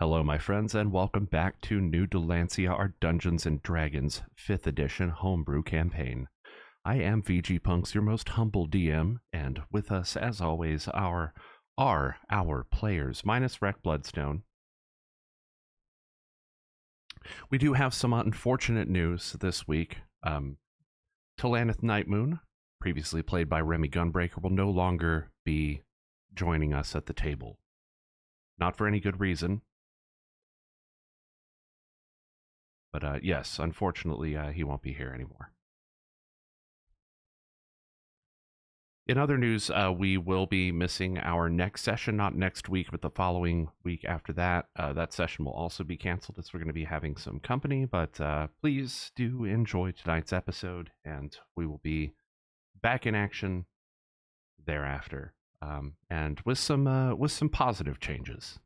Hello, my friends, and welcome back to New Dalancia, our Dungeons & Dragons 5th edition homebrew campaign. I am VGpunx, your most humble DM, and with us, as always, are our players, minus Wreck Bloodstone. We do have some unfortunate news this week. Talanith Nightmoon, previously played by Remy Gunbreaker, will no longer be joining us at the table. Not for any good reason. But yes, unfortunately, he won't be here anymore. In other news, we will be missing our next session, not next week, but the following week after that. That session will also be canceled as we're going to be having some company, but please do enjoy tonight's episode, and we will be back in action thereafter, and with some positive changes.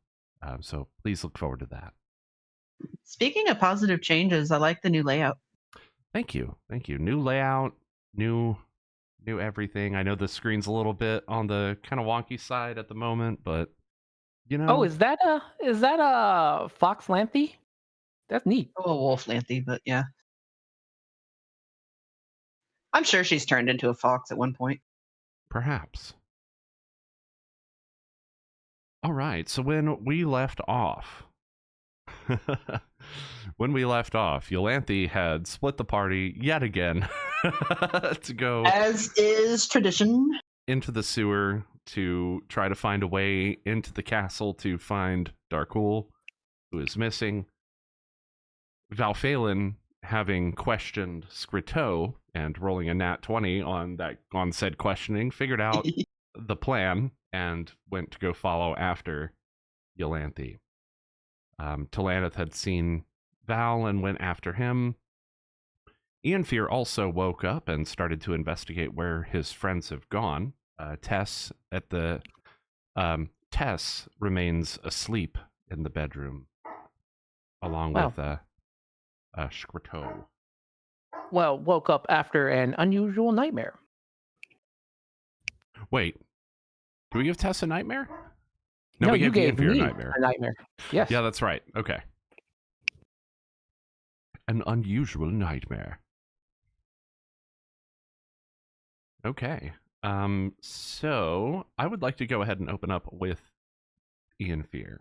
So please look forward to that. Speaking of positive changes, I like the new layout. Thank you. New layout, new everything. I know the screen's a little bit on the kind of wonky side at the moment, but you know. Oh, is that a Fox Lanthy? That's neat. Oh, a wolf lanthy, but yeah. I'm sure she's turned into a fox at one point. Perhaps. All right, so when we left off, Yolanthe had split the party yet again to go, as is tradition, into the sewer to try to find a way into the castle to find Darkul, who is missing. Vhel, having questioned Scriteau and rolling a nat 20 on said questioning, figured out the plan and went to go follow after Yolanthe. Talanith had seen Vhel and went after him. Ianfear also woke up and started to investigate where his friends have gone. Tess remains asleep in the bedroom, along with Scriteau. Well, woke up after an unusual nightmare. Wait, do we give Tess a nightmare? No, we you gave Ianfear me a nightmare. a nightmare. Yes. Yeah, that's right. Okay. An unusual nightmare. Okay. So I would like to go ahead and open up with Ianfear.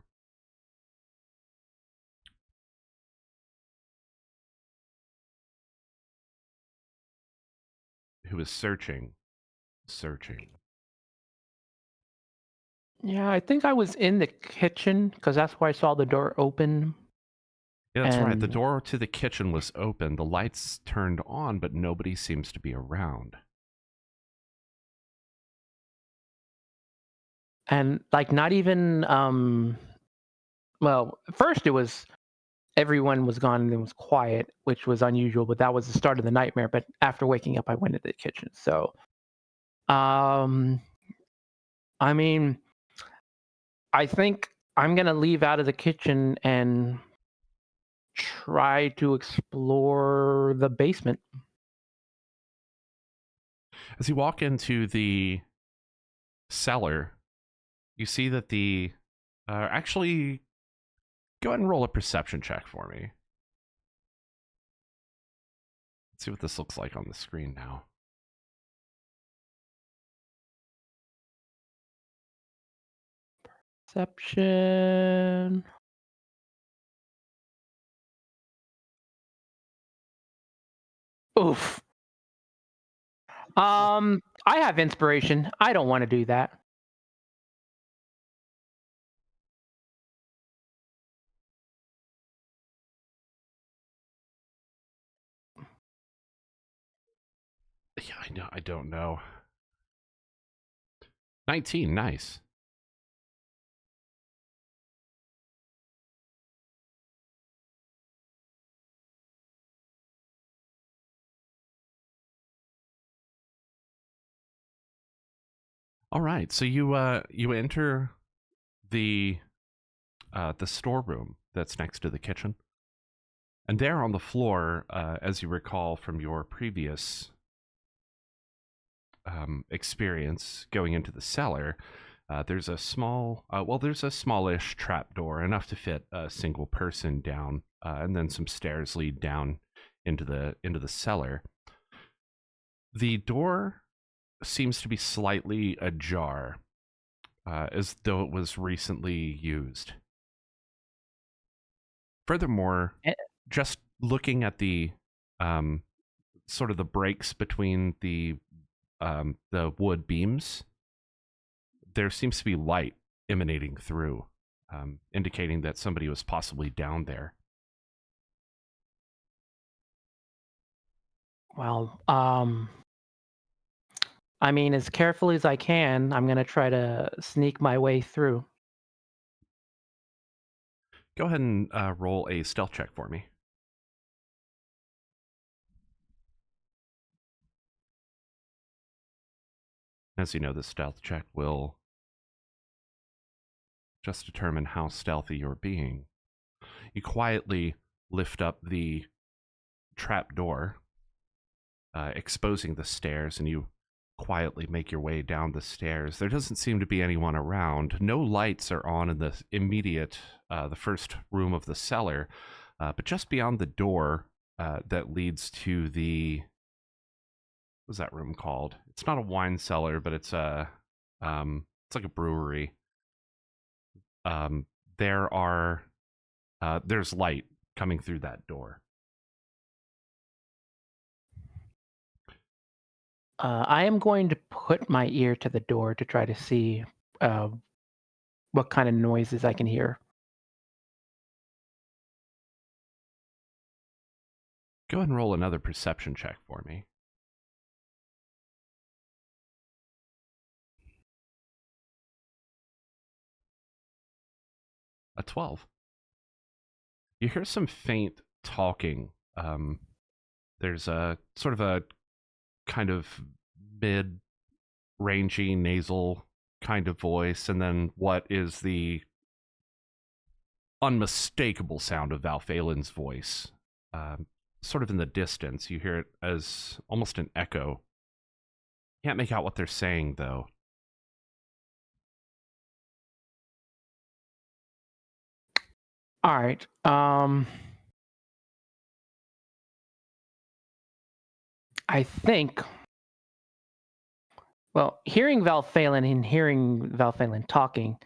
Who is searching. Yeah, I think I was in the kitchen because that's where I saw the door open. Yeah, that's right. The door to the kitchen was open. The lights turned on, but nobody seems to be around. And like not even well, first it was everyone was gone and it was quiet, which was unusual, but that was the start of the nightmare. But after waking up I went into the kitchen. So I mean, I think I'm gonna leave out of the kitchen and try to explore the basement. As you walk into the cellar, you see that actually, go ahead and roll a perception check for me. Let's see what this looks like on the screen now. Perception. Oof. I have inspiration. I don't want to do that. Yeah, I know. I don't know. 19, nice. All right, so you enter the storeroom that's next to the kitchen, and there on the floor, as you recall from your previous experience going into the cellar, There's a there's a smallish trapdoor, enough to fit a single person down, and then some stairs lead down into the cellar. The door seems to be slightly ajar, as though it was recently used. Furthermore, Eh. just looking at the sort of the breaks between the wood beams, there seems to be light emanating through, indicating that somebody was possibly down there. Well, I mean, as carefully as I can, I'm gonna try to sneak my way through. Go ahead and roll a stealth check for me. As you know, the stealth check will just determine how stealthy you're being. You quietly lift up the trap door, exposing the stairs, and you quietly make your way down the stairs. There doesn't seem to be anyone around. No lights are on in the immediate, the first room of the cellar, but just beyond the door that leads to the, what's that room called? It's not a wine cellar, but it's it's like a brewery. There's light coming through that door. I am going to put my ear to the door to try to see what kind of noises I can hear. Go ahead and roll another perception check for me. A 12. You hear some faint talking. There's a sort of a kind of mid-rangy nasal kind of voice, and then what is the unmistakable sound of Valphalen's voice. Sort of in the distance, you hear it as almost an echo. Can't make out what they're saying, though. All right. I think. Well, hearing Valphalen and hearing Valphalen talking,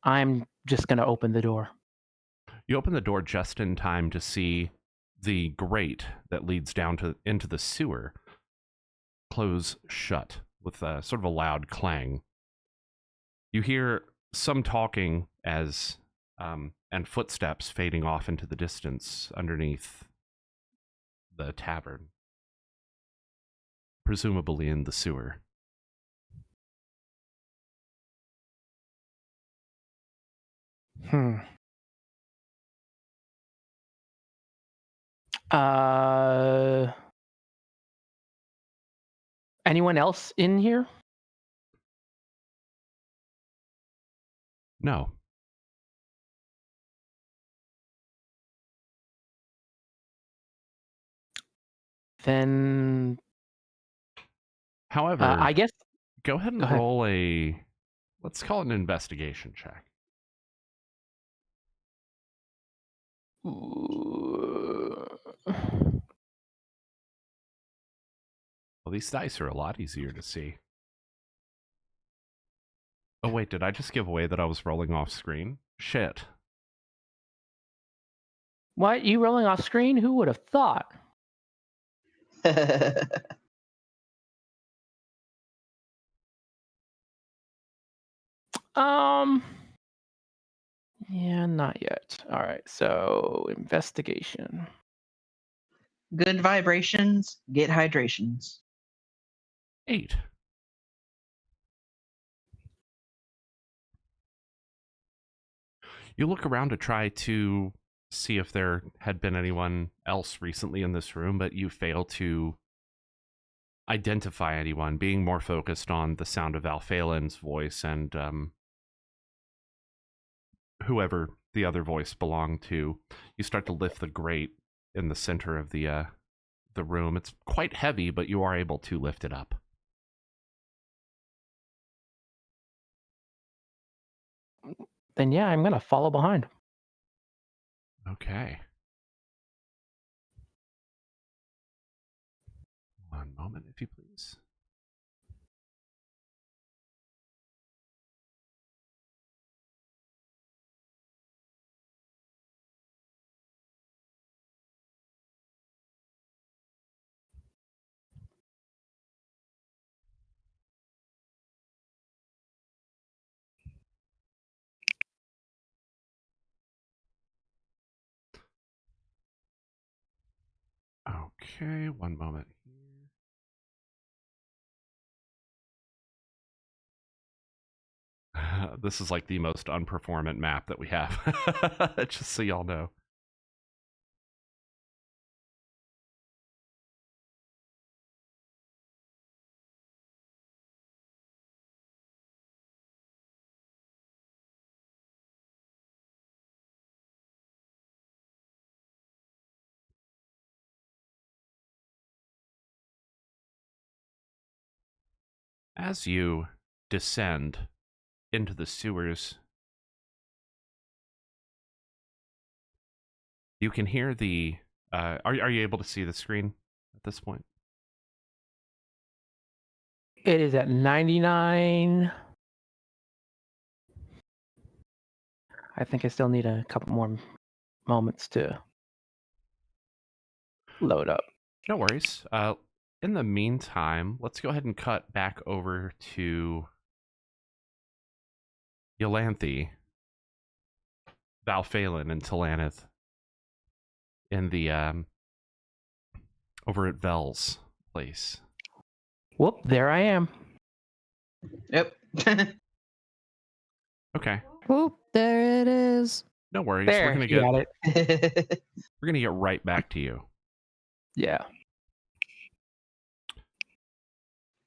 I'm just gonna open the door. You open the door just in time to see the grate that leads down into the sewer close shut with a sort of a loud clang. You hear some talking as and footsteps fading off into the distance underneath the tavern, presumably in the sewer. Hmm. Uh, Anyone else in here? No. Then However, I guess. go ahead and Go ahead. roll a, let's call it an investigation check. Well, these dice are a lot easier to see. Oh, wait, did I just give away that I was rolling off screen? Shit. What? You rolling off screen? Who would have thought? Um. Yeah, not yet. All right. So investigation. Good vibrations, get hydrations. 8. You look around to try to see if there had been anyone else recently in this room, but you fail to identify anyone, being more focused on the sound of Valphalen's voice and whoever the other voice belonged to. You start to lift the grate in the center of the room. It's quite heavy, but you are able to lift it up. then yeah, I'm gonna follow behind. Okay. One moment, if you please. Okay, one moment here. This is like the most unperformant map that we have. Just so y'all know. As you descend into the sewers, you can hear the. Are you able to see the screen at this point? It is at 99. I think I still need a couple more moments to load up. No worries. In the meantime, let's go ahead and cut back over to Yolanthe, Vhel, and Talanith in the over at Vhel's place. Whoop, there I am. Yep. Okay, Whoop, there it is. no worries. There, We're gonna you get got it. right back to you. Yeah.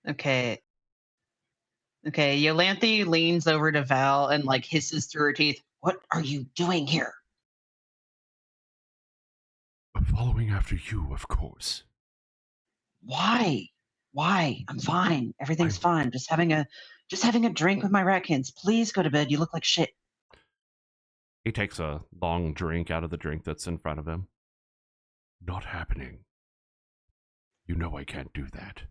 Okay. Okay, Yolanthe leans over to Val and like hisses through her teeth. What are you doing here? Following after you, of course. Why? Why? I'm fine. Everything's fine. Just having a drink with my Ratkins. Please go to bed. You look like shit. He takes a long drink out of the drink that's in front of him. Not happening. You know I can't do that.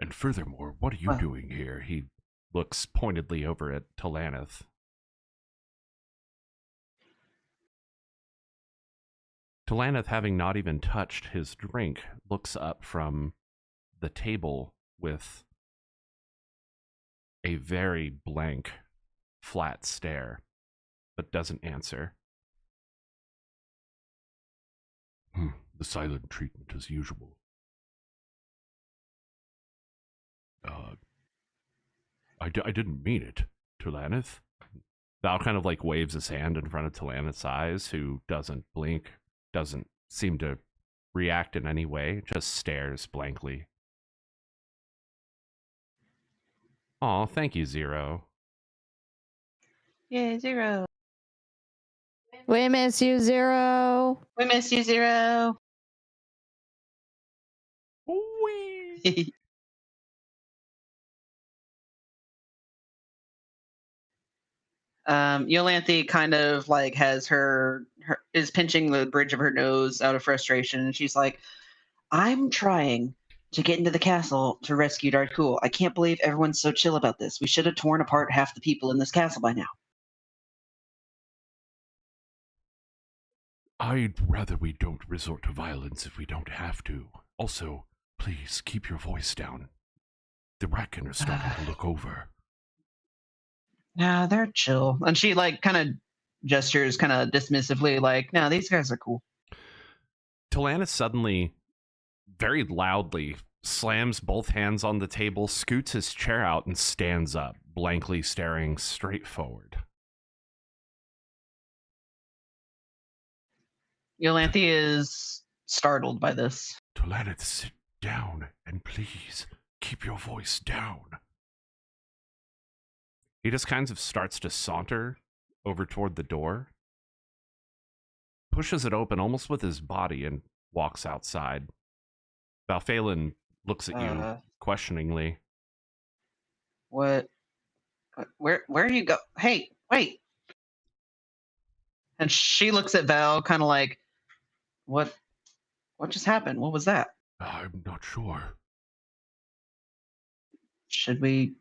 And furthermore, what are you doing here? He looks pointedly over at Talanith. Talanith, having not even touched his drink, looks up from the table with a very blank, flat stare, but doesn't answer. The silent treatment as usual. I didn't mean it, Talanith. Val kind of like waves his hand in front of Talanith's eyes, who doesn't blink, doesn't seem to react in any way, just stares blankly. Aw, thank you, Zero. Yay, Zero. We miss you, Zero. We miss you, Zero. Wee. Yolanthe kind of like has her is pinching the bridge of her nose out of frustration, and she's like, I'm trying to get into the castle to rescue Darkul. I can't believe everyone's so chill about this. We should have torn apart half the people in this castle by now. I'd rather we don't resort to violence if we don't have to. Also, please keep your voice down. The Rattkin are starting to look over. Nah, they're chill. And she like kind of gestures kind of dismissively like, no, these guys are cool. Talanith suddenly, very loudly, slams both hands on the table, scoots his chair out, and stands up, blankly staring straight forward. Yolanthe is startled by this. Talanith, sit down, and please keep your voice down. He just kind of starts to saunter over toward the door, pushes it open almost with his body, and walks outside. Vhel looks at you questioningly. What? Where do you go? Hey, wait. And she looks at Val, kind of like, what just happened? What was that? I'm not sure. Should we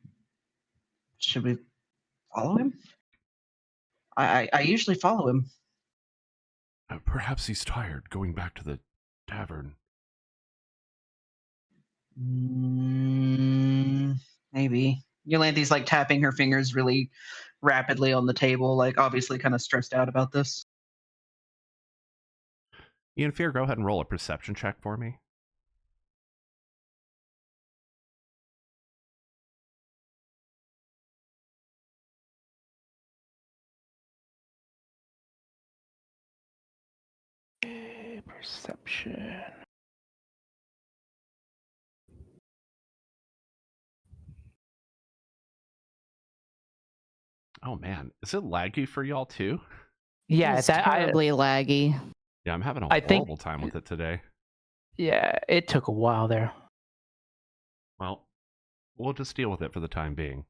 follow him? I usually follow him. Perhaps he's tired going back to the tavern. Maybe. Yolanthe's like tapping her fingers really rapidly on the table, like obviously kind of stressed out about this. Ian Fear, go ahead and roll a perception check for me. Perception. Oh man, is it laggy for y'all too? Yeah, It's that terribly laggy. Yeah, I'm having a I think- horrible time with it today. yeah, it took a while there. Well, we'll just deal with it for the time being.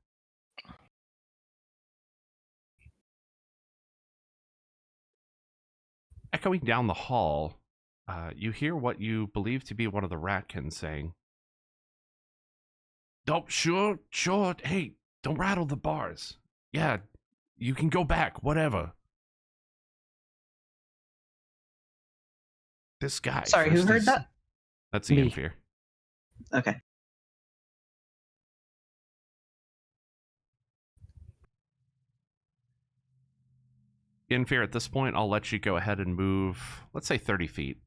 Echoing down the hall, you hear what you believe to be one of the Ratkins saying, "Oh, sure, hey, don't rattle the bars. Yeah, you can go back, whatever." This guy. Sorry, who first heard he's- that? That's Ian Me. Fear. Okay. Ian Fear, at this point, I'll let you go ahead and move, let's say 30 feet.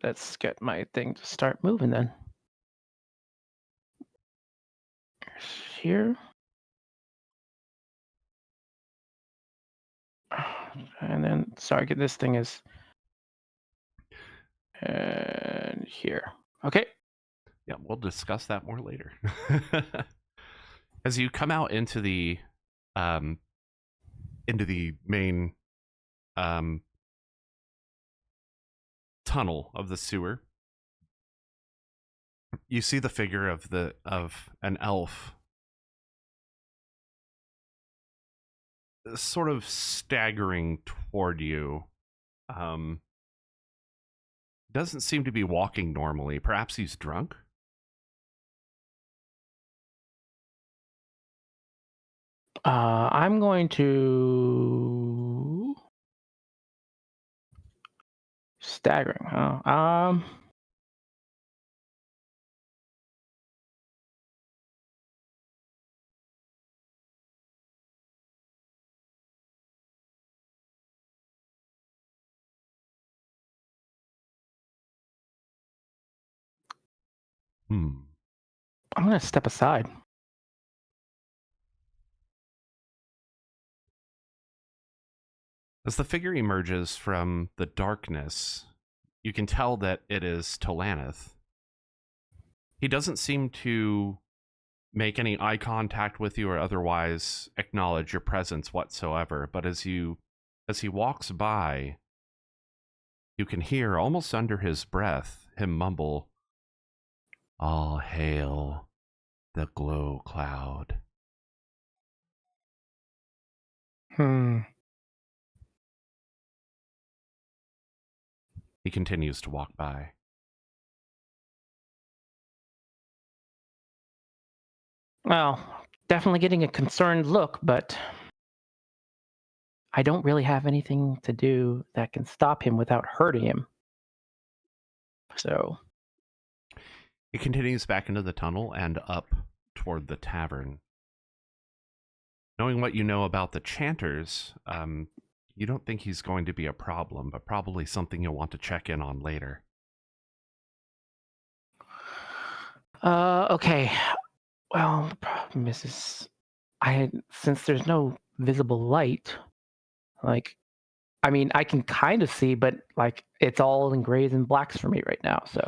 Let's get my thing to start moving then. Here. And then, sorry, this thing is. And here. Okay. Yeah, we'll discuss that more later. As you come out into the main tunnel of the sewer, you see the figure of an elf sort of staggering toward you. Doesn't seem to be walking normally. Perhaps he's drunk? I'm going to staggering. Huh? I'm gonna step aside. As the figure emerges from the darkness, you can tell that it is Talanith. He doesn't seem to make any eye contact with you or otherwise acknowledge your presence whatsoever, but as he walks by, you can hear almost under his breath him mumble, "All hail the glow cloud." He continues to walk by. Well, definitely getting a concerned look, but I don't really have anything to do that can stop him without hurting him. So He continues back into the tunnel and up toward the tavern. Knowing what you know about the chanters, you don't think he's going to be a problem, but probably something you'll want to check in on later. okay. Well, the problem is since there's no visible light, like, I mean, I can kind of see, but like it's all in grays and blacks for me right now. So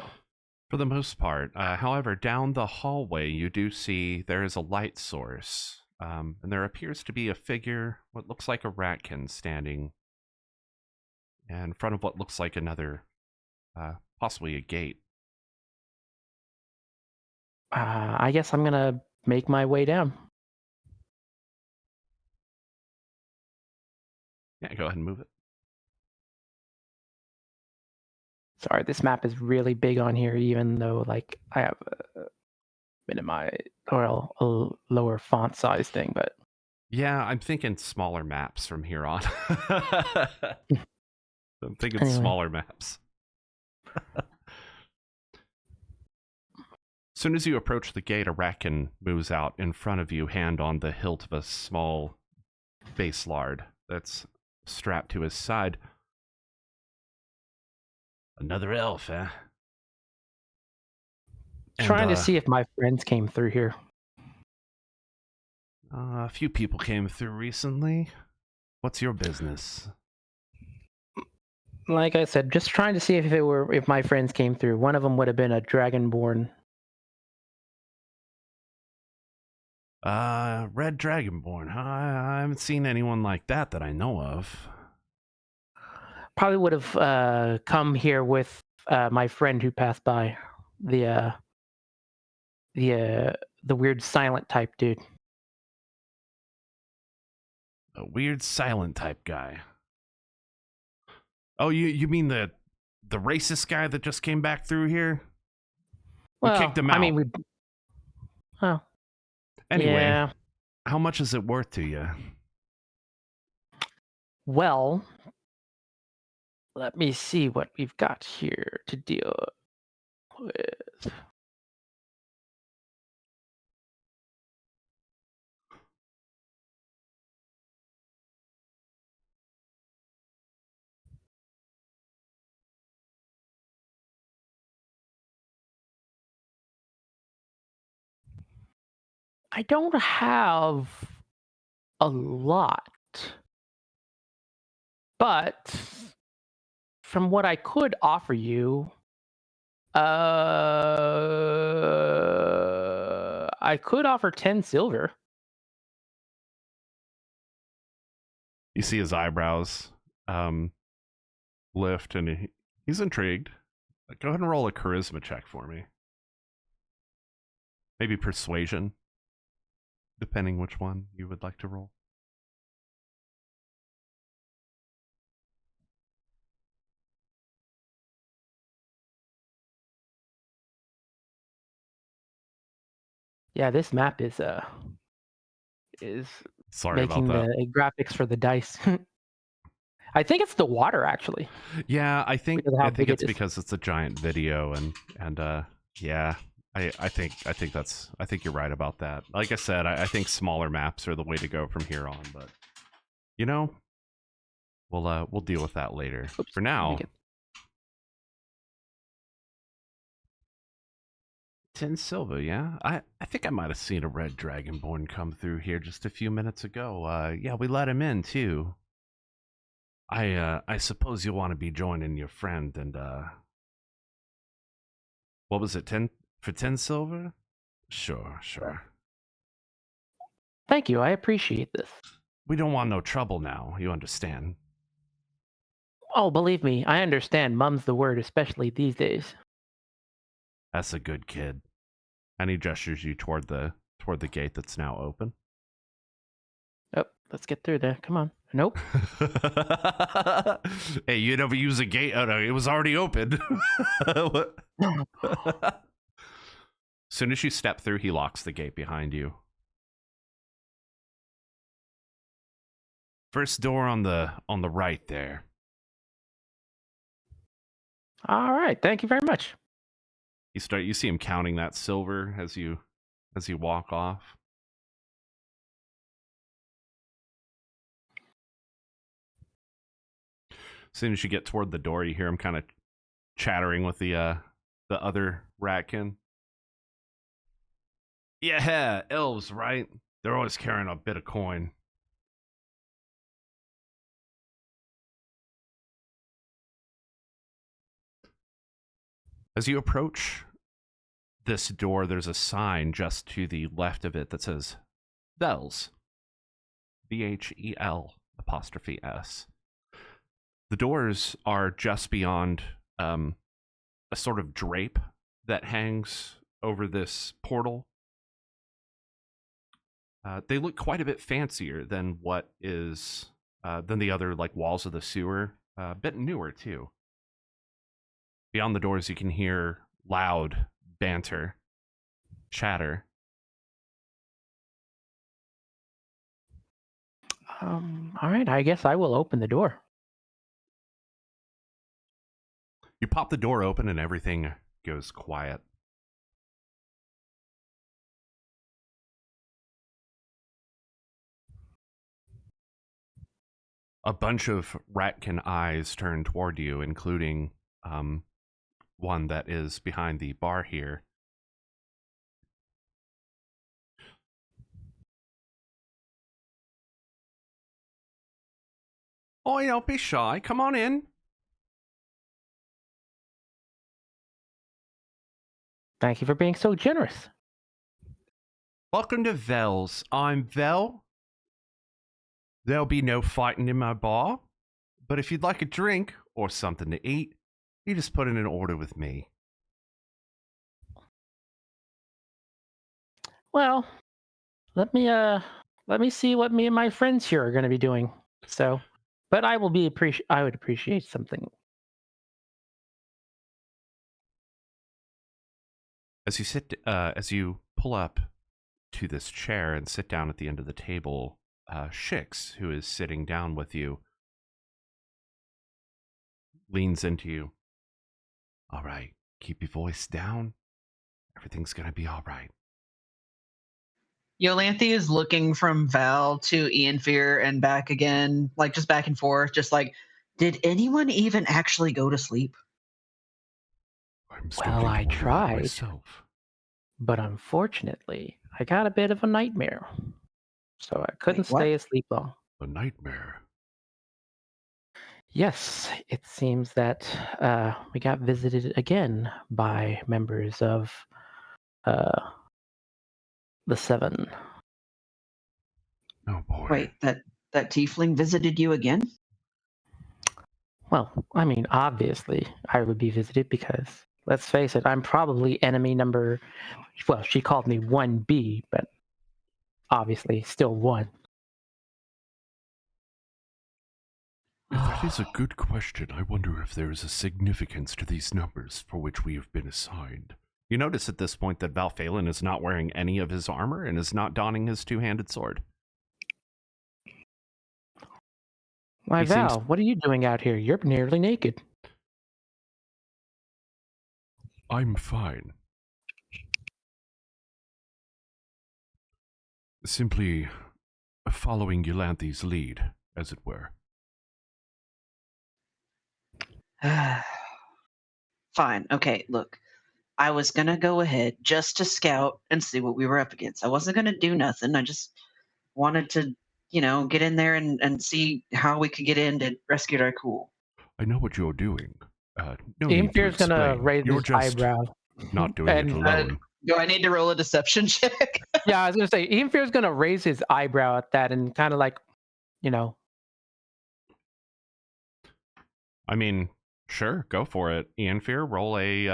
For the most part. However, down the hallway, you do see there is a light source, and there appears to be a figure, what looks like a Rattkin, standing in front of what looks like another, possibly a gate. I guess I'm gonna make my way down. Yeah, go ahead and move it. Sorry, this map is really big on here, even though like I have a minimize or a lower font size thing, but Yeah, I'm thinking smaller maps from here on. I'm thinking anyway. smaller maps. As soon as you approach the gate, a Rattkin moves out in front of you, hand on the hilt of a small base lard that's strapped to his side. Another elf, eh? Trying to see if my friends came through here. A few people came through recently. What's your business? Like I said, just trying to see if my friends came through. One of them would have been a dragonborn. Red Dragonborn, huh? I haven't seen anyone like that I know of. Probably would have come here with my friend who passed by, the weird silent type dude. A weird silent type guy. Oh, you mean the racist guy that just came back through here? Well, We kicked him out. I mean, well, anyway, yeah. How much is it worth to you? Well, let me see what we've got here to deal with. I don't have a lot, but from what I could offer you, I could offer 10 silver. You see his eyebrows lift, and he's intrigued. Go ahead and roll a charisma check for me. Maybe persuasion, depending which one you would like to roll. Yeah, this map is Sorry making about that. the graphics for the dice. I think it's the water, actually. Yeah, I think Because of how big it it's is. because it's a giant video, and yeah, I think you're right about that. Like I said, I think smaller maps are the way to go from here on, but you know, we'll deal with that later. Oops, For now, 10 silver, yeah? I think I might have seen a red dragonborn come through here just a few minutes ago. Yeah, we let him in too. I suppose you'll want to be joining your friend, and what was it, 10 for 10 silver? Sure. Thank you. I appreciate this. We don't want no trouble now, you understand? Oh, believe me, I understand. Mum's the word, especially these days. That's a good kid. And he gestures you toward the gate that's now open. Oh, let's get through there. Come on. Nope. Hey, you never use a gate. Oh no, it was already open. As soon as you step through, he locks the gate behind you. First door on the right there. All right. Thank you very much. You see him counting that silver as you walk off. As soon as you get toward the door, you hear him kind of chattering with the other Rattkin. Yeah, elves, right? They're always carrying a bit of coin. As you approach this door, there's a sign just to the left of it that says Vhel's. Vhel''S. The doors are just beyond a sort of drape that hangs over this portal. They look quite a bit fancier than what is than the other like walls of the sewer. A bit newer too. Beyond the doors, you can hear loud banter, chatter. All right, I guess I will open the door. You pop the door open and everything goes quiet. A bunch of Rattkin eyes turn toward you, including one that is behind the bar here. Oh, don't be shy. Come on in. Thank you for being so generous. Welcome to Vhel's. I'm Vhel. There'll be no fighting in my bar, but if you'd like a drink or something to eat, you just put in an order with me. Well, let me see what me and my friends here are going to be doing. So, but I would appreciate something. As you pull up to this chair and sit down at the end of the table, Shix, who is sitting down with you, leans into you. All right, keep your voice down. Everything's gonna be all right. Yolanthe is looking from Val to Ian Fear and back again, like just back and forth, just like, did anyone even actually go to sleep? I'm starting I to wonder that tried. myself. But unfortunately, I got a bit of a nightmare. So I couldn't Wait, what? stay asleep long. A nightmare. Yes, it seems that we got visited again by members of the Seven. Oh boy. Wait, that tiefling visited you again? Well, I mean, obviously, I would be visited because, let's face it, I'm probably enemy number. Well, she called me 1B, but obviously still 1. That is a good question. I wonder if there is a significance to these numbers for which we have been assigned. You notice at this point that Valphalin is not wearing any of his armor and is not donning his two-handed sword. My He Val, seems- what are you doing out here? You're nearly naked. I'm fine. Simply following Yolanthe's lead, as it were. Fine. Okay, look. I was gonna go ahead just to scout and see what we were up against. I wasn't gonna do nothing. I just wanted to, get in there and see how we could get in to rescue Darkul. I know what you're doing. No Ian need to Fear's gonna explain. raise You're his just eyebrow. not doing it And- alone. Do I need to roll a deception check? Yeah, I was gonna say Ian Fear's gonna raise his eyebrow at that and kind of like, I mean, sure, go for it. Ian Fear, roll an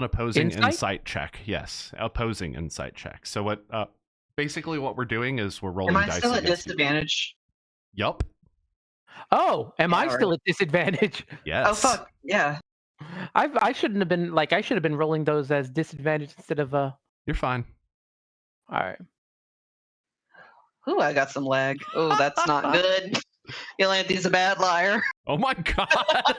opposing insight check. Yes, opposing insight check. So what? Basically, what we're doing is we're rolling Am I dice still at against you. disadvantage? Yup. oh, am I Yeah, still right. at disadvantage? Yes. Oh fuck, yeah. I shouldn't have been I should have been rolling those as disadvantage instead of You're fine. All right. Ooh, I got some lag. Oh, that's not good. Yolanthe's a bad liar. Oh my god.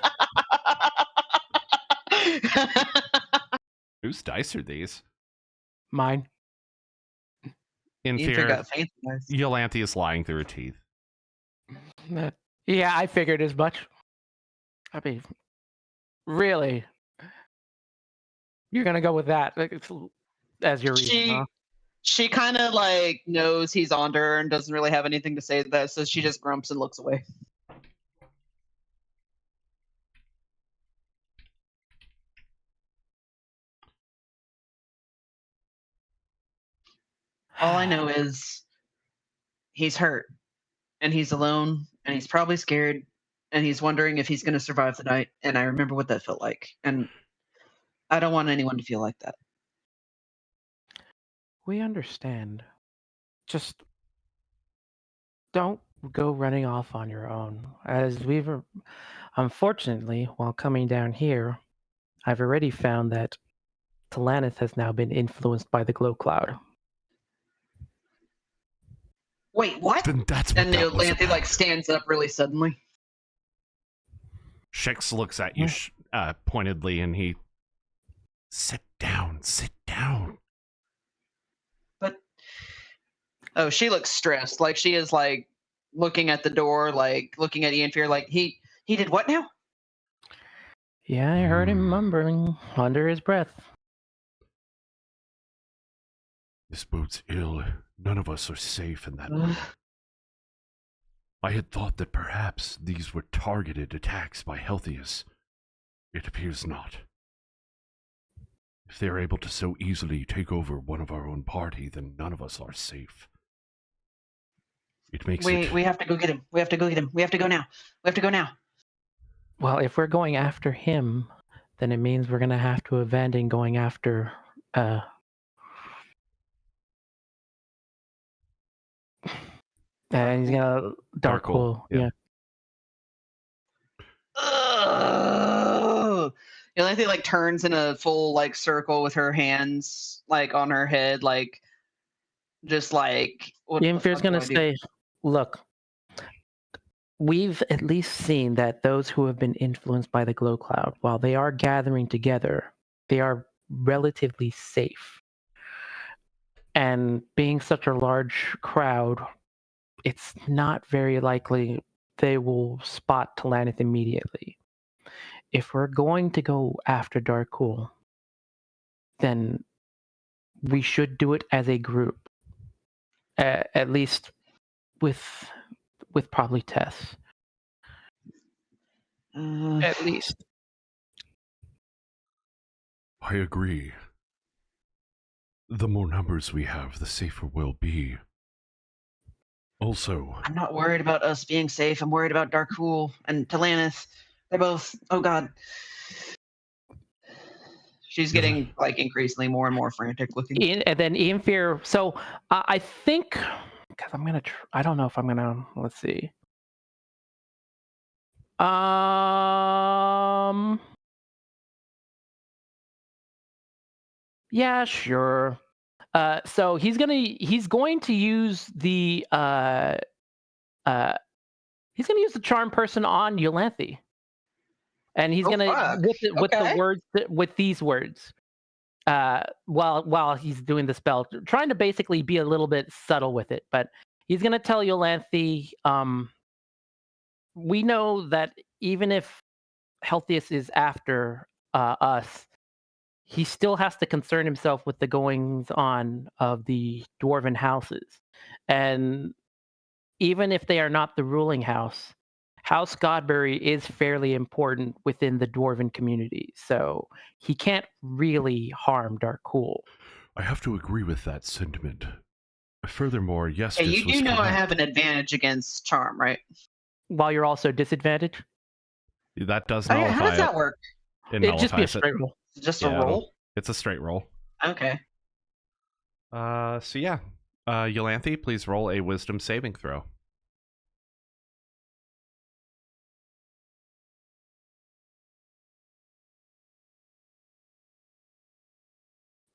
Whose dice are these? Mine. In Ian Fear Fear, got fancy dice. Yolanthe is lying through her teeth. Yeah, I figured as much. I mean, really, you're gonna go with that as your reason, huh? She kind of like knows he's onto her and doesn't really have anything to say to that, so she just grumps and looks away. All I know is he's hurt and he's alone and he's probably scared and he's wondering if he's going to survive the night. And I remember what that felt like, and I don't want anyone to feel like that. We understand. Just don't go running off on your own. As unfortunately, while coming down here, I've already found that Talanith has now been influenced by the glow cloud. Wait, what? Then that's what And that was Lanthy like about. stands up really suddenly. Shix looks at you pointedly, and he, sit down. But she looks stressed. Like she is like looking at the door, like looking at Ian Fear, like he did what now? Yeah, I heard him mumbling under his breath. This bodes ill. None of us are safe in that boat. I had thought that perhaps these were targeted attacks by Healthius. It appears not. If they are able to so easily take over one of our own party, then none of us are safe. It makes we have to go get him. We have to go get him. We have to go now. We have to go now. Well, if we're going after him, then it means we're gonna have to abandon going after and he's gonna Darkul. yeah. Lanthy like turns in a full like circle with her hands like on her head, like just like what Ian Fear's gonna say, look, we've at least seen that those who have been influenced by the glow cloud, while they are gathering together, they are relatively safe. And being such a large crowd, it's not very likely they will spot Talanith immediately. If we're going to go after Darkul, then we should do it as a group. At least with probably Tess. At least. I agree. The more numbers we have, the safer we'll be. Also, I'm not worried about us being safe. I'm worried about Darkul and Talanith. They're both, oh god. She's getting like increasingly more and more frantic looking. And then Ian Fear. So I think, because I'm gonna. I don't know if I'm gonna. Let's see. Yeah, sure. So he's going to use the charm person on Yolanthe. And he's gonna with these words. While he's doing the spell, trying to basically be a little bit subtle with it, but he's gonna tell Yolanthe, we know that even if Healthius is after us, he still has to concern himself with the goings on of the dwarven houses. And even if they are not the ruling house, House Godbury is fairly important within the dwarven community. So he can't really harm Darkul. I have to agree with that sentiment. Furthermore, yes, you do know I have an advantage against charm, right? While you're also disadvantaged? That does nullify how does that work? It'd just be a straight roll. Just a roll? It's a straight roll. Okay. So yeah. Yolanthe, please roll a wisdom saving throw.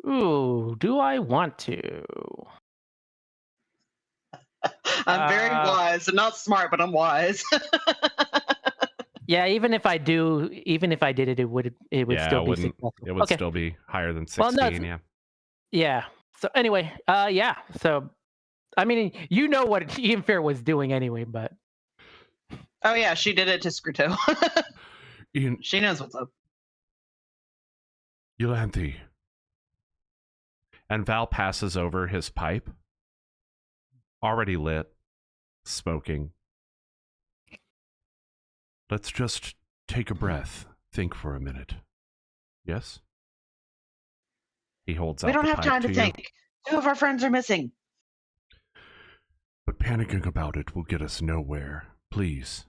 Ooh, do I want to? I'm very wise. I'm not smart, but I'm wise. Yeah, even if I did it, it would still be successful. It would still be higher than 16, yeah. Yeah. So anyway, yeah. So I mean, you know what Ian Fair was doing anyway, but oh yeah, she did it to Scruto. Ian, she knows what's up. Yolanthe. And Vhel passes over his pipe. Already lit. Smoking. Let's just take a breath. Think for a minute. Yes? He holds out the pipe to you. We don't have time to think. 2 of our friends are missing. But panicking about it will get us nowhere. Please.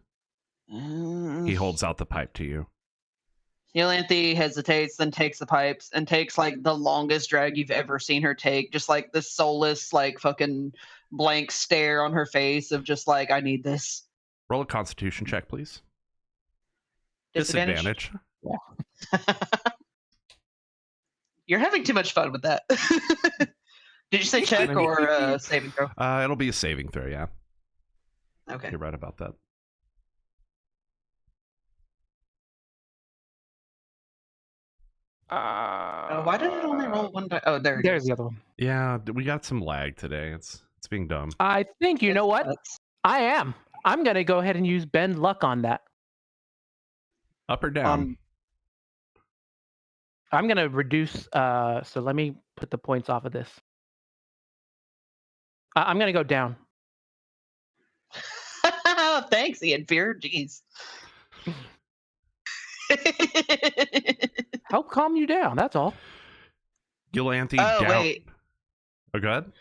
He holds out the pipe to you. Yolanthe hesitates, then takes the pipes and takes like the longest drag you've ever seen her take. Just like this soulless, like fucking blank stare on her face of just like, I need this. Roll a Constitution check, please. Disadvantage? Yeah. You're having too much fun with that. Did you say check or saving throw? It'll be a saving throw, yeah. Okay. You're right about that. Why did it only roll one die? Oh, there it There's is. the other one. Yeah, we got some lag today. It's being dumb. I think you know what? That's- I am. I'm gonna go ahead and use bend luck on that. Up or down? I'm gonna reduce. So let me put the points off of this. I'm gonna go down. Thanks, Ian Fear. Jeez. Help calm you down. That's all. Yolanthe Oh, down. wait. Oh, go ahead.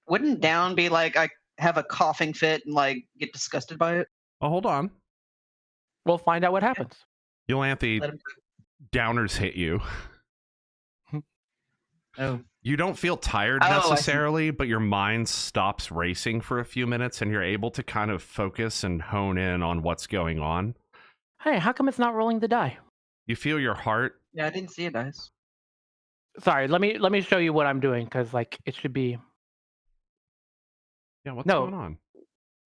Wouldn't down be like I have a coughing fit and like get disgusted by it? Oh, hold on. We'll find out what happens. Yolanthe, Let him downers hit you. Oh. You don't feel tired Oh, I see. necessarily, but your mind stops racing for a few minutes and you're able to kind of focus and hone in on what's going on. Hey, how come it's not rolling the die? You feel your heart. Yeah, I didn't see it, guys. Sorry, let me show you what I'm doing because like it should be. Yeah, what's No. going on?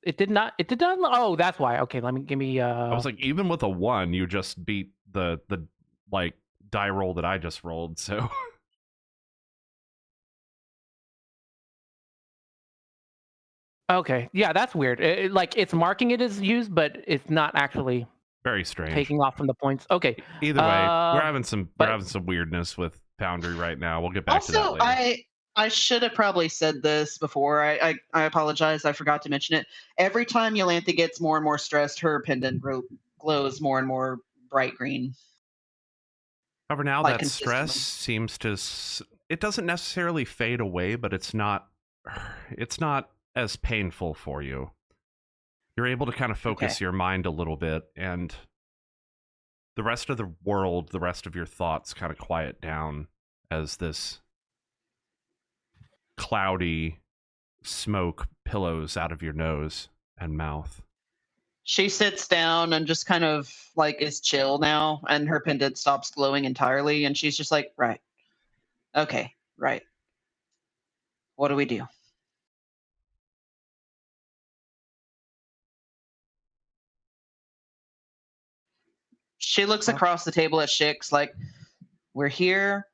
It did not. It did not. Oh, that's why. Okay, give me. I was like, even with a 1, you just beat the like die roll that I just rolled. So Okay, yeah, that's weird. Like it's marking it as used, but it's not actually very strange. taking off from the points. Okay. Either way, we're having some but- weirdness with Foundry right now. We'll get back to that Also, later. I should have probably said this before. I apologize. I forgot to mention it. Every time Yolanthe gets more and more stressed, her pendant glows more and more bright green. However, now like, that stress consistently. seems to it doesn't necessarily fade away, but it's not as painful for you. You're able to kind of focus your mind a little bit, and the rest of the world, the rest of your thoughts kind of quiet down as this cloudy smoke pillows out of your nose and mouth. She sits down and just kind of like is chill now, and her pendant stops glowing entirely, and she's just like, right. Okay, right. What do we do? She looks across the table at Shix like, we're here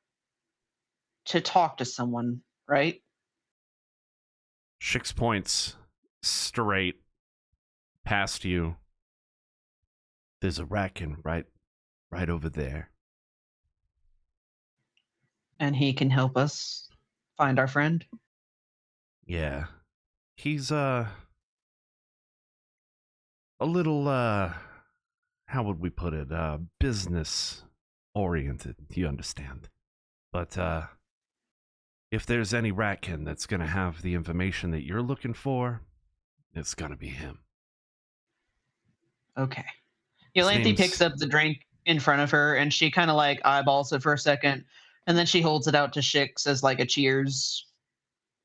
to talk to someone, right? Shix points straight past you. There's a Rattkin right over there. And he can help us find our friend. Yeah. He's a little how would we put it? Business oriented, you understand. But if there's any Rattkin that's gonna have the information that you're looking for, it's gonna be him. Okay. Yolanthe name's- picks up the drink in front of her and she kind of like eyeballs it for a second, and then she holds it out to Shix as like a cheers.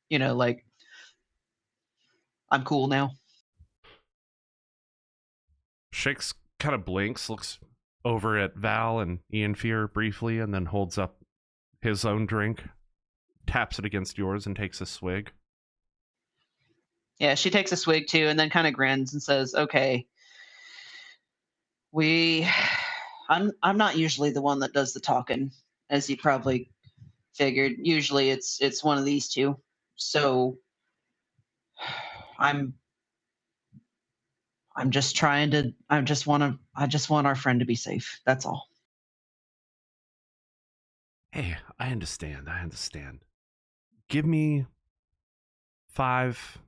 You know, like, I'm cool now. Shix kind of blinks, looks over at Vhel and Ian Fear briefly, and then holds up his own drink, taps it against yours, and takes a swig. Yeah, she takes a swig too, and then kind of grins and says, "Okay, I'm not usually the one that does the talking, as you probably figured. Usually, it's one of these two. So, I'm just trying to. I just want our friend to be safe. That's all." Hey, I understand. Give me 5,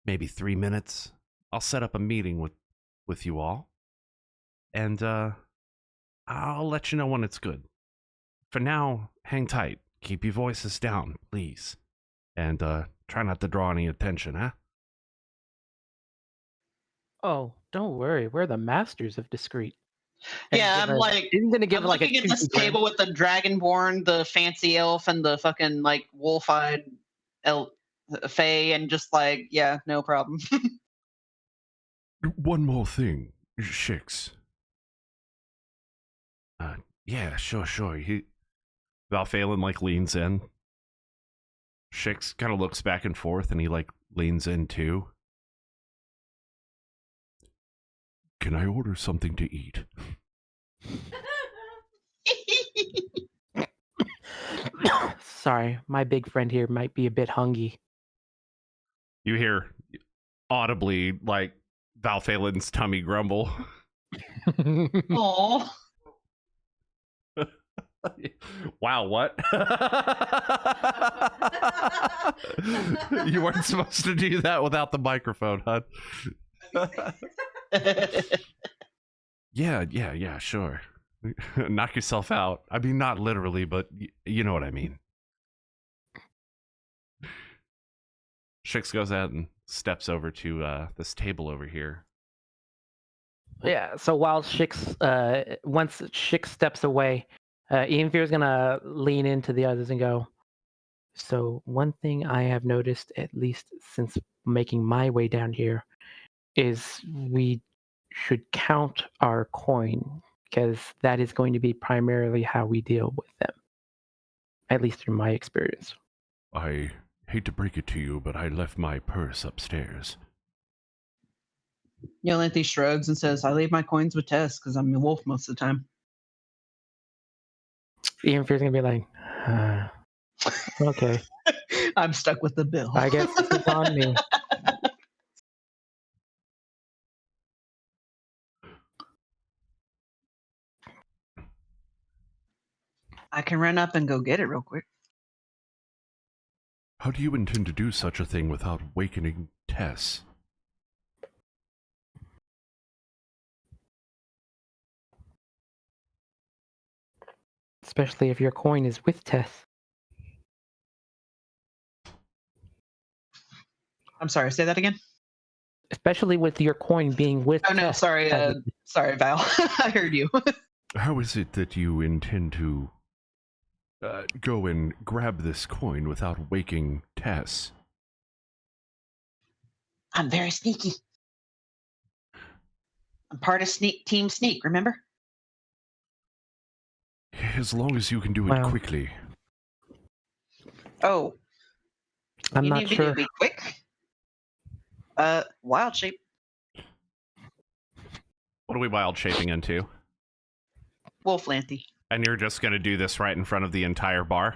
maybe 3 minutes. I'll set up a meeting with you all. And I'll let you know when it's good. For now, hang tight. Keep your voices down, please. And try not to draw any attention, huh? Oh, Don't worry, we're the masters of discreet. And Yeah, give I'm a, like, he's gonna give I'm like a looking at this toothy grin. table with the dragonborn, the fancy elf, and the fucking like wolf-eyed elf fae, and just like, yeah, no problem. One more thing, Shix. Yeah, sure. Valphalin like leans in. Shix kind of looks back and forth, and he like leans in too. Can I order something to eat? Sorry, my big friend here might be a bit hungry. You hear audibly like Valphalin's tummy grumble. Oh, Wow, what? You weren't supposed to do that without the microphone, huh? Yeah, sure. Knock yourself out. I mean, not literally, but you know what I mean. Shix goes out and steps over to this table over here. Yeah, so while once Shix steps away, Ianfear's gonna lean into the others and go, so one thing I have noticed, at least since making my way down here, is we should count our coin, because that is going to be primarily how we deal with them. At least through my experience. I hate to break it to you, but I left my purse upstairs. Yolanthe shrugs and says, I leave my coins with Tess because I'm a wolf most of the time. Ianfear's gonna be like, okay, I'm stuck with the bill. I guess this is on me. I can run up and go get it real quick. How do you intend to do such a thing without wakening Tess? Especially if your coin is with Tess. I'm sorry, say that again. Especially with your coin being with Oh no, Tess. sorry, sorry, Val. I heard you. How is it that you intend to go and grab this coin without waking Tess? I'm very sneaky. I'm part of Team Sneak, remember? As long as you can do it Well, quickly. Oh, I'm you not need me sure. to be quick? Wild shape. What are we wild shaping into? Wolflanthe. And you're just going to do this right in front of the entire bar?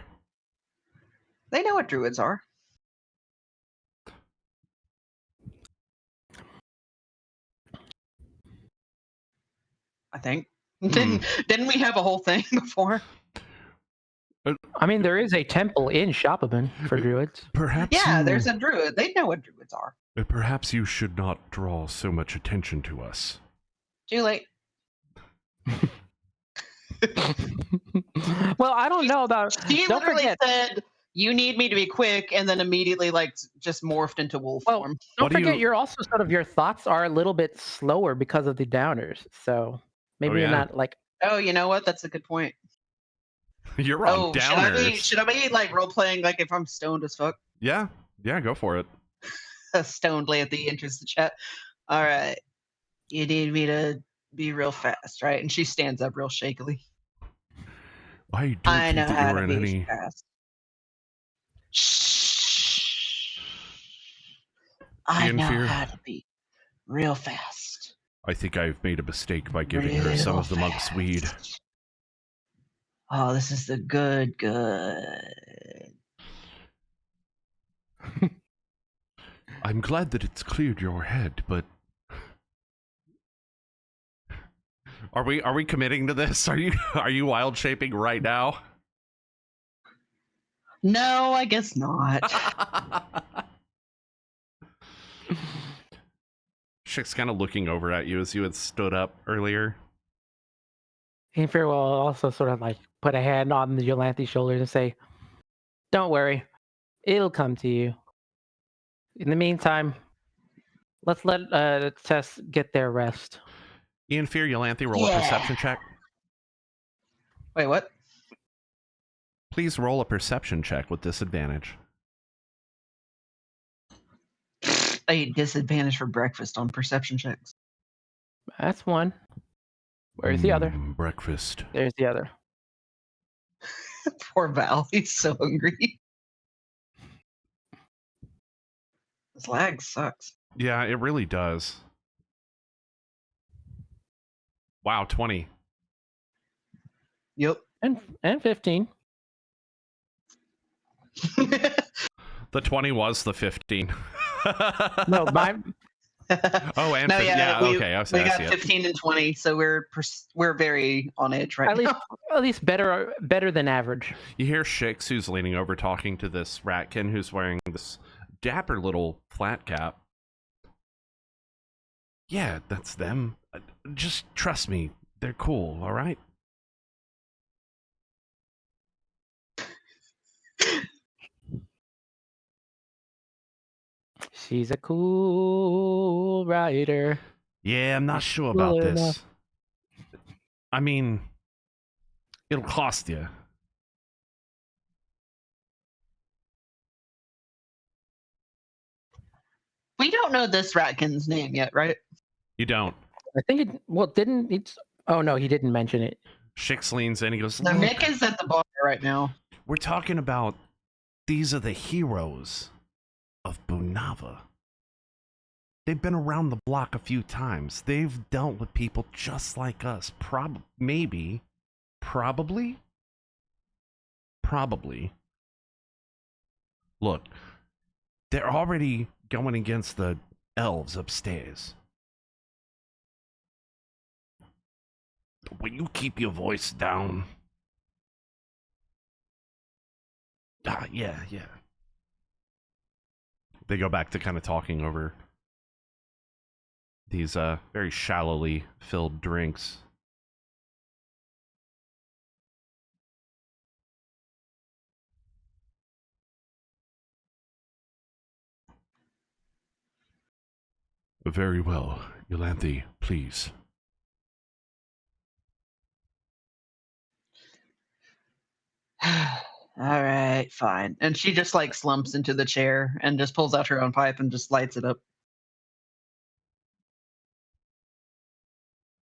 They know what druids are. I think. Didn't we have a whole thing before? I mean, there is a temple in Shopabun for druids. Perhaps Yeah, you, there's a druid. They know what druids are. perhaps you should not draw so much attention to us. Too late. Well, I don't know about. She Don't literally forget. said, you need me to be quick, and then immediately like just morphed into wolf Well, form. don't What do forget, you- you're also sort of your thoughts are a little bit slower because of the downers. So maybe you're yeah. not like. Oh, you know what? That's a good point. You're on Oh, downers. should I be like role playing like if I'm stoned as fuck? Yeah, go for it. Stoned lay at the entrance to chat. All right. You need me to be real fast, right? And she stands up real shakily. I don't I think know that how you're to in be any... fast. Shh. I know Ianfear? how to be real fast. I think I've made a mistake by giving her some Real of the monk's weed. fast. Oh, this is the good. I'm glad that it's cleared your head, but... Are we committing to this? Are you wild shaping right now? No, I guess not. Chick's kind of looking over at you as you had stood up earlier. Ianfear will also sort of like put a hand on the Yolanthe's shoulders and say, "Don't worry, it'll come to you. In the meantime, Let's let Tess get their rest. Ian Fear, Yolanthe, roll a perception check. Wait, what? Please roll a perception check with disadvantage. I eat disadvantage for breakfast on perception checks. That's one. Where's the other? Breakfast. There's the other. Poor Val, he's so hungry. This lag sucks. Yeah, it really does. Wow, 20. Yep. And 15. The 20 was the 15. No, my Oh, and No, okay. I we got see it. 15 and 20, so we're very on edge right now. at least better than average. You hear Shix, who's leaning over talking to this Rattkin who's wearing this dapper little flat cap. Yeah, that's them. Just trust me. They're cool, all right? She's a cool rider. Yeah, I'm not sure about Cool this. enough. I mean, it'll cost you. We don't know this Ratkin's name yet, right? You don't. I think it. Well, didn't it? Oh no, he didn't mention it. Shix leans in. He goes, Now, "Look, Nick is at the bar right now. we're talking about these are the heroes of Bunava. They've been around the block a few times. They've dealt with people just like us. Probably. Look, they're already going against the elves upstairs. Will you keep your voice down? Yeah. They go back to kind of talking over these very shallowly filled drinks. Very well, Yolanthe, please. All right, fine. And she just like slumps into the chair and just pulls out her own pipe and just lights it up.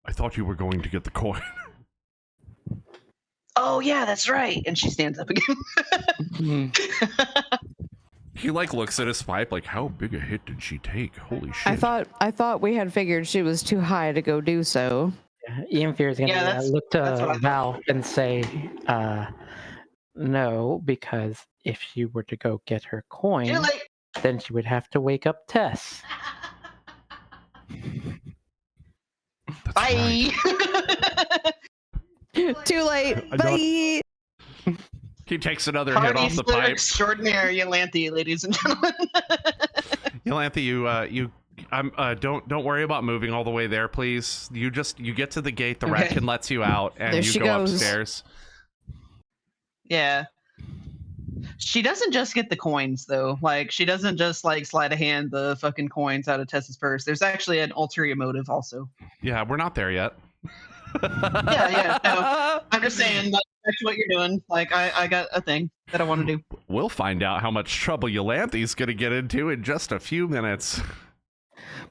I thought you were going to get the coin. Oh yeah, that's right. And she stands up again. He like looks at his pipe like, how big a hit did she take? Holy shit. I thought we had figured she was too high to go do so. Ian Fear is going Yeah, to that's- look that's what I to thought. Val and say, no, because if she were to go get her coin, Too late. then she would have to wake up Tess. That's Bye. right. Too late. I got- Bye. He takes another hit Party off the split pipe. extraordinary, Yolanthe, ladies and gentlemen. Yolanthe, you don't worry about moving all the way there, please. You get to the gate, the Okay. Rattkin lets you out, and There you she go goes. upstairs. Yeah. She doesn't just get the coins though. Like she doesn't just like sleight of hand the fucking coins out of Tessa's purse. There's actually an ulterior motive also. Yeah, we're not there yet. Yeah, no. I'm just saying that's what you're doing. Like I got a thing that I want to do. We'll find out how much trouble Yolanthe's going to get into in just a few minutes.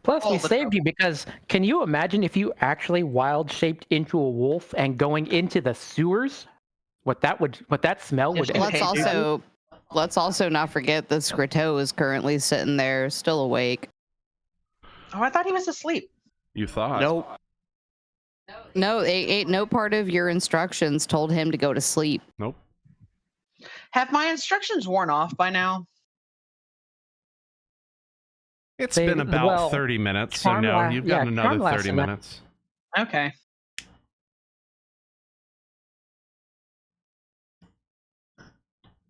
Plus, All we the saved you because can you imagine if you actually wild shaped into a wolf and going into the sewers? What that smell Yeah, would she- entail? Let's also not forget that Scriteau is currently sitting there, still awake. Oh, I thought he was asleep. You thought. Nope. No, ain't no part of your instructions told him to go to sleep. Nope. Have my instructions worn off by now? It's They- been about well, 30 minutes, so Charm no, la- you've yeah, got another Charm lasts 30 enough. minutes. Okay.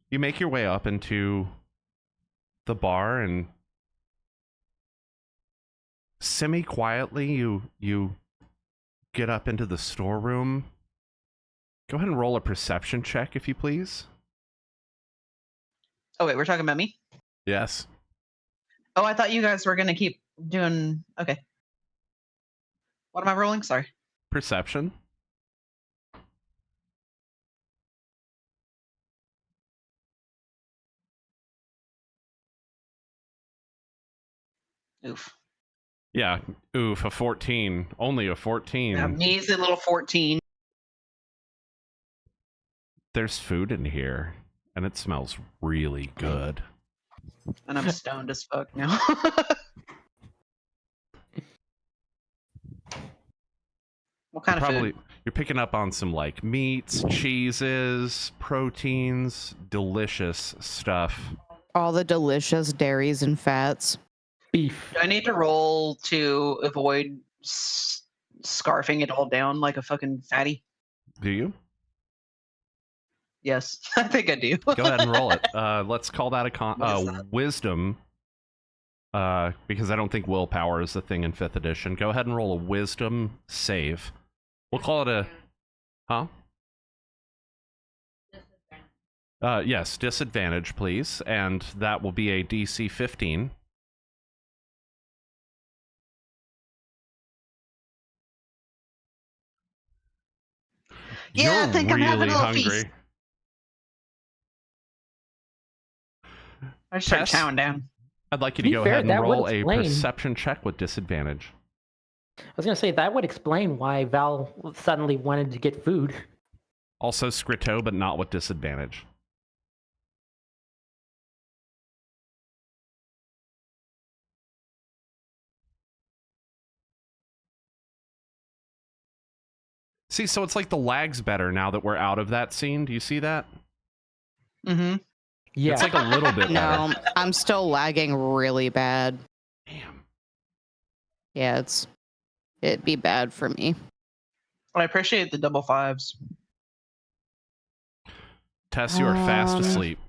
You make your way up into the bar and semi-quietly you get up into the storeroom. Go ahead and roll a perception check, if you please. Oh wait, we're talking about me? Yes. Oh, I thought you guys were gonna keep Doing okay. What am I rolling? Sorry. Perception. Oof. Yeah. Oof, a 14. Only a 14. Yeah, measly little 14. There's food in here, and it smells really good. And I'm stoned as fuck now. What kind of food? You're picking up on some like meats, cheeses, proteins, delicious stuff. All the delicious dairies and fats. Beef. Do I need to roll to avoid scarfing it all down like a fucking fatty? Do you? Yes, I think I do. Go ahead and roll it. Let's call that What is that? wisdom. Because I don't think willpower is the thing in 5th edition. Go ahead and roll a wisdom save. We'll call it a... Huh? Yes, disadvantage, please. And that will be a DC 15. Yeah, I think I'm having a little feast. I start Tess? chowing down. I'd like you To to be go fair, ahead and that would roll a explain- perception check with disadvantage. I was gonna say that would explain why Val suddenly wanted to get food. Also Scrito, but not with disadvantage. See, so it's like the lag's better now that we're out of that scene. Do you see that? Mm-hmm. Yeah. It's like a little bit better. No, I'm still lagging really bad. Damn. Yeah, it'd be bad for me. But I appreciate the double fives. Tess, you are fast Um, asleep.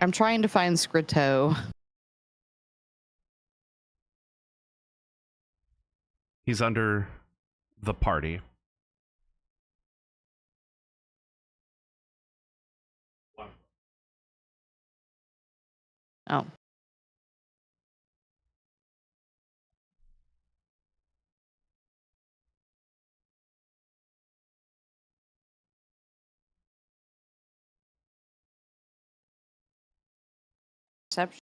I'm trying to find Scrito. He's under the party. Oh. Perception.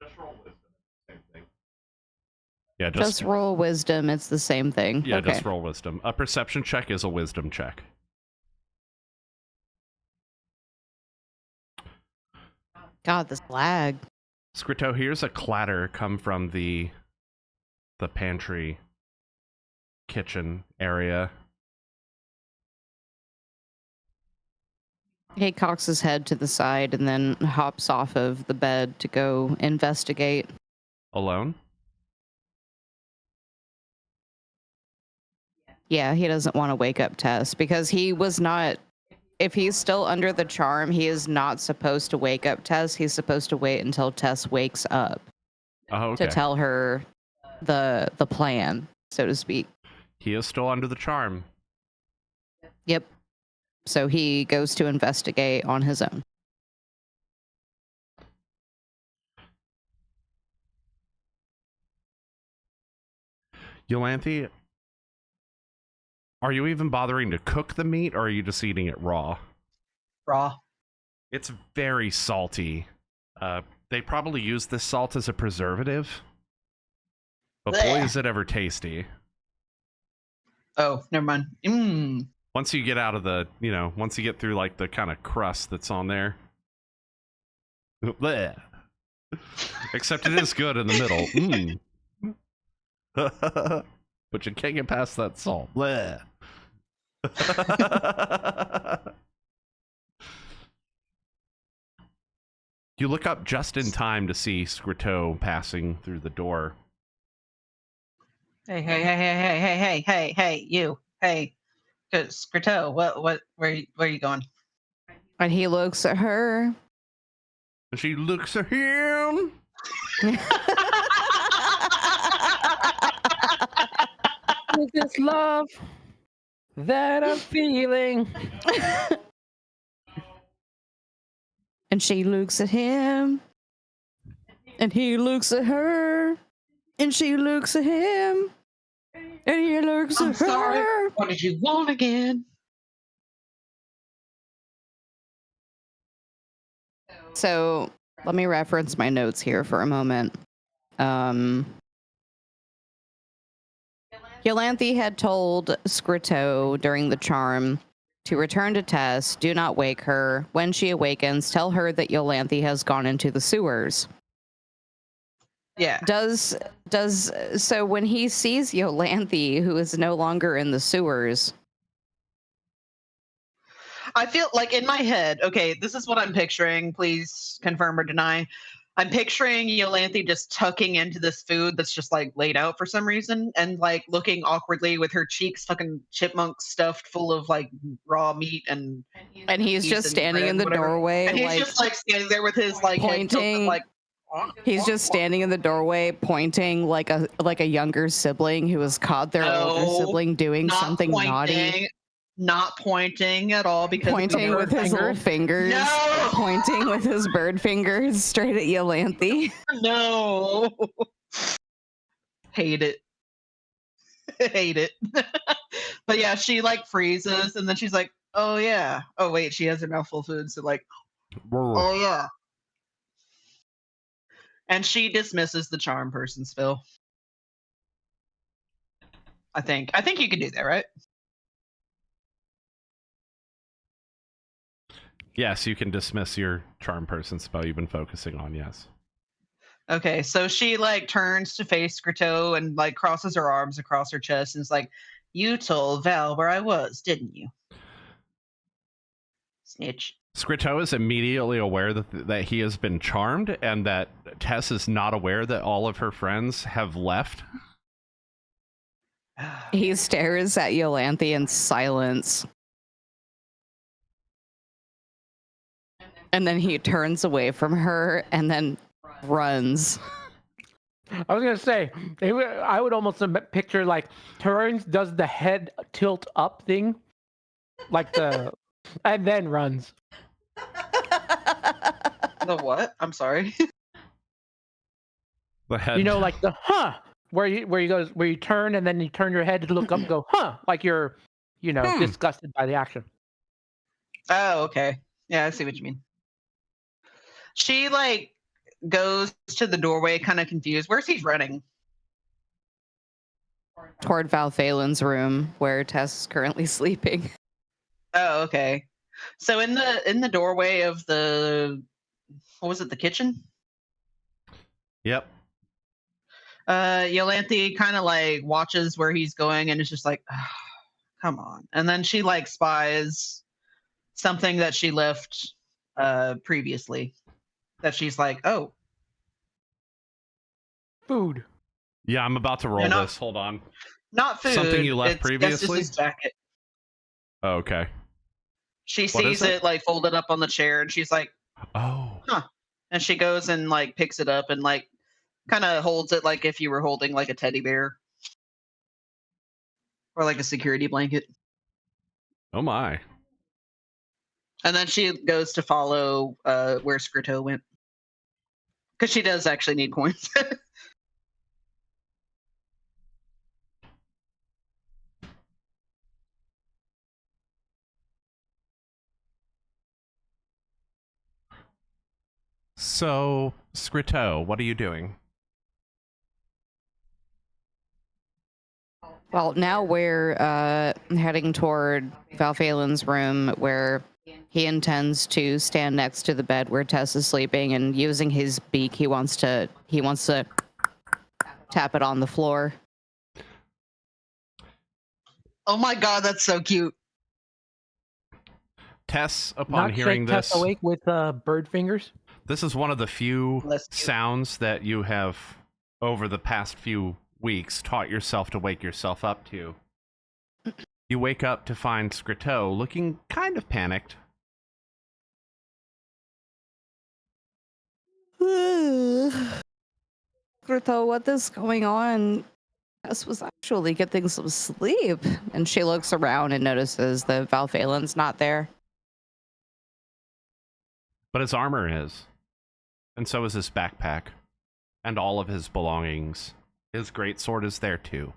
Just roll wisdom. Same thing. Yeah, Just roll wisdom. It's the same thing. Yeah, okay. just roll wisdom. A perception check is a wisdom check. God, this lag. Scrito, here's a clatter come from the pantry kitchen area. He cocks his head to the side and then hops off of the bed to go investigate. Alone? Yeah, he doesn't want to wake up Tess because he was not. If he's still under the charm, he is not supposed to wake up Tess. He's supposed to wait until Tess wakes up Oh, okay. to tell her the plan, so to speak. He is still under the charm. Yep. So he goes to investigate on his own. Yolanthe, are you even bothering to cook the meat, or are you just eating it raw? Raw. It's very salty. They probably use this salt as a preservative. But boy, Blech. is it ever tasty. Oh, never mind. Mm. Once you get out of the, once you get through like the kind of crust that's on there. Bleh. Except it is good in the middle. But you can't get past that salt. Bleh. You look up just in time to see Scrito passing through the door. Hey, you. Hey. Scrito, where are you going? And he looks at her. And she looks at him. Is this love that I'm feeling? And she looks at him. And he looks at her. And she looks at him. And he looks I'm at her. sorry. What did you want again? So let me reference my notes here for a moment. Yolanthe had told Scrito during the charm to return to Tess, do not wake her. When she awakens, tell her that Yolanthe has gone into the sewers. Yeah. So when he sees Yolanthe, who is no longer in the sewers, I feel like in my head, okay, this is what I'm picturing. Please confirm or deny. I'm picturing Yolanthe just tucking into this food that's just like laid out for some reason and like looking awkwardly with her cheeks fucking chipmunk stuffed full of like raw meat and he's cheese just and standing bread in the and whatever. doorway, And he's like just like standing there with his like head tilted, pointing. like He's just standing in the doorway, pointing like a younger sibling who has caught their older No, sibling doing not something naughty. pointing, not pointing at all because Pointing with his little fingers. No! Pointing with his bird fingers straight at Yolanthe. No. Hate it. Hate it. But yeah, she like freezes and then she's like, oh yeah. Oh wait, she has her mouth full of food, so like, oh yeah. And she dismisses the charm person spill. I think you can do that, right? Yes, you can dismiss your charm person spell you've been focusing on, yes. Okay, so she like turns to face Scrito and like crosses her arms across her chest and is like, you told Vhel where I was, didn't you? Snitch. Scrito is immediately aware that he has been charmed and that Tess is not aware that all of her friends have left. He stares at Yolanthe in silence. And then he turns away from her and then runs. I was gonna say, I would almost picture like turns, does the head tilt up thing, like and then runs. The what? I'm sorry. The head. You know, like the where you turn and then you turn your head to look up and go like you're, disgusted by the action. Oh, okay. Yeah, I see what you mean. She like goes to the doorway, kind of confused. Where's he running? Toward Valphalen's room, where Tess is currently sleeping. Oh, okay. So in the doorway of the, what was it, the kitchen? Yep. Yolanthe kind of like watches where he's going and is just like, oh, come on. And then she like spies something that she left previously. That she's like, oh, Food. Yeah, I'm about to roll not- this. Hold on. not food. Something you left it's previously? Gustus's jacket. Oh, okay. She What is sees it? it like folded up on the chair and she's like, Oh. and she goes and like picks it up and like kind of holds it like if you were holding like a teddy bear or like a security blanket. Oh my. And then she goes to follow where Scrito went. Because she does actually need coins. So, Scrito, what are you doing? Well, now we're heading toward Valphalen's room, where he intends to stand next to the bed where Tess is sleeping, and using his beak, he wants to tap it on the floor. Oh my god, that's so cute. Tess, upon Not hearing shake this, Tess awake with bird fingers. this is one of the few Bless you. sounds that you have, over the past few weeks, taught yourself to wake yourself up to. You wake up to find Scrito looking kind of panicked. Grito, what is going on? Tess was actually getting some sleep. And she looks around and notices that Valphalen's not there. But his armor is. And so is his backpack. And all of his belongings. His greatsword is there too.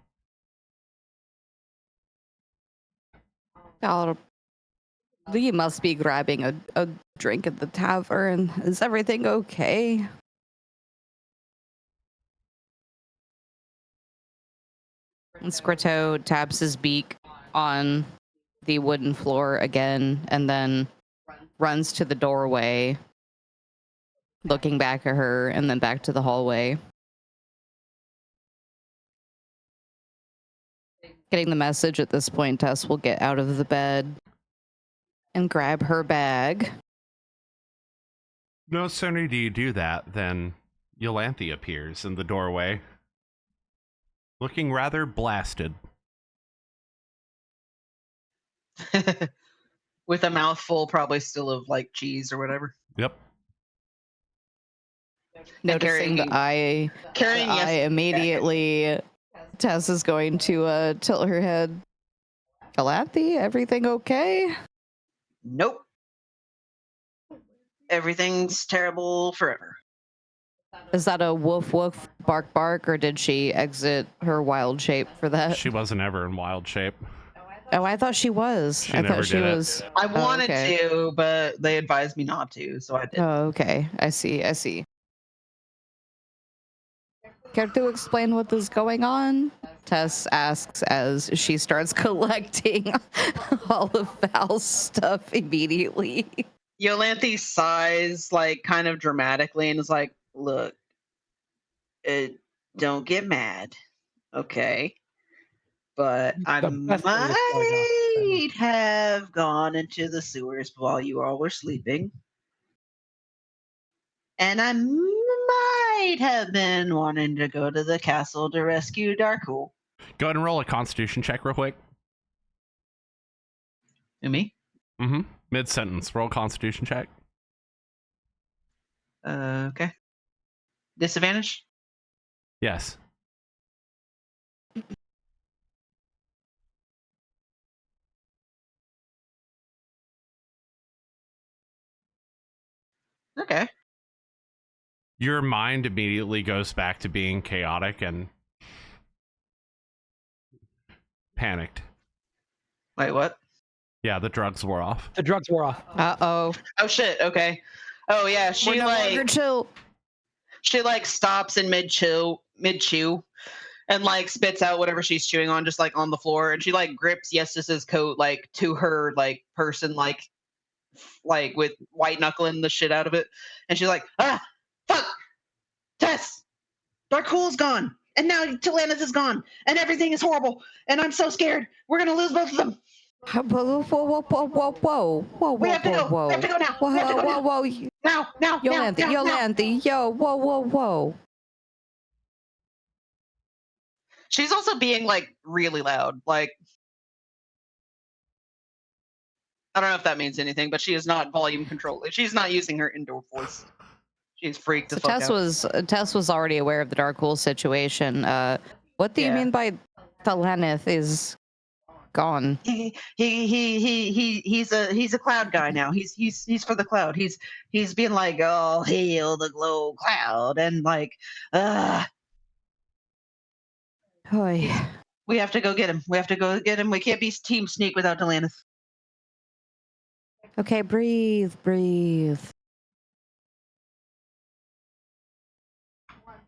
You must be grabbing a drink at the tavern. Is everything okay? And Scrito taps his beak on the wooden floor again and then runs to the doorway, looking back at her and then back to the hallway. Getting the message at this point, Tess will get out of the bed and grab her bag. No sooner do you do that than Yolanthe appears in the doorway, looking rather blasted. With a mouthful probably still of like cheese or whatever. Yep. Noticing the eye, immediately, Tess is going to tilt her head. Yolanthe, everything okay? Nope. Everything's terrible forever. Is that a woof woof bark bark, or did she exit her wild shape for that? She wasn't ever in wild shape. Oh, I thought she was. She I never thought she did it. was. I wanted okay. to, but they advised me not to, so I did. Oh, okay. I see. Care to explain what is going on? Tess asks as she starts collecting all of Val's stuff immediately. Yolanthe sighs like kind of dramatically and is like, look, don't get mad, okay? But I The best way to start off, might have gone into the sewers while you all were sleeping. And I might have been wanting to go to the castle to rescue Darkul. Go ahead and roll a constitution check real quick. And me? Mm-hmm. Mid-sentence. Roll a constitution check. Okay. Disadvantage? Yes. Okay. Your mind immediately goes back to being chaotic and panicked. Wait, what? Yeah, the drugs wore off. The drugs wore off. Uh-oh. Oh shit, okay. Oh yeah, We're no longer chill. she like stops in mid chew and like spits out whatever she's chewing on just like on the floor, and she like grips Yestis's coat like to her like person like with white knuckling the shit out of it, and she's like, ah, fuck, Tess, Darkul's gone, and now Telanis is gone, and everything is horrible, and I'm so scared. We're gonna lose both of them. Whoa. We have to go. We have to go now. We have to go Whoa. now. Yolanthe, yo, whoa. She's also being like really loud. Like, I don't know if that means anything, but she is not volume control. She's not using her indoor voice. She's freaked the So fuck out. Tess was already aware of the Darkul situation. What do you mean by Thalanith is gone? He's a cloud guy now. He's for the cloud. He's been like, oh, hail the glow cloud, and like, Oy. we have to go get him. We can't be team sneak without Dalancia. Okay, breathe.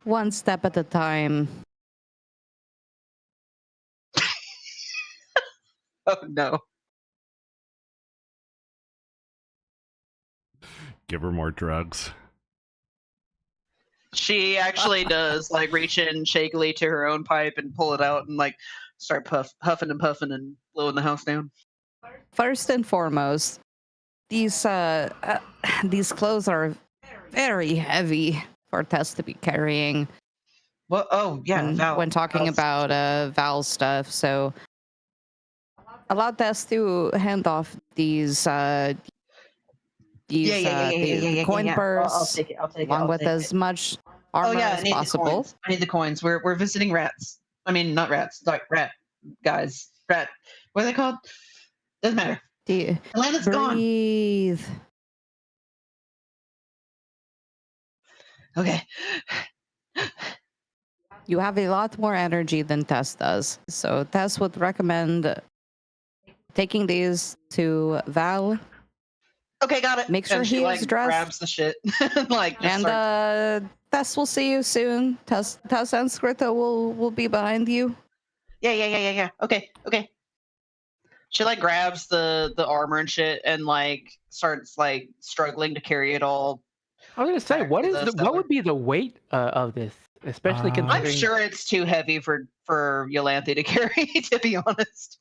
One step at a time. Oh no. Give her more drugs. She actually does like reach in shakily to her own pipe and pull it out and like start huffing and puffing and blowing the house down. First and foremost, these clothes are very heavy for Tess to be carrying. Well, oh yeah, when talking about Val's stuff, so allow Tess to hand off these coin purse I'll take it. along with as much armor as possible. I need the coins. We're visiting rats. I mean, not rats, like rat guys. Rat. What are they called? Doesn't matter. Atlanta's gone. Breathe. Okay. You have a lot more energy than Tess does. So Tess would recommend taking these to Vhel. Okay, got it. Make sure and she he is like dressed. grabs the shit. like just And starts. Tess will see you soon. Tess and Skritta will be behind you. Yeah. Okay. She like grabs the armor and shit and like starts like struggling to carry it all. I was gonna say, Back what to is the what cellar. would be the weight of this, especially I'm I'm considering? sure it's too heavy for Yolanthe to carry, to be honest.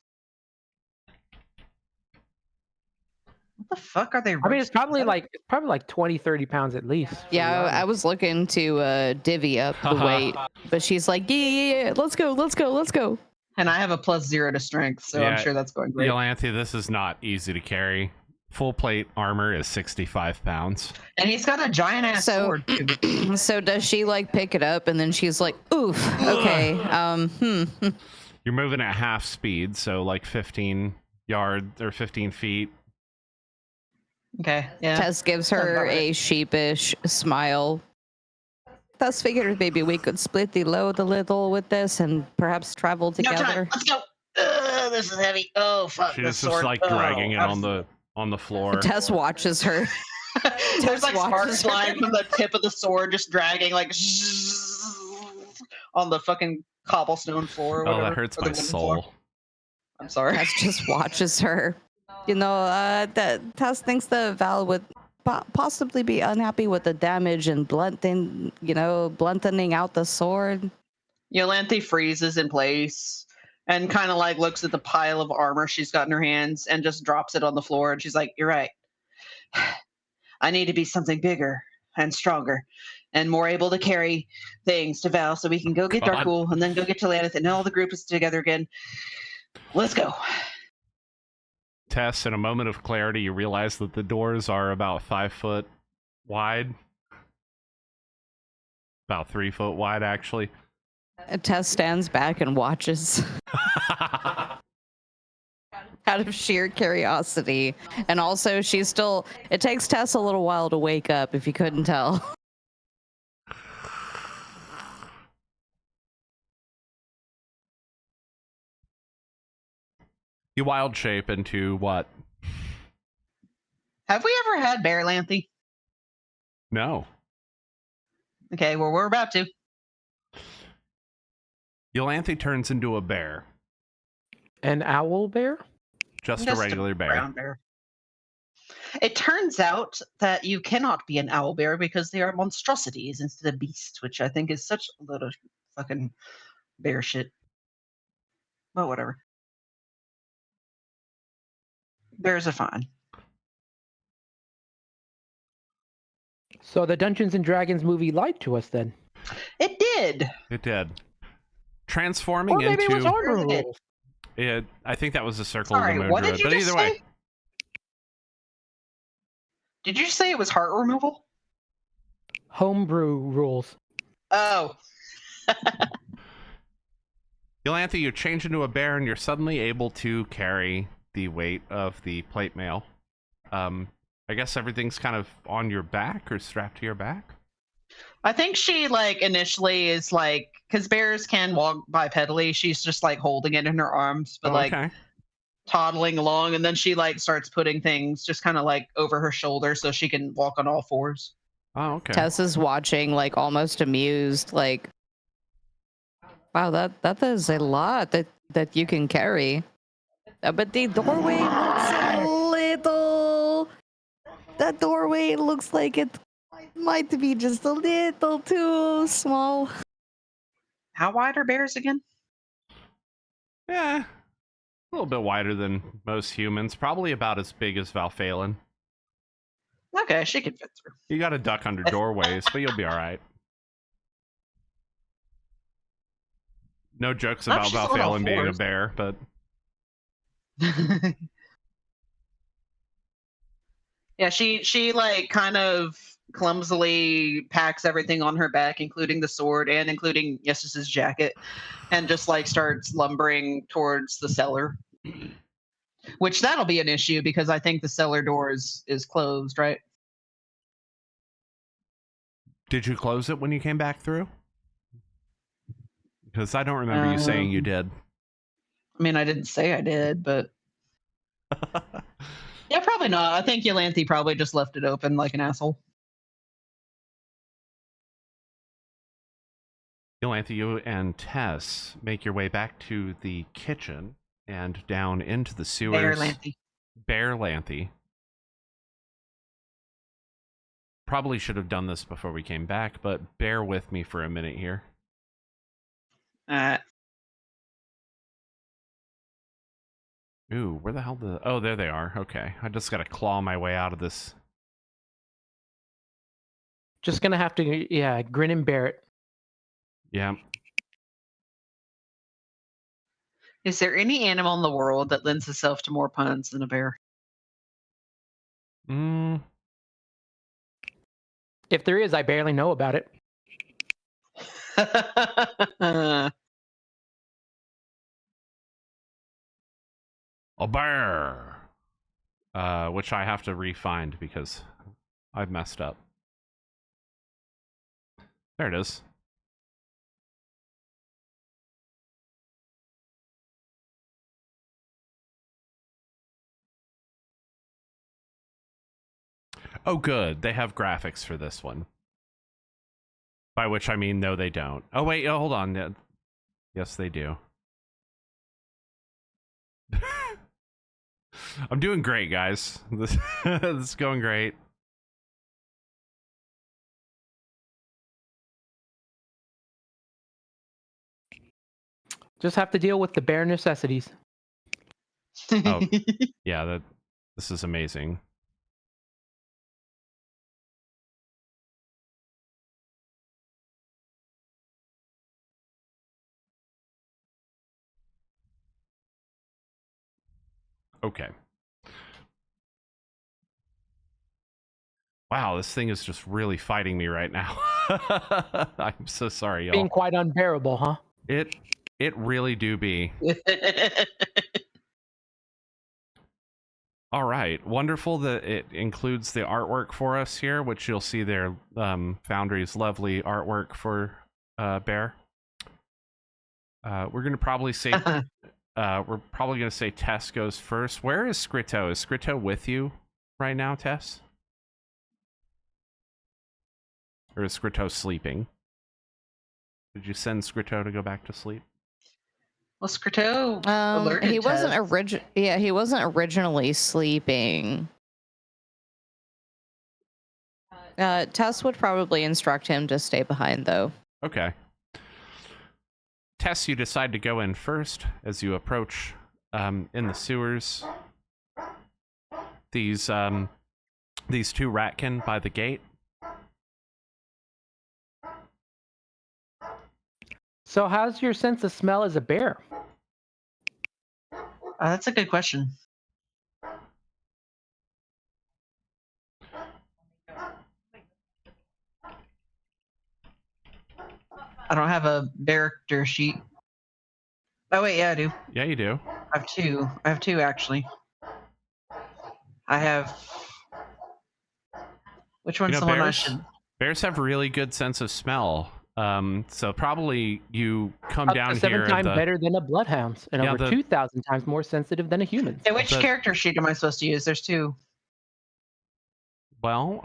What the fuck are they? I mean, it's probably roasting? like 20, 30 pounds at least. to be Yeah, I honest. was looking to divvy up the weight, but she's like, yeah, let's go. And I have a +0 to strength, so I'm Yeah, sure that's going great. Yolanthe, this is not easy to carry. Full plate armor is 65 pounds. And he's got a giant ass So, sword too. so does she like pick it up and then she's like, oof, okay, You're moving at half speed, so like 15 yards or 15 feet. Okay, yeah. Tess gives Sounds her about right. a sheepish smile. Tess figured maybe we could split the load a little with this and perhaps travel No together. time. Let's go. This is heavy. Oh fuck, She the just sword. like dragging it Oh, on the floor. Tess watches her. There's like sparks watches her. flying from the tip of the sword, just dragging like on the fucking cobblestone floor. Or Oh, whatever, that hurts or the my wooden floor. soul. I'm sorry. Tess just watches her. You know, that Tess thinks that Val would possibly be unhappy with the damage and blunting out the sword. Yolanthe freezes in place and kind of like looks at the pile of armor she's got in her hands and just drops it on the floor. And she's like, "You're right. I need to be something bigger and stronger and more able to carry things to Val so we can go get God. Darkul and then go get to Laneth and all the group is together again. Let's go." Tess, in a moment of clarity, you realize that the doors are about 5 foot wide. About 3 foot wide, actually. Tess stands back and watches out of sheer curiosity. And also, it takes Tess a little while to wake up, if you couldn't tell. You wild shape into what? Have we ever had Bear Lanthe? No. Okay, well, we're about to. Yolanthe turns into a bear. An owl bear? Just a regular bear. Brown bear. It turns out that you cannot be an owl bear because they are monstrosities instead of beasts, which I think is such a load of fucking bear shit. Well, whatever. Bears are fine. So the Dungeons and Dragons movie lied to us then. It did. It did. Transforming Or maybe it was into hard Where's it? rules. it. I think that was a circle Sorry, of the moon what did druid. you But just either say? way, Did you say it was heart removal? Homebrew rules. Oh. Yolanthe, you change into a bear and you're suddenly able to carry the weight of the plate mail. I guess everything's kind of on your back or strapped to your back. I think she like initially is like, because bears can walk bipedally. She's just like holding it in her arms, but like Okay. toddling along, and then she like starts putting things just kind of like over her shoulder so she can walk on all fours. Oh, okay. Tess is watching, like almost amused, like, wow, that is a lot that you can carry. But the doorway looks a little. That doorway looks like it might be just a little too small. How wide are bears again? Yeah. A little bit wider than most humans. Probably about as big as Valphalin. Okay, she can fit through. You got to duck under doorways, but you'll be all right. No jokes about she's on all Valphalin being a fours. bear, but Yeah, she like kind of clumsily packs everything on her back, including the sword and including Yesis's jacket, and just like starts lumbering towards the cellar. Which that'll be an issue because I think the cellar door is closed, right? Did you close it when you came back through? Because I don't remember you saying you did. I mean, I didn't say I did, but yeah, probably not. I think Yolanthe probably just left it open like an asshole. Yolanthe, you and Tess make your way back to the kitchen and down into the sewers. Bearlanthe. Probably should have done this before we came back, but bear with me for a minute here. Ooh, where the hell the... Oh, there they are. Okay. I just gotta claw my way out of this. Just gonna have to, yeah, grin and bear it. Yeah. Is there any animal in the world that lends itself to more puns than a bear? If there is, I barely know about it. A bear! Which I have to re-find because I've messed up. There it is. Oh, good. They have graphics for this one. By which I mean, no, they don't. Oh, wait. Oh, hold on. Yes, they do. I'm doing great, guys. This is going great. Just have to deal with the bare necessities. Oh, yeah, this is amazing. Okay. Wow, this thing is just really fighting me right now. I'm so sorry, y'all. Being quite unbearable, huh? It really do be. All right, wonderful that it includes the artwork for us here, which you'll see there, Foundry's lovely artwork for Bear. We're gonna probably say Tess goes first. Where is Scrito? Is Scrito with you right now, Tess? Or is Scrito sleeping? Did you send Scrito to go back to sleep? Well, Scrito alerted he wasn't Tess. he wasn't originally sleeping. Tess would probably instruct him to stay behind, though. Okay. Tess, you decide to go in first as you approach in the sewers. These two Rattkin by the gate. So how's your sense of smell as a bear? That's a good question. I don't have a character sheet. Oh wait, yeah, I do. Yeah, you do. I have two. I have two actually. I have. Which one's the one I should? Bears have really good sense of smell. So probably you come down to 7 here. times better than a bloodhound, and over 2,000 times more sensitive than a human. Hey, which character sheet am I supposed to use? There's two. Well,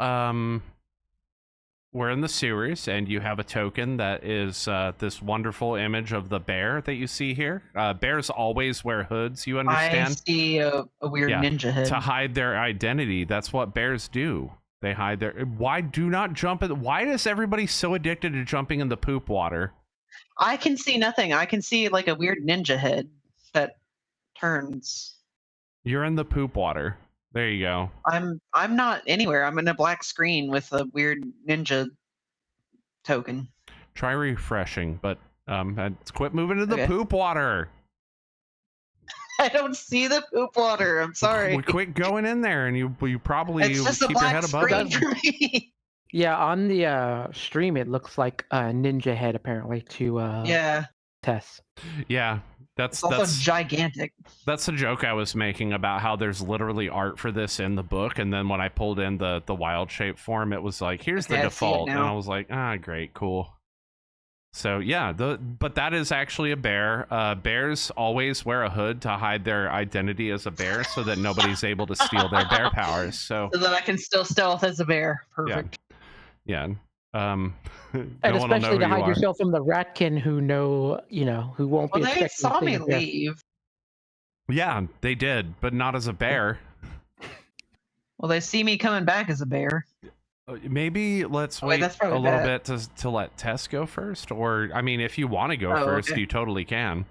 we're in the sewers, and you have a token that is this wonderful image of the bear that you see here. Bears always wear hoods, you understand? I see a weird ninja head. To hide their identity. That's what bears do. They hide their... Why do not jump in... Why is everybody so addicted to jumping in the poop water? I can see nothing. I can see like a weird ninja head that turns. You're in the poop water. There you go. I'm not anywhere. I'm in a black screen with a weird ninja token. Try refreshing, but quit moving to the poop water. I don't see the poop water. I'm sorry. Well, quit going in there, and you probably it's just keep a black your head above screen it. for me. Yeah, on the stream, it looks like a ninja head apparently to yeah. Tess. Yeah, It's also gigantic. That's the joke I was making about how there's literally art for this in the book, and then when I pulled in the wild shape form, it was like, here's Okay, the I see it default, and now. I was like, great, cool. So yeah, but that is actually a bear. Bears always wear a hood to hide their identity as a bear, so that nobody's able to steal their bear powers. So that I can still stealth as a bear. Perfect. yeah. And No one will know especially who to you hide are. yourself from the Ratkin who who won't Well, be they expecting saw to see me the bear. leave. Yeah, they did, but not as a bear. Well, they see me coming back as a bear. Maybe let's Oh, wait, wait that's a probably little bad. bit to let Tess go first, or I mean, if you want to go Oh, first, okay. you totally can.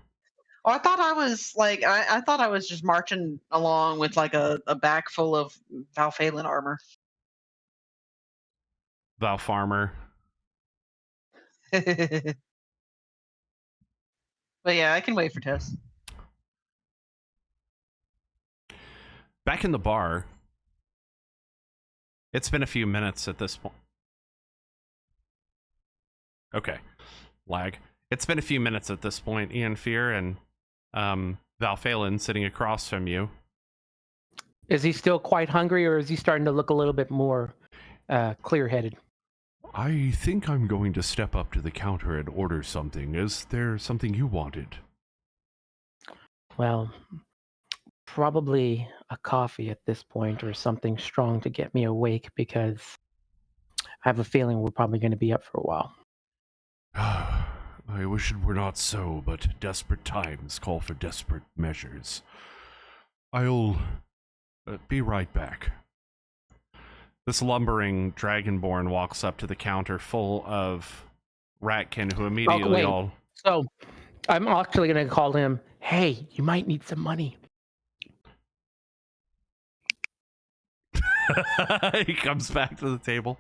Oh, I thought I was like I thought I was just marching along with like a back full of Valphalin armor. Val Farmer. But yeah, I can wait for Tess. Back in the bar. It's been a few minutes at this point. Okay. Lag. It's been a few minutes at this point, Ian Fear and Val Phelan sitting across from you. Is he still quite hungry, or is he starting to look a little bit more clear-headed? I think I'm going to step up to the counter and order something. Is there something you wanted? Well, probably a coffee at this point, or something strong to get me awake, because I have a feeling we're probably going to be up for a while. I wish it were not so, but desperate times call for desperate measures. I'll be right back. This lumbering dragonborn walks up to the counter full of Rattkin, who immediately wait. So, I'm actually going to call him, hey, you might need some money. He comes back to the table.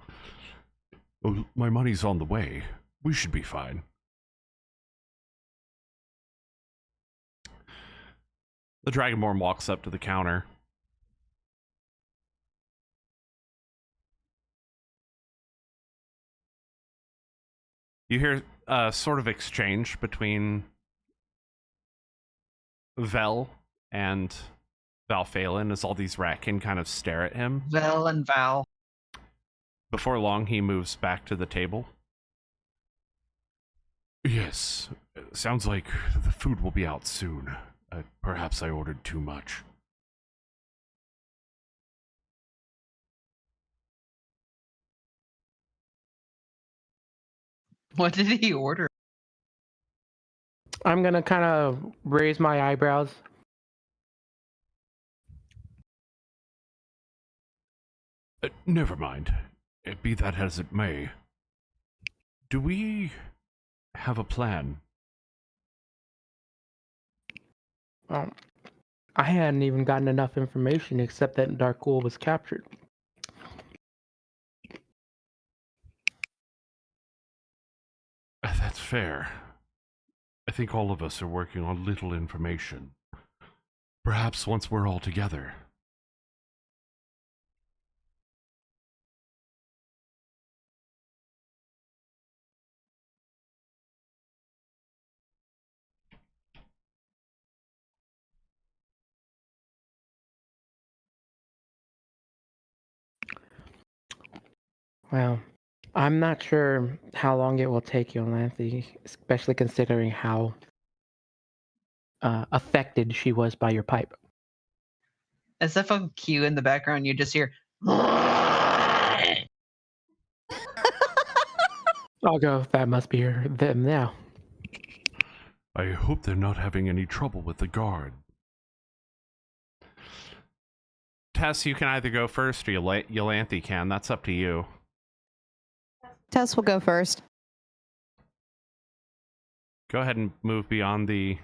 Oh, my money's on the way. We should be fine. The Dragonborn walks up to the counter. You hear a sort of exchange between Vhel and Val Phelan as all these Rattkin kind of stare at him. Val and Val. Before long, he moves back to the table. Yes, sounds like the food will be out soon. Perhaps I ordered too much. What did he order? I'm going to kind of raise my eyebrows. Never mind. Be that as it may. Do we have a plan? I hadn't even gotten enough information except that Darkul was captured. That's fair. I think all of us are working on little information. Perhaps once we're all together. Well, I'm not sure how long it will take you, Lanthy, especially considering how affected she was by your pipe. As if on cue in the background, you just hear. Well, I'll go. That must be them now. I hope they're not having any trouble with the guard. Tess, you can either go first or Yolanthe can. That's up to you. Tess will go first. Go ahead and move beyond the,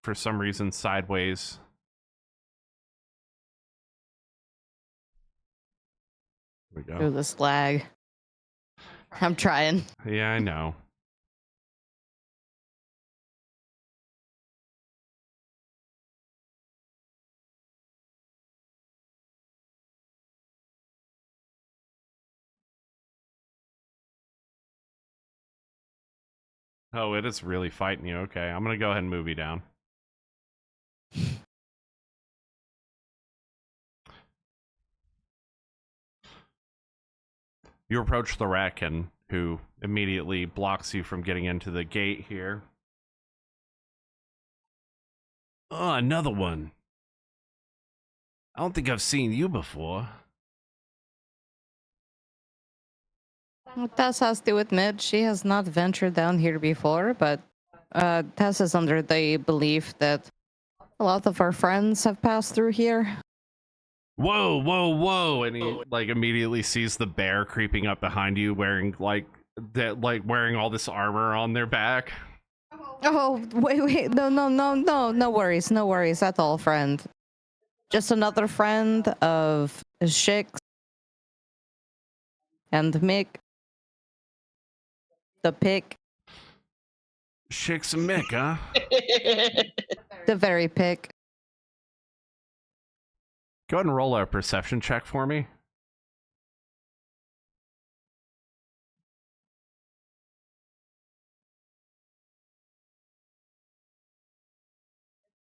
for some reason, sideways. There we go. Ooh, this lag. I'm trying. Yeah, I know. Oh, it is really fighting you. Okay, I'm gonna go ahead and move you down. You approach the Rattkin, who immediately blocks you from getting into the gate here. Oh, another one. I don't think I've seen you before. Tess has to admit she has not ventured down here before, but Tess is under the belief that a lot of our friends have passed through here. Whoa, whoa, whoa! And he like immediately sees the bear creeping up behind you, wearing wearing all this armor on their back. Oh, wait, no worries at all, friend. Just another friend of Shix and Mick, the pick, Shix and Mick, huh? the very pick. Go ahead and roll a perception check for me.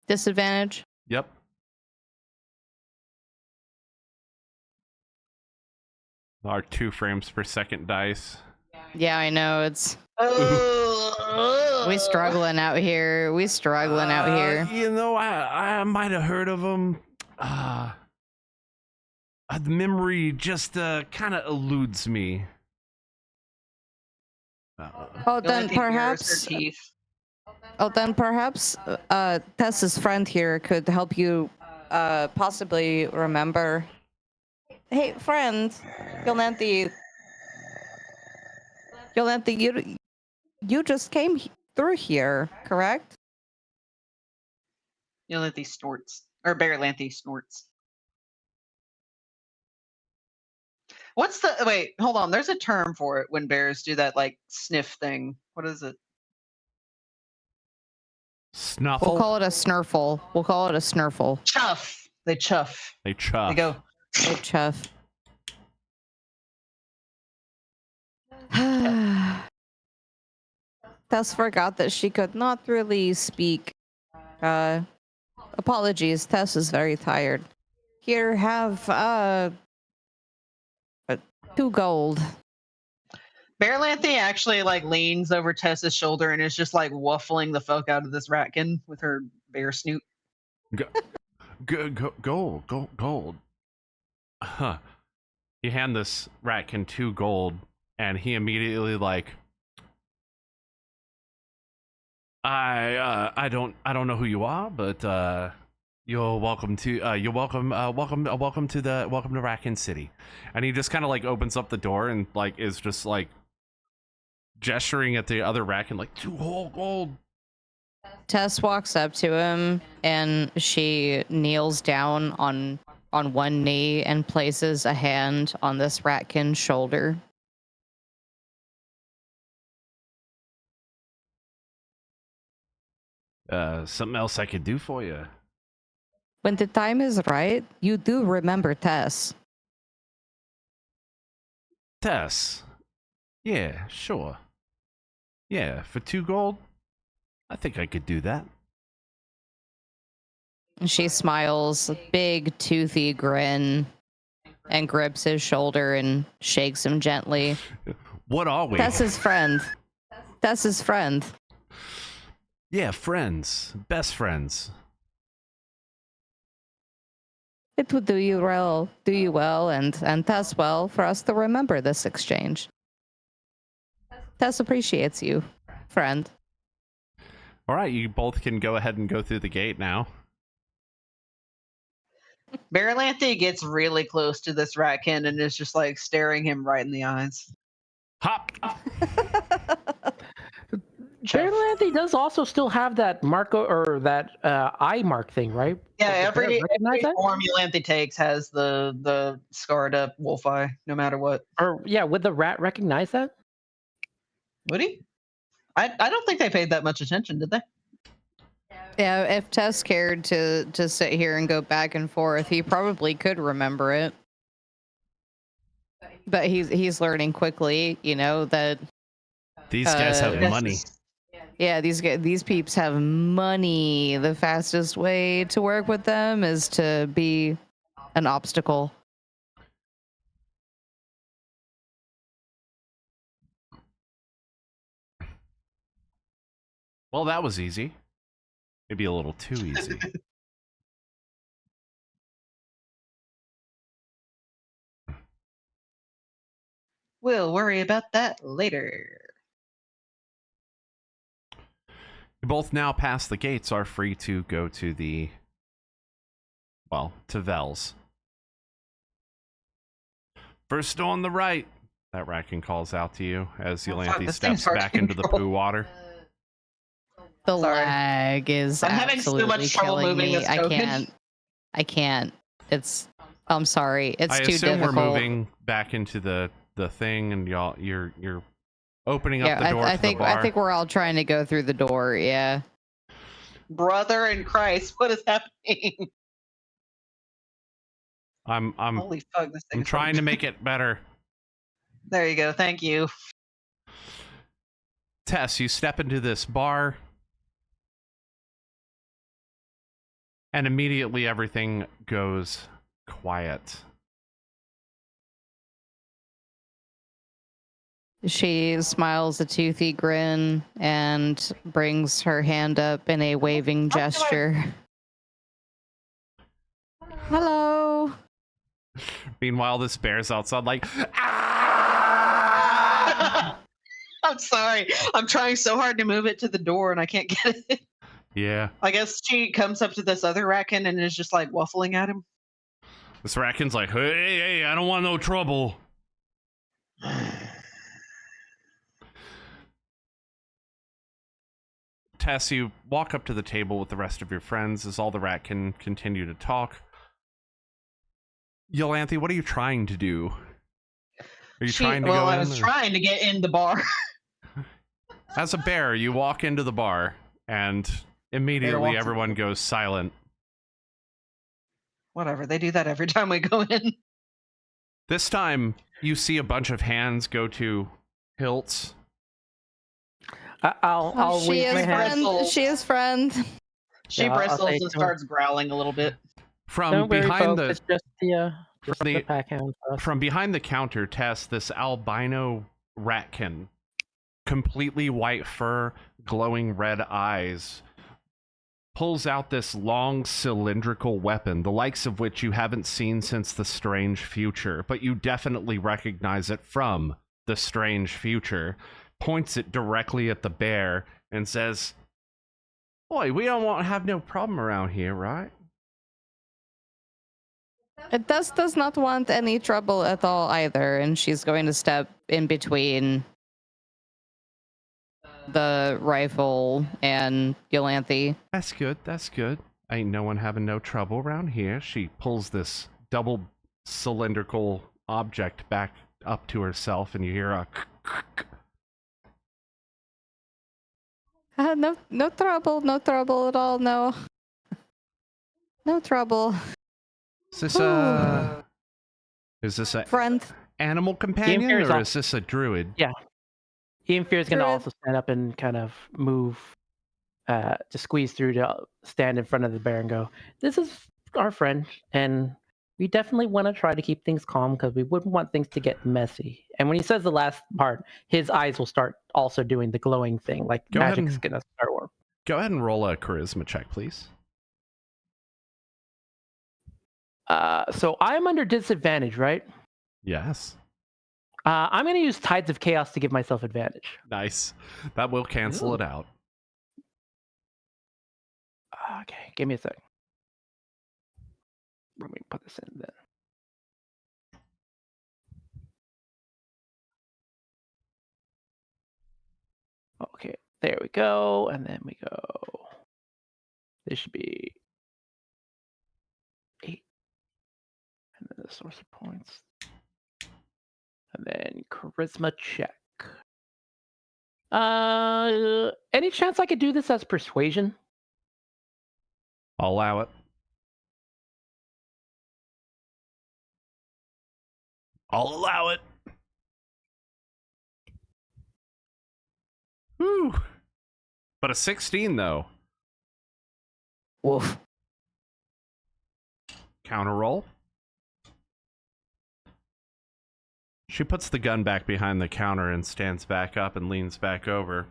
Disadvantage. Yep. Our 2 frames per second dice. Yeah, I know it's Oh. we struggling out here. We struggling out here. You know, I might have heard of them. The memory just kind of eludes me. Oh, The only then thing here is her perhaps. teeth. Oh, then perhaps Tess's friend here could help you possibly remember. Hey, friend, Yolanthe, you just came through here, correct? Yolanthe snorts. Or Barrelanthe snorts. What's the wait, hold on, there's a term for it when bears do that like sniff thing. What is it? Snuffle. We'll call it a snurfle. We'll call it a snurfle. Chuff. They chuff. They chuff. They go. Hey, chuff. Tess forgot that she could not really speak. Apologies, Tess is very tired. Here, have 2 gold. Barrelanthe actually like leans over Tessa's shoulder and is just like waffling the fuck out of this Rattkin with her bear snoot. Gold. Huh. You hand this Rattkin 2 gold, and he immediately like, I don't know who you are, but you're welcome to welcome to Rattkin City. And he just kind of like opens up the door and like is just like gesturing at the other Rattkin like 2 whole gold. Tess walks up to him and she kneels down on one knee and places a hand on this Rattkin's shoulder. Something else I could do for you? When the time is right, you do remember Tess. Tess. Yeah, sure. Yeah, for 2 gold, I think I could do that. She smiles, a big toothy grin, and grips his shoulder and shakes him gently. What are we? Tess's friend. Tess's friend. Yeah, friends. Best friends. It would do you well, and Tess well for us to remember this exchange. Tess appreciates you, friend. All right, you both can go ahead and go through the gate now. Barrelanthe gets really close to this Rattkin and is just like staring him right in the eyes. Hop! Barrelanthe does also still have that marco or that eye mark thing, right? Yeah, Does the every bear recognize that? form Yolanthe takes has the scarred up wolf eye, no matter what. Or yeah, would the rat recognize that? Would he? I don't think they paid that much attention, did they? Yeah, if Tess cared to sit here and go back and forth, he probably could remember it. But he's learning quickly, you know, that These guys have Tess money. Yeah, these peeps have money. The fastest way to work with them is to be an obstacle. Well, that was easy. Maybe a little too easy. We'll worry about that later. You both now past the gates are free to go to the, well, to Vhel's. First on the right, that Rattkin calls out to you as Oh, fuck, Yolanthe this thing's steps hard to back into the control. poo water. The Sorry. lag is I'm having so absolutely much trouble killing moving me. this I token. can't. It's. I'm sorry. It's I too assume difficult. we're moving back into the thing, and you're opening up the door I to think the bar. I think we're all trying to go through the door. Yeah. Brother in Christ, what is happening? I'm Holy fuck, this thing I'm is trying hard. to make it better. There you go. Thank you. Tess, you step into this bar, and immediately everything goes quiet. She smiles a toothy grin and brings her hand up in a waving gesture. Hello. Meanwhile, this bear's outside like, ah! I'm sorry. I'm trying so hard to move it to the door and I can't get it. Yeah. I guess she comes up to this other Rattkin and is just like waffling at him. This Rattkin's like, hey, I don't want no trouble. Tess, you walk up to the table with the rest of your friends as all the Rattkin continue to talk. Yolanthe, what are you trying to do? Are you trying to go in? I was trying to get in the bar. As a bear, you walk into the bar, and immediately everyone goes silent. Whatever, they do that every time we go in. This time, you see a bunch of hands go to hilts. I'll she wave my is hand. friend. She is friend. She Yeah, I'll bristles say and to her, starts growling a little bit. From "Don't worry, behind folks. It's just the pack hound for us." From behind the counter, Tess, this albino Rattkin, completely white fur, glowing red eyes, pulls out this long cylindrical weapon, the likes of which you haven't seen since the Strange Future, but you definitely recognize it from the Strange Future, points it directly at the bear, and says, "Boy, we don't want to have no problem around here, right?" It does not want any trouble at all either, and she's going to step in between the rifle and Yolanthe. That's good, that's good. Ain't no one having no trouble around here. She pulls this double cylindrical object back up to herself, and you hear a No trouble at all. No trouble. Is this a Friend. animal companion, Fear's or off. is this a druid? Yeah. Ian Fear's going to Druid. also stand up and kind of move to squeeze through to stand in front of the bear and go, "This is our friend, and we definitely want to try to keep things calm because we wouldn't want things to get messy." And when he says the last part, his eyes will start also doing the glowing thing, like Go ahead magic's and- going to start working. Go ahead and roll a charisma check, please. So I'm under disadvantage, right? Yes. I'm going to use Tides of Chaos to give myself advantage. Nice. That will cancel it out. Okay, give me a sec. Let me put this in then. Okay, there we go. And then we go. This should be 8. And then the source of points. And then charisma check. Any chance I could do this as persuasion? I'll allow it. I'll allow it. Whew. But a 16, though. Woof. Counter roll. She puts the gun back behind the counter and stands back up and leans back over.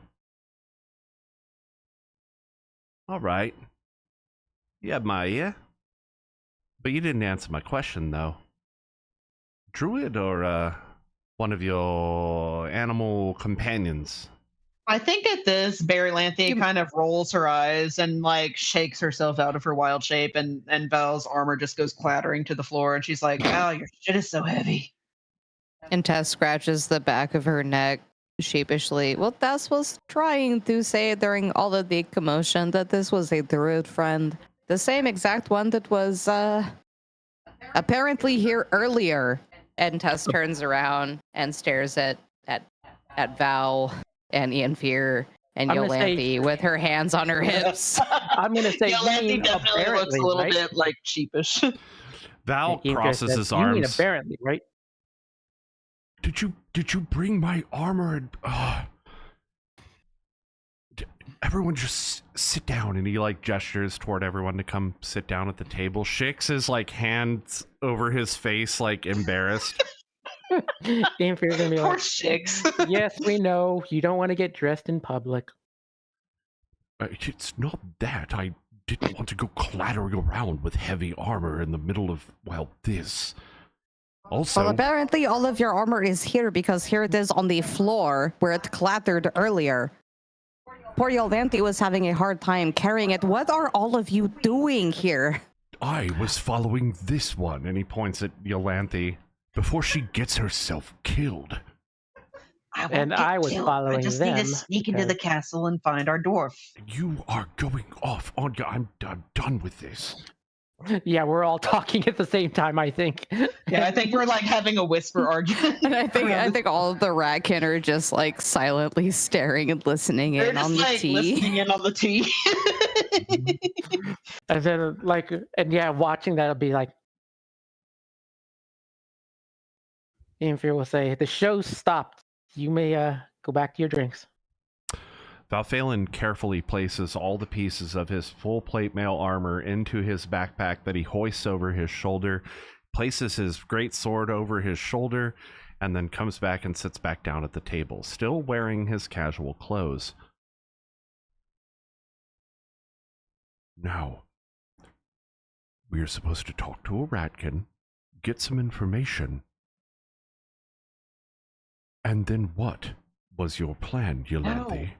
All right. You have my ear. But you didn't answer my question, though. Druid or one of your animal companions? I think at this, Barylanthe kind of rolls her eyes and like shakes herself out of her wild shape, and Vhel's armor just goes clattering to the floor, and she's like, "Oh, your shit is so heavy." And Tess scratches the back of her neck sheepishly. Well, Tess was trying to say during all of the commotion that this was a druid friend. The same exact one that was apparently here earlier. And Tess turns around and stares at Vhel and Ian Fear and I'm gonna say- Yolanthe with her hands on her hips. I'm gonna say, you Yolanthe mean definitely looks apparently, a little right? bit like sheepish. Val Ian Fear crosses says, his You mean arms. apparently, right? Did you bring my armor? And everyone just sit down. And he like gestures toward everyone to come sit down at the table. Shakes his like hands over his face, like embarrassed. Ian Fear's gonna be Poor like, chicks. yes, we know you don't want to get dressed in public. It's not that. I didn't want to go clattering around with heavy armor in the middle of, well, this. Also, Well, apparently all of your armor is here because here it is on the floor where it clattered earlier. Poor Yolanthe was having a hard time carrying it. What are all of you doing here? I was following this one, and he points at Yolanthe, before she gets herself killed. And I was following I just need to them sneak into the because- castle and find our dwarf. You are going off on your... I'm done with this. Yeah, we're all talking at the same time, I think. Yeah, I think we're like having a whisper argument. And I around think all of the Rattkin are just like silently staring and listening They're in just on the like tea. listening in on the tea. And then, like, and yeah, watching that'll be like, Ian Fear will say, "The show stopped. You may go back to your drinks." Valphalin carefully places all the pieces of his full plate mail armor into his backpack that he hoists over his shoulder, places his great sword over his shoulder, and then comes back and sits back down at the table, still wearing his casual clothes. Now, we are supposed to talk to a Rattkin, get some information. And then what was your plan, Yolanthe?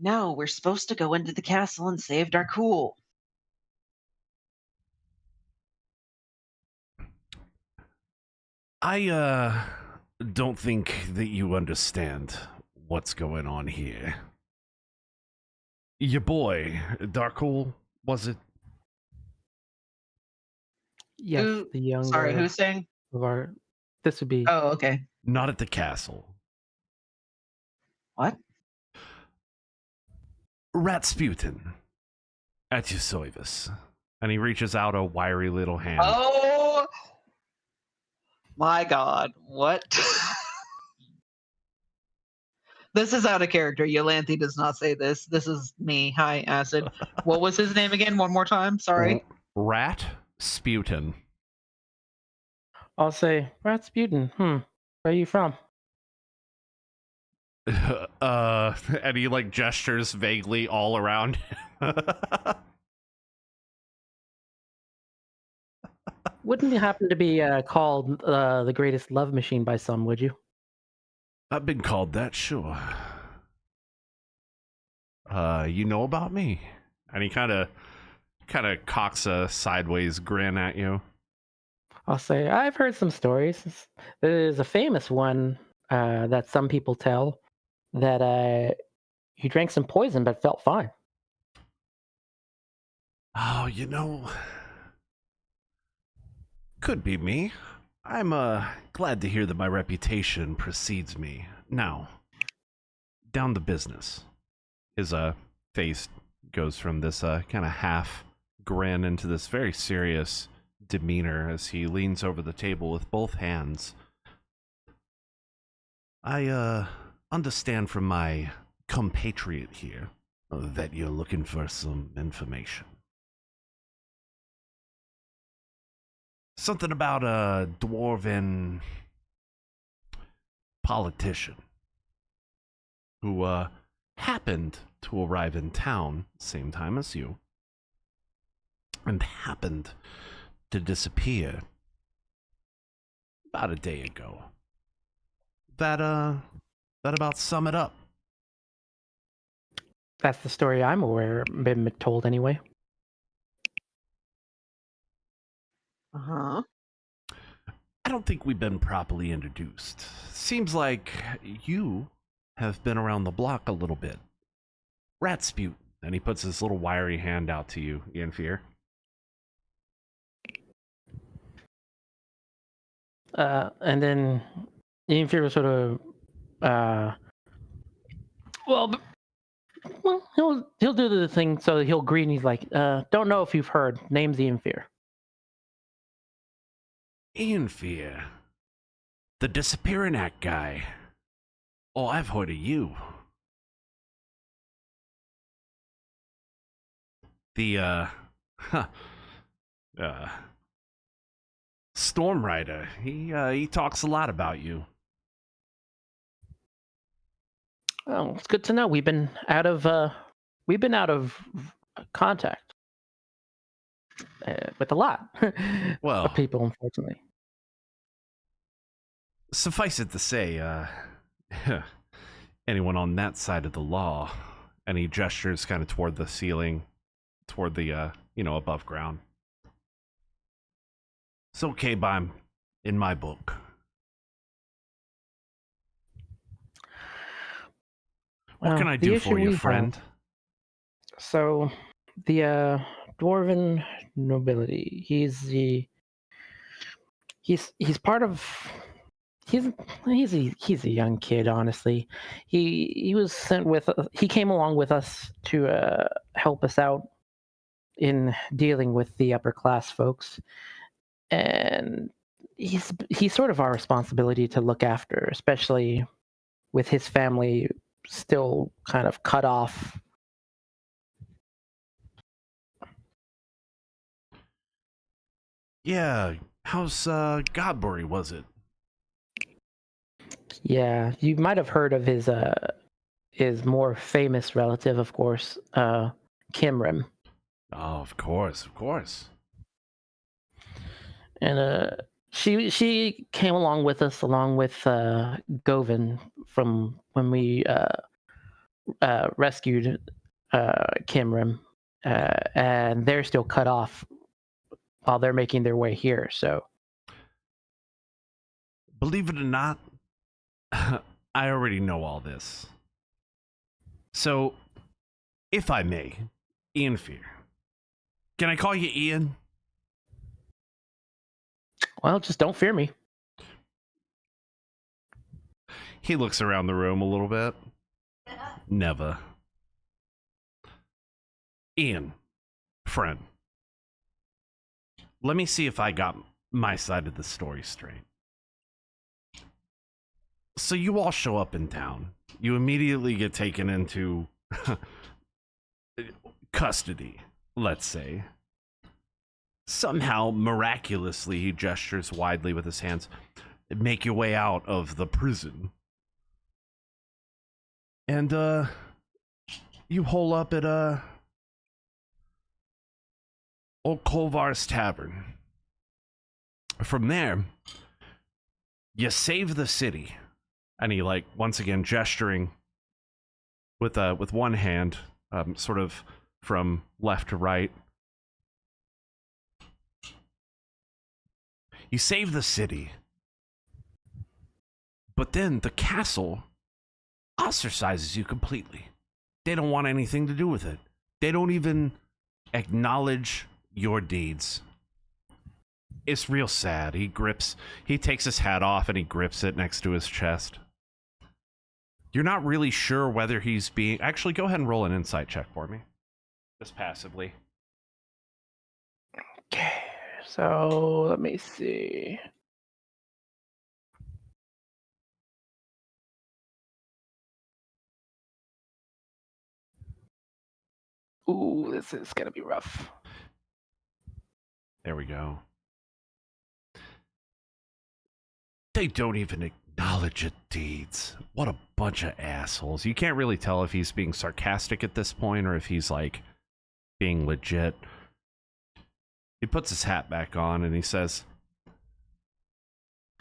No, we're supposed to go into the castle and save Darkul. I don't think that you understand what's going on here. Your boy, Darkul, was it? Yes, Who- the younger Sorry, who's saying? of our. This would be. Oh, okay. Not at the castle. What? Ratsputin. At your service. And he reaches out a wiry little hand. Oh my god, what? This is out of character. Yolanthe does not say this. This is me. Hi, Acid. What was his name again? One more time. Sorry. Ratsputin. I'll say, Ratsputin. Where are you from? And he like gestures vaguely all around him. Wouldn't you happen to be called the greatest love machine by some, would you? I've been called that, sure. You know about me? And he kind of cocks a sideways grin at you. I'll say, I've heard some stories. There's a famous one that some people tell that you drank some poison but felt fine. Oh, could be me. I'm glad to hear that my reputation precedes me. Now, down to business. His face goes from this kind of half grin into this very serious demeanor as he leans over the table with both hands. I understand from my compatriot here that you're looking for some information. Something about a dwarven politician who happened to arrive in town same time as you and happened to disappear about a day ago. That about sum it up. That's the story I'm aware, been told anyway. Uh-huh. I don't think we've been properly introduced. Seems like you have been around the block a little bit. Ratsputin. And he puts his little wiry hand out to you, Ian Fear. And then Ian Fear was sort of, well, he'll do the thing, so he'll greet and he's like, don't know if you've heard, name's Ian Fear. Ian Fear. The disappearing act guy. Oh, I've heard of you. The, Storm Rider. He talks a lot about you. Oh, it's good to know. We've been out of contact with a lot Well, of people, unfortunately. Suffice it to say, anyone on that side of the law, and he gestures kind of toward the ceiling, toward the, above ground. It's okay, in my book. What can I do for you, friend? So, the dwarven nobility. He's part of. He's a young kid. Honestly, he was sent with. He came along with us to help us out in dealing with the upper class folks, and he's sort of our responsibility to look after, especially with his family still kind of cut off. Yeah, how's Godbury, was it? Yeah, you might have heard of his more famous relative, of course, Kimrim. Oh, of course. And she came along with us, along with Govin, from when we rescued Kimrim, and they're still cut off while they're making their way here. So, Believe it or not, I already know all this. So, if I may, Ian Fear. Can I call you Ian? well, just don't fear me. He looks around the room a little bit. Never. Ian, friend. Let me see if I got my side of the story straight. So you all show up in town. You immediately get taken into custody, let's say. Somehow, miraculously, he gestures widely with his hands, make your way out of the prison. And, you hole up at, Old Kolvar's Tavern. From there, you save the city. And he, like, once again gesturing with one hand, sort of from left to right. You save the city. But then the castle ostracizes you completely. They don't want anything to do with it. They don't even acknowledge your deeds. It's real sad. He takes his hat off and he grips it next to his chest. You're not really sure whether he's being... Actually, go ahead and roll an insight check for me. Just passively. Okay, so let me see. Ooh, this is gonna be rough. There we go. They don't even acknowledge your deeds. What a bunch of assholes. You can't really tell if he's being sarcastic at this point or if he's like being legit. He puts his hat back on and he says,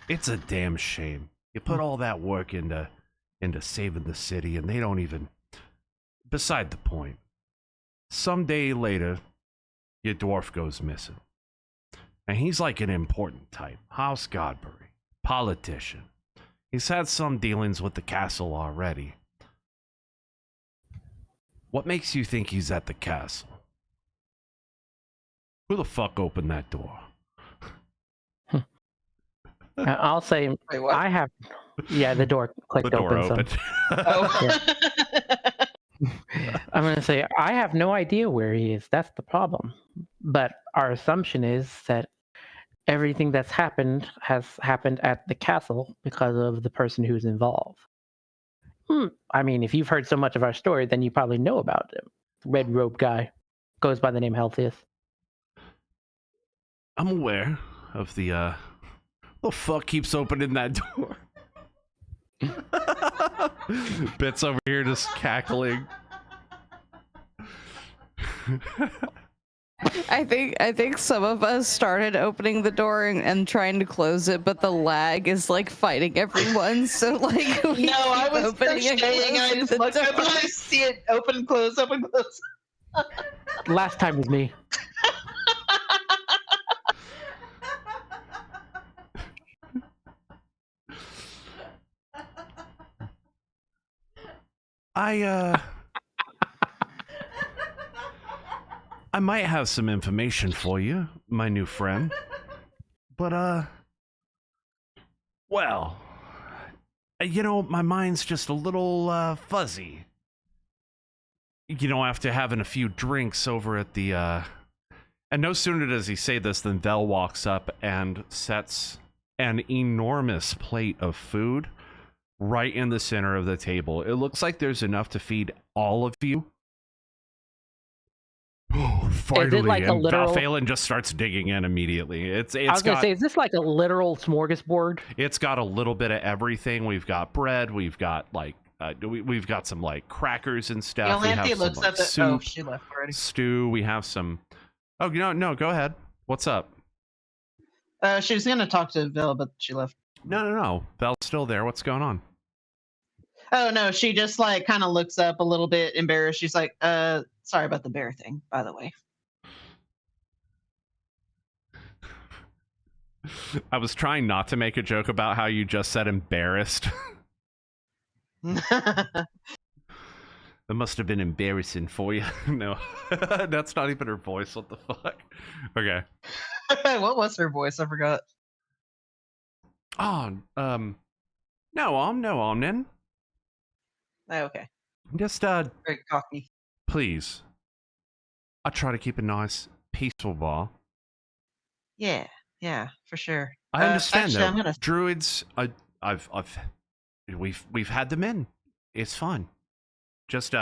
"It's a damn shame. You put all that work into saving the city and they don't even... Beside the point. Someday later, your dwarf goes missing. And he's like an important type. House Godbury. Politician. He's had some dealings with the castle already. What makes you think he's at the castle? Who the fuck opened that door?" I'll say Wait, what? I have. Yeah, the door clicked The door open. opened. Oh. I'm gonna say I have no idea where he is. That's the problem. But our assumption is that everything that's happened has happened at the castle because of the person who's involved. I mean, if you've heard so much of our story, then you probably know about him. Red robe guy goes by the name Healthiest. I'm aware of the fuck keeps opening that door? Bit's over here just cackling. I think some of us started opening the door and trying to close it, but the lag is like fighting everyone. So like we No, I keep was opening and crocheting and I closing just the looked up door. and I see it open, close, open, close. Last time was me. I might have some information for you, my new friend. But, well, you know, my mind's just a little, fuzzy. You know, after having a few drinks over at the, And no sooner does he say this than Vhel walks up and sets an enormous plate of food right in the center of the table. It looks like there's enough to feed all of you. Oh, finally! like a And literal- Phelan just starts digging in immediately. I was gonna say, is this like a literal smorgasbord? It's got a little bit of everything. We've got bread. We've got like we've got some like crackers and stuff. We have Yolanthe some looks like, up at soup, she left already. stew. We have some. Oh no, go ahead. What's up? She was gonna talk to Vhel, but she left. No. Vhel's still there. What's going on? Oh no, she just like kind of looks up a little bit embarrassed. She's like, sorry about the bear thing, by the way. I was trying not to make a joke about how you just said embarrassed. That must have been embarrassing for you. No, that's not even her voice. What the fuck? Okay. What was her voice? I forgot. Oh, no, then. Oh, okay. Just, Very cocky. please. I try to keep a nice, peaceful bar. Yeah, for sure. I understand actually, though. I'm gonna. Druids, we've had them in. It's fine. Just,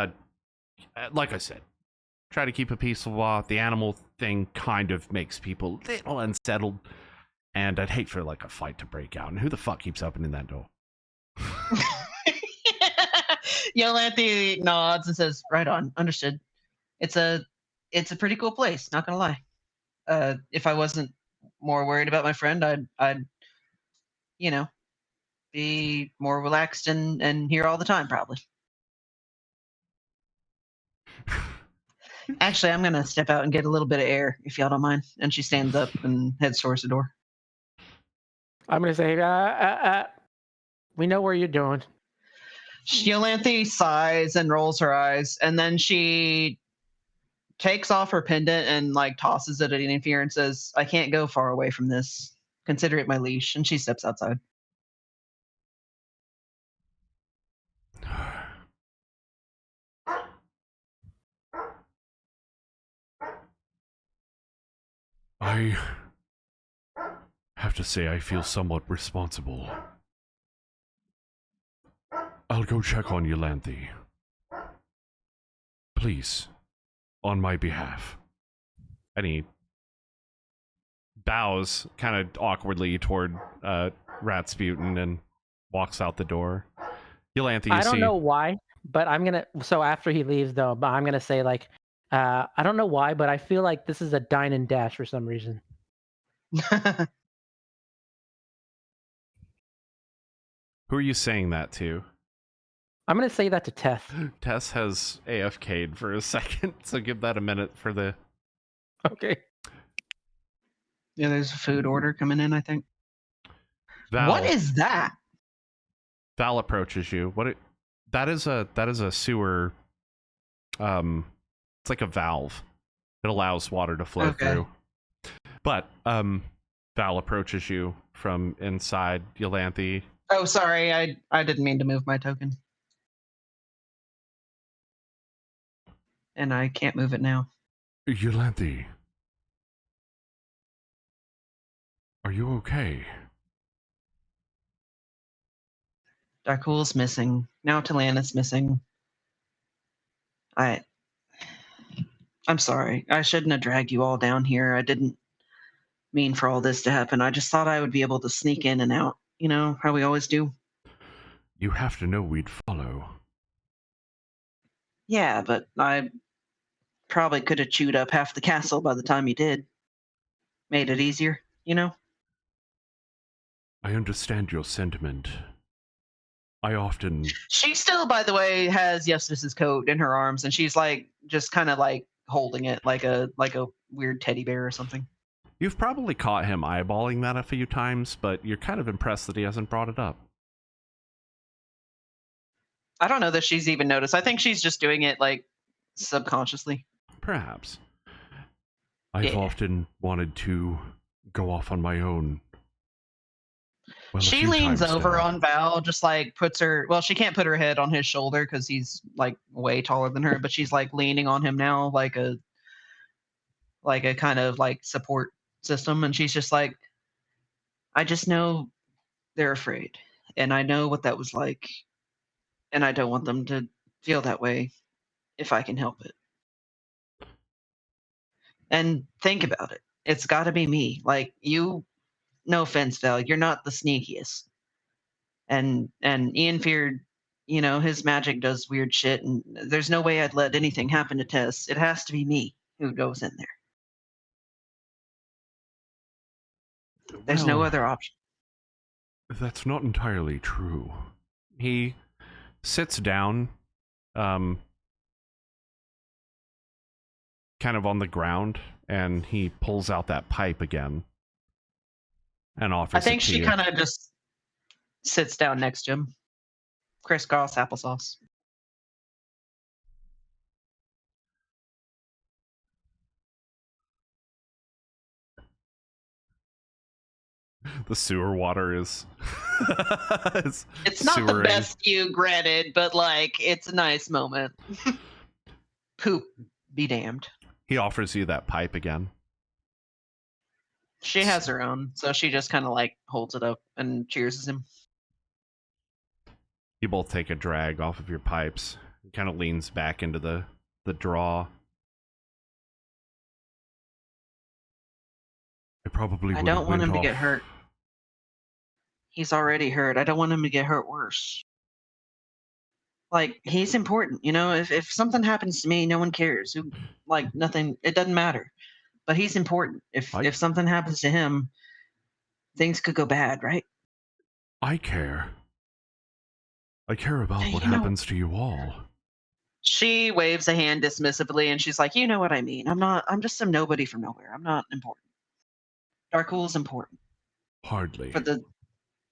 like I said, try to keep a peaceful bar. The animal thing kind of makes people a little unsettled, and I'd hate for like a fight to break out. And who the fuck keeps opening that door? Yolanthe nods and says, "Right on, understood. It's a pretty cool place. Not gonna lie. If I wasn't more worried about my friend, I'd be more relaxed and here all the time, probably." Actually, I'm gonna step out and get a little bit of air, if y'all don't mind. And she stands up and heads towards the door. I'm gonna say, we know where you're doing. Yolanthe sighs and rolls her eyes, and then she takes off her pendant and like tosses it at Infier and says, "I can't go far away from this. Consider it my leash." And she steps outside. I have to say I feel somewhat responsible. I'll go check on Yolanthe. Please, on my behalf. And he bows kind of awkwardly toward Ratsputin and walks out the door. Yolantha, you I don't see... know why, but I'm gonna. So after he leaves, though, but I'm gonna say like, I don't know why, but I feel like this is a dine and dash for some reason. Who are you saying that to? I'm gonna say that to Tess. Tess has AFK'd for a second, so give that a minute for the... Okay. Yeah, there's a food order coming in, I think. Vhel, What is that? Vhel approaches you. That is a sewer. It's like a valve. It allows water to flow through. But Vhel approaches you from inside. Yolantha. Oh, sorry, I didn't mean to move my token. And I can't move it now. Yolantha, are you okay? Darkul's missing. Now Talana's missing. I'm sorry. I shouldn't have dragged you all down here. I didn't mean for all this to happen. I just thought I would be able to sneak in and out. You know, how we always do. You have to know we'd follow. Yeah, but I probably could have chewed up half the castle by the time you did. Made it easier, you know? I understand your sentiment. I often... She still, by the way, has Justice's coat in her arms, and she's like just kind of like holding it like a weird teddy bear or something. You've probably caught him eyeballing that a few times, but you're kind of impressed that he hasn't brought it up. I don't know that she's even noticed. I think she's just doing it like subconsciously. Perhaps. I've often wanted to go off on my own. Well, she leans over on Vhel, just like puts her, well, she can't put her head on his shoulder because he's like way taller than her, but she's like leaning on him now like a kind of like support system. And she's just like, I just know they're afraid. And I know what that was like. And I don't want them to feel that way if I can help it. And think about it. It's got to be me. Like, you, no offense, Vhel, you're not the sneakiest. And Ian feared, you know, his magic does weird shit, and there's no way I'd let anything happen to Tess. It has to be me who goes in there. There's no other option. That's not entirely true. He sits down, kind of on the ground, and he pulls out that pipe again and offers it to you. I think she kind of just sits down next to him. Crisscross applesauce. The sewer water is... it's not the best view, granted, but like, it's a nice moment. Poop be damned. He offers you that pipe again. She has her own, so she just kind of like holds it up and cheers him. You both take a drag off of your pipes. He kind of leans back into the draw. I don't want him to get hurt. He's already hurt. I don't want him to get hurt worse. Like, he's important, you know? If something happens to me, no one cares. Like, nothing, it doesn't matter. But he's important. If something happens to him, things could go bad, right? I care. I care about what happens to you all. She waves a hand dismissively, and she's like, you know what I mean. I'm just some nobody from nowhere. I'm not important. Darkul's important. Hardly. For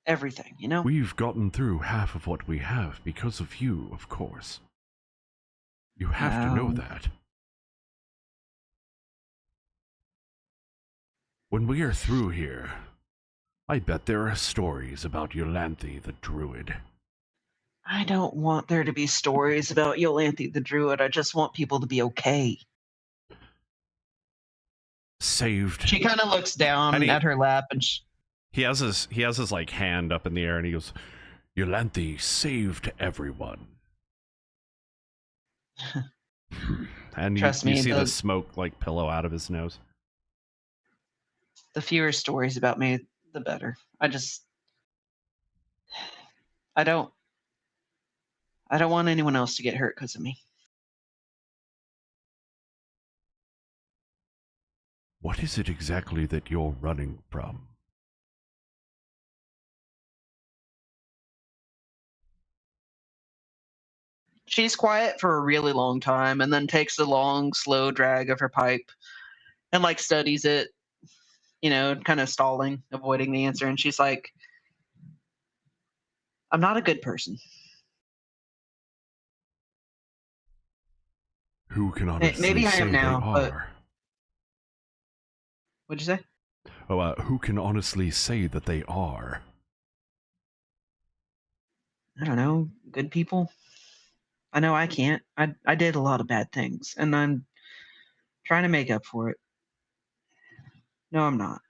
everything, you know? We've gotten through half of what we have because of you, of course. You have to know that. When we are through here, I bet there are stories about Yolantha the Druid. I don't want there to be stories about Yolantha the Druid. I just want people to be okay. Saved. She kind of looks down at her lap, and he has his like hand up in the air, and he goes, Yolantha saved everyone. And Trust you me, see the the smoke like pillow out of his nose. fewer stories about me, the better. I don't want anyone else to get hurt because of me. What is it exactly that you're running from? She's quiet for a really long time and then takes a long, slow drag of her pipe and like studies it, kind of stalling, avoiding the answer. And she's like, I'm not a good person. Who can honestly Maybe I say am they now, but are? what'd you say? Oh, who can honestly say that they are? I don't know, good people. I know I can't. I did a lot of bad things, and I'm trying to make up for it. No, I'm not.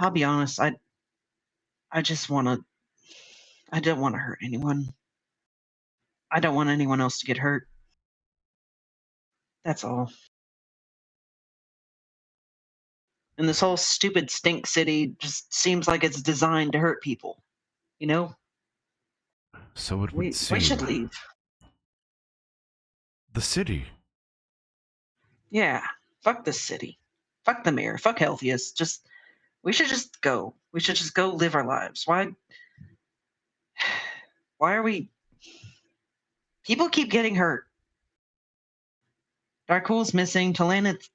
I'll be honest. I just want to. I don't want to hurt anyone. I don't want anyone else to get hurt. That's all. And this whole stupid stink city just seems like it's designed to hurt people. You know, So it would we seem. should leave. The city. Yeah, fuck this city. Fuck the mayor. Fuck Healthiest. We should just go. We should just go live our lives. Why are we? People keep getting hurt. Darkul's missing. Talanith,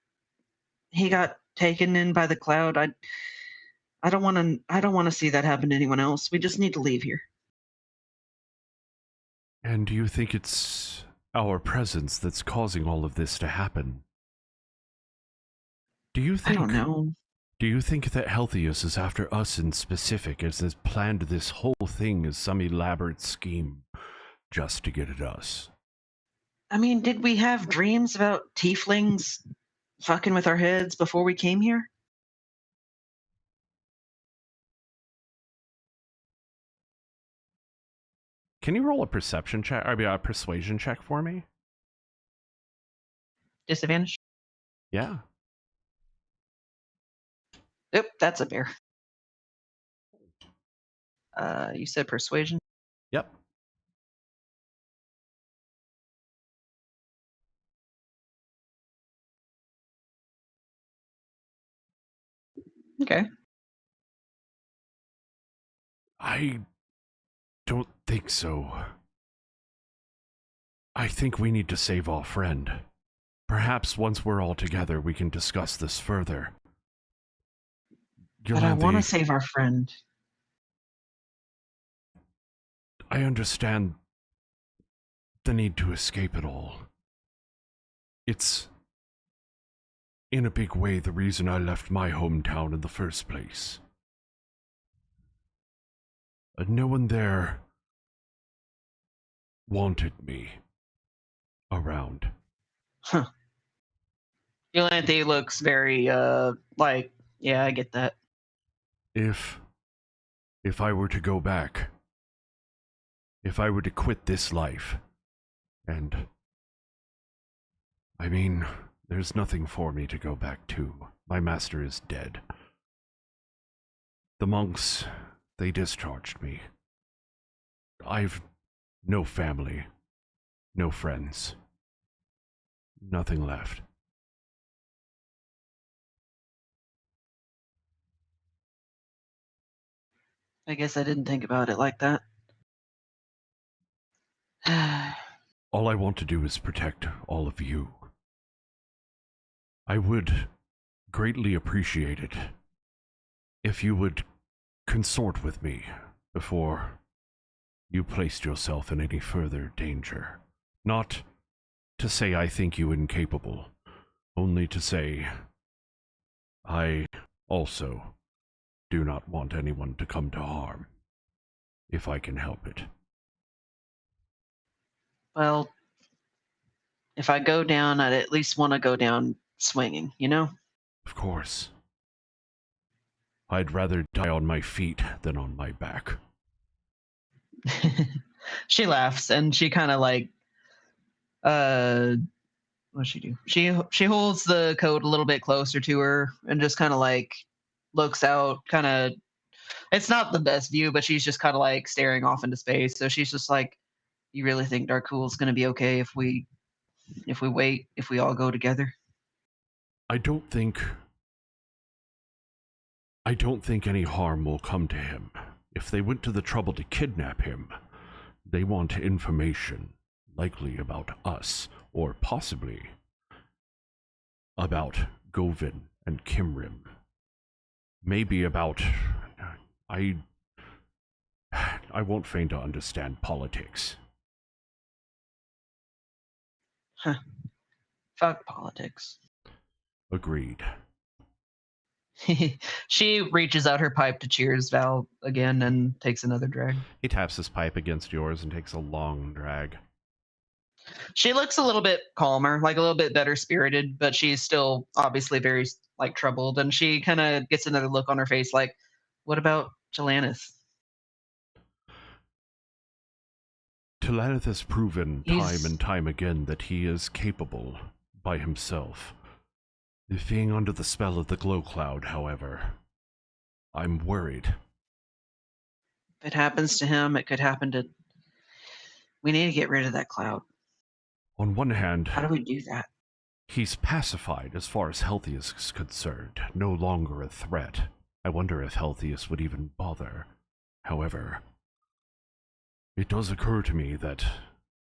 he got taken in by the cloud. I don't want to. I don't want to see that happen to anyone else. We just need to leave here. And do you think it's our presence that's causing all of this to happen? Do you think? I don't know. Do you think that Healthius is after us in specific, as has planned this whole thing as some elaborate scheme just to get at us? I mean, did we have dreams about tieflings fucking with our heads before we came here? Can you roll a perception check? Or a persuasion check for me? Disadvantage? Yeah. Yep, that's a bear. You said persuasion? Yep. Okay. I don't think so. I think we need to save our friend. Perhaps once we're all together, we can discuss this further. But I want to save our friend. I understand the need to escape it all. It's, in a big way, the reason I left my hometown in the first place. No one there wanted me around. Huh. Yolanthe looks very, yeah, I get that. If I were to go back, if I were to quit this life, and I mean, there's nothing for me to go back to. My master is dead. The monks, they discharged me. I've no family, no friends, nothing left. I guess I didn't think about it like that. All I want to do is protect all of you. I would greatly appreciate it if you would consort with me before you placed yourself in any further danger. Not to say I think you incapable, only to say I also do not want anyone to come to harm, if I can help it. Well, if I go down, I'd at least want to go down swinging, you know? Of course. I'd rather die on my feet than on my back. She laughs and she kind of like What's she do? She holds the coat a little bit closer to her and just kind of like looks out. Kind of, it's not the best view, but she's just kind of like staring off into space. So she's just like, "You really think Darkul is gonna be okay if we wait, if we all go together?" I don't think any harm will come to him. If they went to the trouble to kidnap him, they want information, likely about us, or possibly about Govin and Kimrim. Maybe about... I won't feign to understand politics. Huh. Fuck politics. Agreed. She reaches out her pipe to cheers Vhel again and takes another drag. He taps his pipe against yours and takes a long drag. She looks a little bit calmer, like a little bit better spirited, but she's still obviously very like troubled. And she kind of gets another look on her face, like, "What about Jalanith?" Jalanith has proven time He's- and time again that he is capable by himself. Being under the spell of the glow cloud, however, I'm worried. If it happens to him, it could happen to. We need to get rid of that cloud. On one hand, How do we do that? he's pacified as far as Healthius is concerned, no longer a threat. I wonder if Healthius would even bother. However, it does occur to me that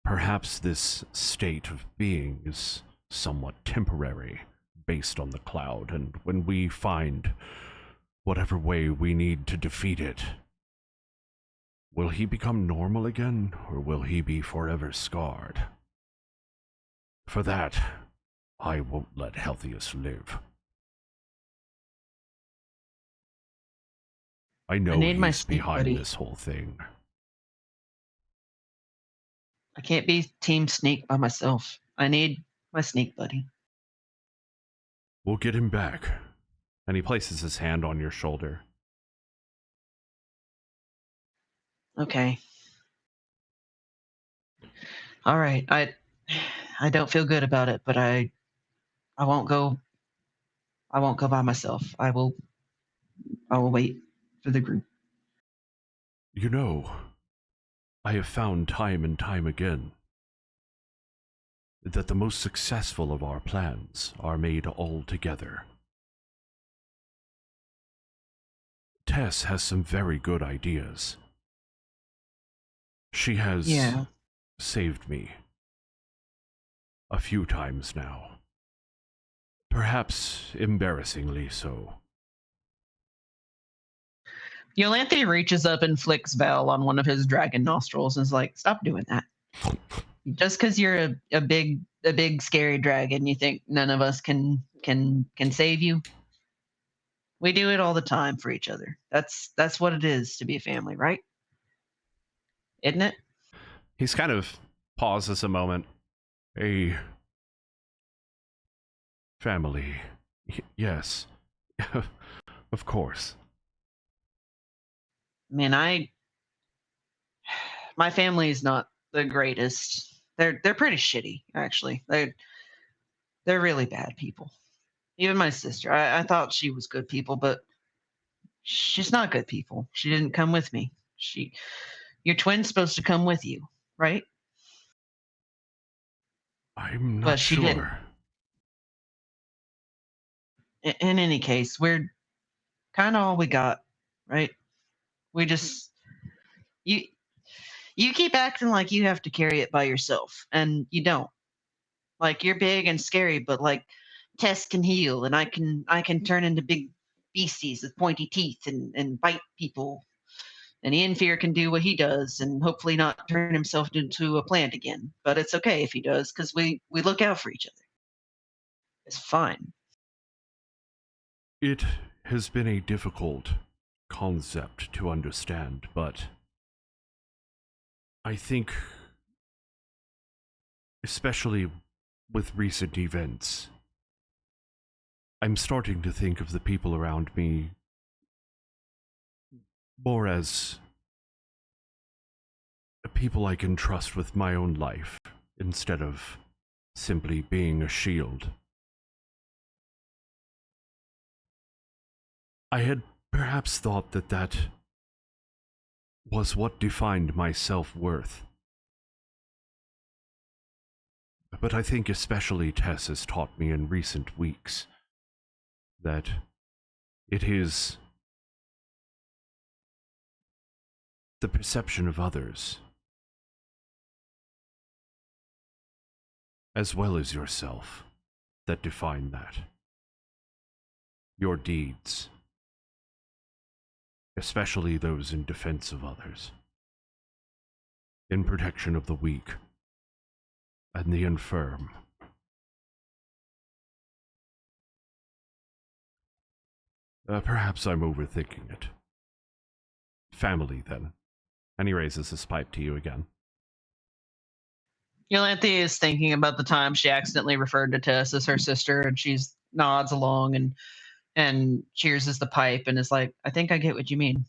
perhaps this state of being is somewhat temporary, based on the cloud, and when we find whatever way we need to defeat it, will he become normal again, or will he be forever scarred? For that, I won't let Healthius live. I know need my he's sneak behind buddy. this whole thing. I can't be Team Sneak by myself. I need my sneak buddy. We'll get him back. And he places his hand on your shoulder. Okay. All right. I don't feel good about it, but I won't go. I won't go by myself. I will wait for the group. You know, I have found time and time again that the most successful of our plans are made all together. Tess has some very good ideas. She has saved me a few times now. Perhaps embarrassingly so. Yolanthe reaches up and flicks Vhel on one of his dragon nostrils and is like, "Stop doing that. Just because you're a big scary dragon, you think none of us can save you? We do it all the time for each other. That's what it is to be a family, right? Isn't it?" He's kind of pauses a moment. A family. Yes. Of course. I mean, my family is not the greatest. They're pretty shitty, actually. They're really bad people. Even my sister. I thought she was good people, but she's not good people. She didn't come with me. Your twin's supposed to come with you, right? I'm not But she sure. didn't. In any case, we're kind of all we got, right? We just you keep acting like you have to carry it by yourself, and you don't. Like, you're big and scary, but like Tess can heal, and I can turn into big beasties with pointy teeth and bite people. And Ianfear can do what he does and hopefully not turn himself into a plant again. But it's okay if he does, because we look out for each other. It's fine. It has been a difficult concept to understand, but I think, especially with recent events, I'm starting to think of the people around me more as people I can trust with my own life, instead of simply being a shield. I had perhaps thought that that was what defined my self-worth. But I think especially Tess has taught me in recent weeks that it is the perception of others, as well as yourself, that define that. Your deeds, especially those in defense of others, in protection of the weak and the infirm. Perhaps I'm overthinking it. Family, then. And he raises his pipe to you again. Yolanthe is thinking about the time she accidentally referred to Tess as her sister, and she nods along and cheers as the pipe and is like, I think I get what you mean.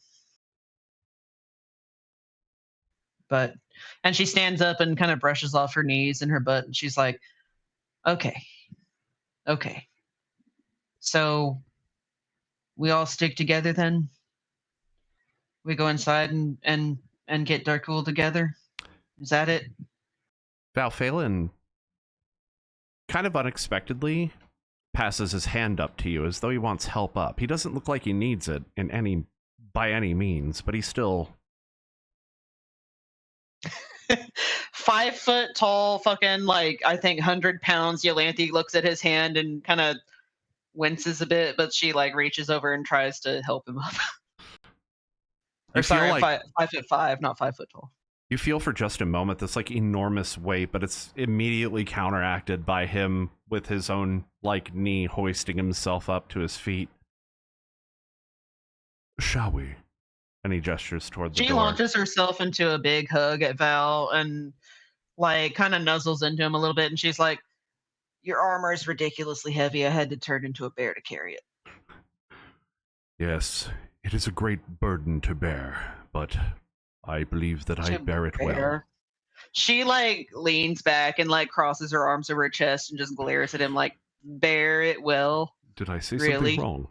And she stands up and kind of brushes off her knees and her butt, and she's like, okay. So we all stick together then? We go inside and get Darkul together? Is that it? Vhel, kind of unexpectedly, passes his hand up to you as though he wants help up. He doesn't look like he needs it by any means, but he's still 5 foot tall, fucking like I think 100 pounds. Yolanthe looks at his hand and kind of winces a bit, but she like reaches over and tries to help him up. You feel sorry, like 5'5", not 5 foot tall. you feel for just a moment this like enormous weight, but it's immediately counteracted by him with his own like knee hoisting himself up to his feet. Shall we? And he gestures toward the door. She launches herself into a big hug at Vhel and like kind of nuzzles into him a little bit, and she's like, your armor is ridiculously heavy. I had to turn into a bear to carry it. Yes, it is a great burden to bear, but I believe that I bear it well. She like leans back and like crosses her arms over her chest and just glares at him like, bear it well. Did I say Really? something wrong?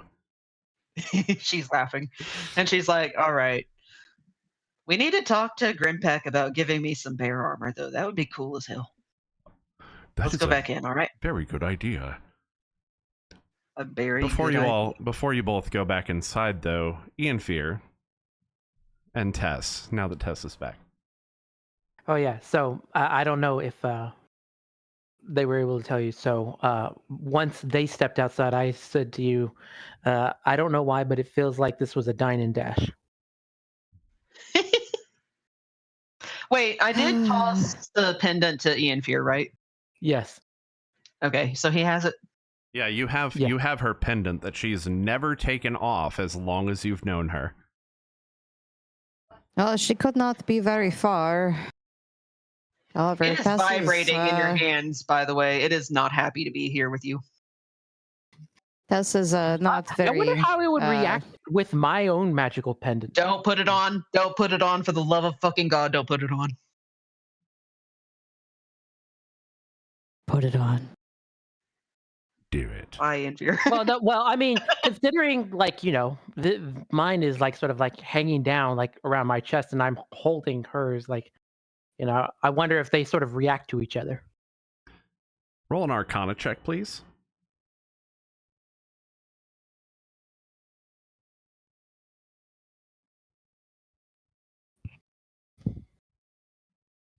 She's laughing. And she's like, all right. We need to talk to Grimpack about giving me some bear armor, though. That would be cool as hell. Let's go back in, all right? Very good idea. A very Before good you idea. before you both go back inside, though, Ian Fear and Tess, now that Tess is back. Oh yeah. So I don't know if they were able to tell you. So once they stepped outside, I said to you, I don't know why, but it feels like this was a dine and dash. Wait, I did toss the pendant to Ian Fear, right? Yes. Okay, so he has it. Yeah, you have her pendant that she's never taken off as long as you've known her. Well, she could not be very far. However, It is Tess vibrating in your hands, by the way. It is not happy to be here with you. Tess is not very... I wonder how it would react with my own magical pendant. Don't put it on. Don't put it on. For the love of fucking God, don't put it on. Put it on. Do it. I Ian Fear. Well, I mean, considering like, you know, mine is like sort of like hanging down like around my chest and I'm holding hers, like, you know, I wonder if they sort of react to each other. Roll an Arcana check, please.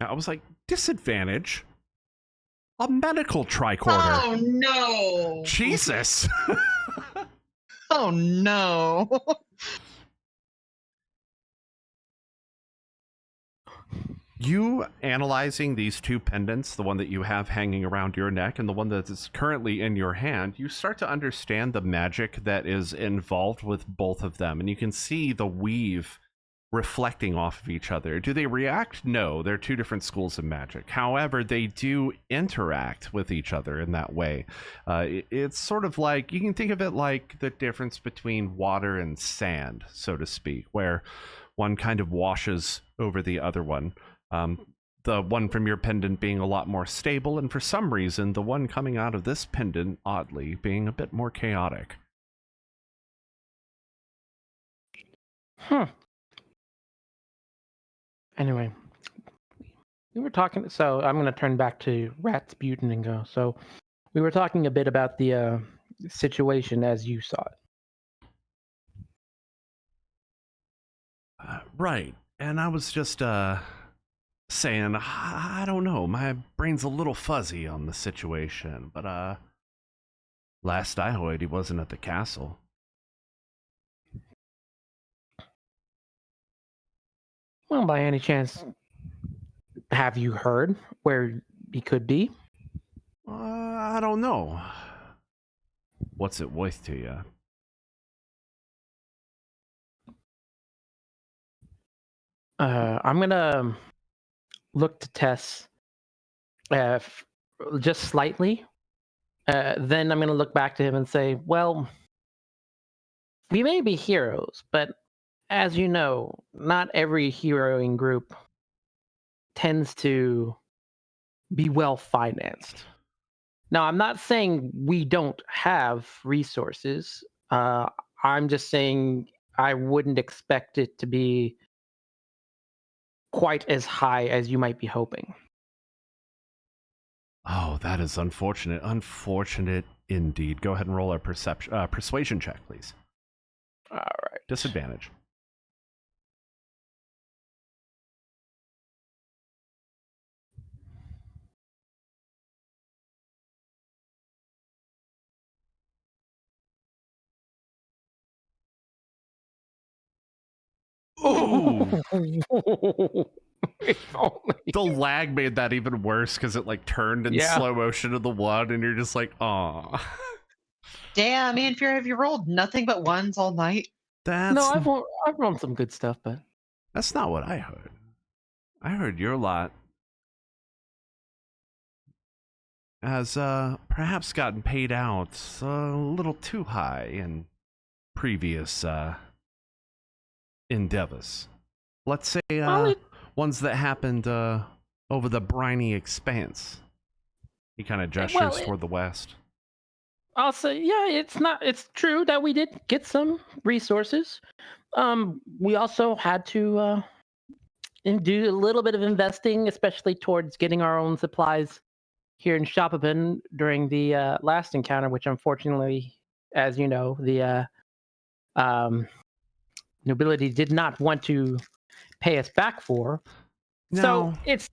I was like, disadvantage? A medical tricorder. Oh, no. Jesus. Oh, no. You analyzing these two pendants, the one that you have hanging around your neck and the one that is currently in your hand, you start to understand the magic that is involved with both of them. And you can see the weave reflecting off of each other. Do they react? No, they're two different schools of magic. However, they do interact with each other in that way. It's sort of like, you can think of it like the difference between water and sand, so to speak, where one kind of washes over the other one. the one from your pendant being a lot more stable, and for some reason, the one coming out of this pendant, oddly, being a bit more chaotic. Anyway, we were talking. So I'm going to turn back to Ratsputin and go. So we were talking a bit about the situation as you saw it. Right. And I was just, saying, I don't know, my brain's a little fuzzy on the situation, but, last I heard, he wasn't at the castle. Well, by any chance, have you heard where he could be? I don't know. What's it worth to you? I'm gonna look to Tess just slightly. Then I'm gonna look back to him and say, well, we may be heroes, but as you know, not every heroing group tends to be well financed. Now, I'm not saying we don't have resources. I'm just saying I wouldn't expect it to be quite as high as you might be hoping. Oh, that is unfortunate. Unfortunate indeed. Go ahead and roll a persuasion check, please. All right. Disadvantage. Ooh! If only. The lag made that even worse because it like turned in Yeah. slow motion to the one, and you're just like, aw. Damn, man, Fear, have you rolled nothing but ones all night? No, I've run some good stuff, but That's not what I heard. I heard your lot has perhaps gotten paid out a little too high in previous endeavors. Let's say ones that happened over the briny expanse. He kind of gestures toward the west. I'll say, yeah, it's true that we did get some resources. We also had to do a little bit of investing, especially towards getting our own supplies here in Shopapin during the last encounter, which unfortunately, as you know, the nobility did not want to pay us back for. Now, so it's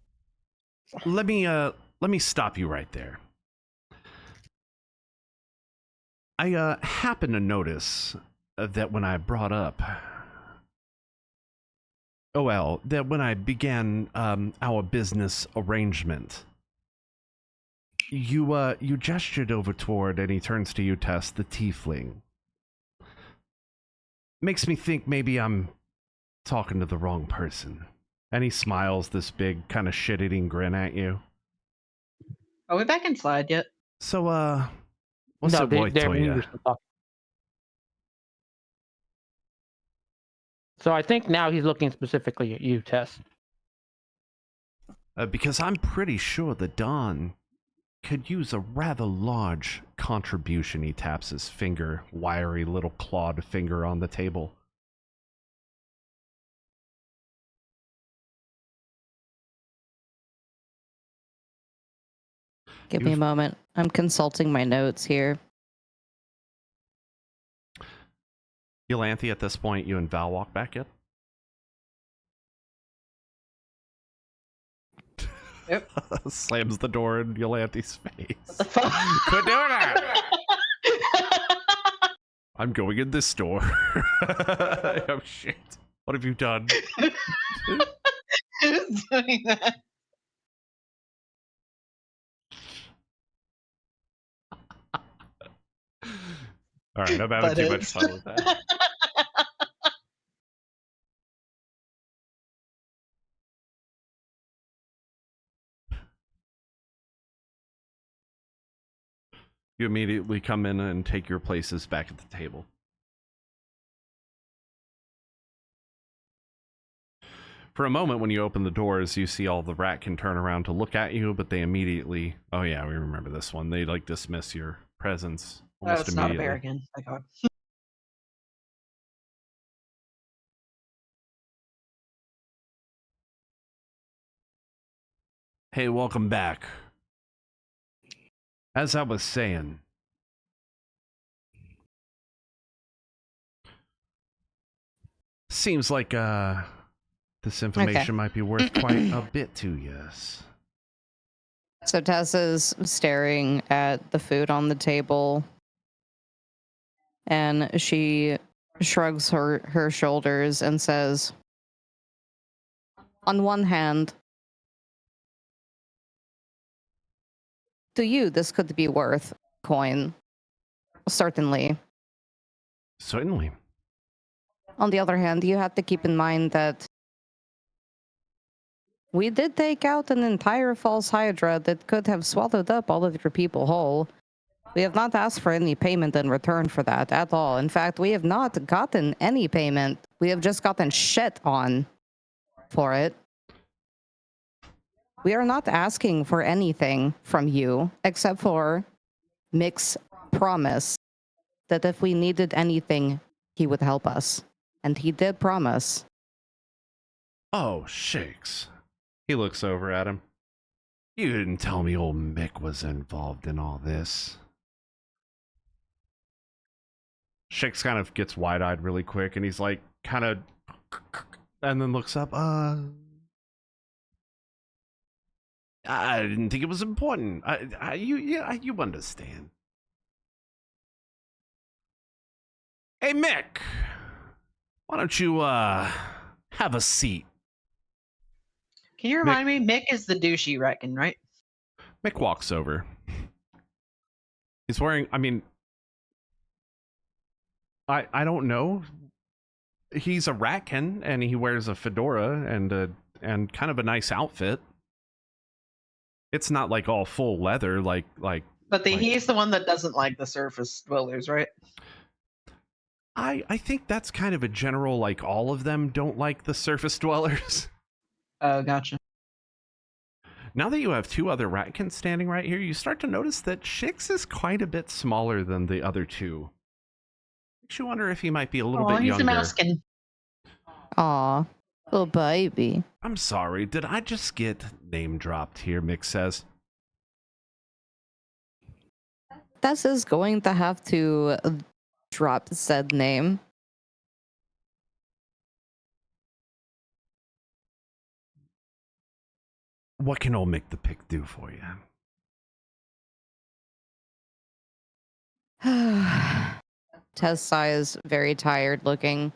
let me stop you right there. I happen to notice that when I brought up, that when I began our business arrangement, you gestured over toward, and he turns to you, Tess, the tiefling. Makes me think maybe I'm talking to the wrong person. And he smiles this big kind of shit-eating grin at you. Are we back inside yet? So, what's it worth to you? So I think now he's looking specifically at you, Tess. Because I'm pretty sure the Don could use a rather large contribution. He taps his finger, wiry little clawed finger on the table. Give me a moment. I'm consulting my notes here. Yolanthe, at this point, you and Val walk back in. Yep. Slams the door in Yolanthe's face. What the fuck? Quit doing that! I'm going in this door. Oh shit. What have you done? Who's doing that? Alright, I'm having too much fun with that. You immediately come in and take your places back at the table. For a moment, when you open the doors, you see all the Rattkin turn around to look at you, but they immediately, oh yeah, we remember this one. They like dismiss your presence Oh, almost it's not a immediately. bear again. Thank God. Hey, welcome back. As I was saying, seems like this information might be worth quite a bit to you. So Tessa's staring at the food on the table, and she shrugs her shoulders and says, on one hand, to you, this could be worth coin. Certainly. Certainly. On the other hand, you have to keep in mind that we did take out an entire false hydra that could have swallowed up all of your people whole. We have not asked for any payment in return for that at all. In fact, we have not gotten any payment. We have just gotten shit on for it. We are not asking for anything from you except for Mick's promise that if we needed anything, he would help us. And he did promise. Oh, shakes. He looks over at him. You didn't tell me old Mick was involved in all this. Shakes kind of gets wide-eyed really quick, and he's like, kind of, and then looks up, I didn't think it was important. You understand. Hey, Mick, why don't you, have a seat? Can you remind me? Mick is the douchey Rattkin, right? Mick walks over. He's wearing, I mean, I don't know. He's a Rattkin, and he wears a fedora and kind of a nice outfit. It's not like all full leather, like. But he's the one that doesn't like the surface dwellers, right? I think that's kind of a general, like, all of them don't like the surface dwellers. Oh, gotcha. Now that you have two other Ratkins standing right here, you start to notice that Shix is quite a bit smaller than the other two. Makes you wonder if he might be a little bit he's younger. a mouskin. Aw, little baby. I'm sorry, did I just get name dropped here, Mick says. Tessa's going to have to drop said name. What can old Mick the Pick do for you? Tess sighs, very tired looking.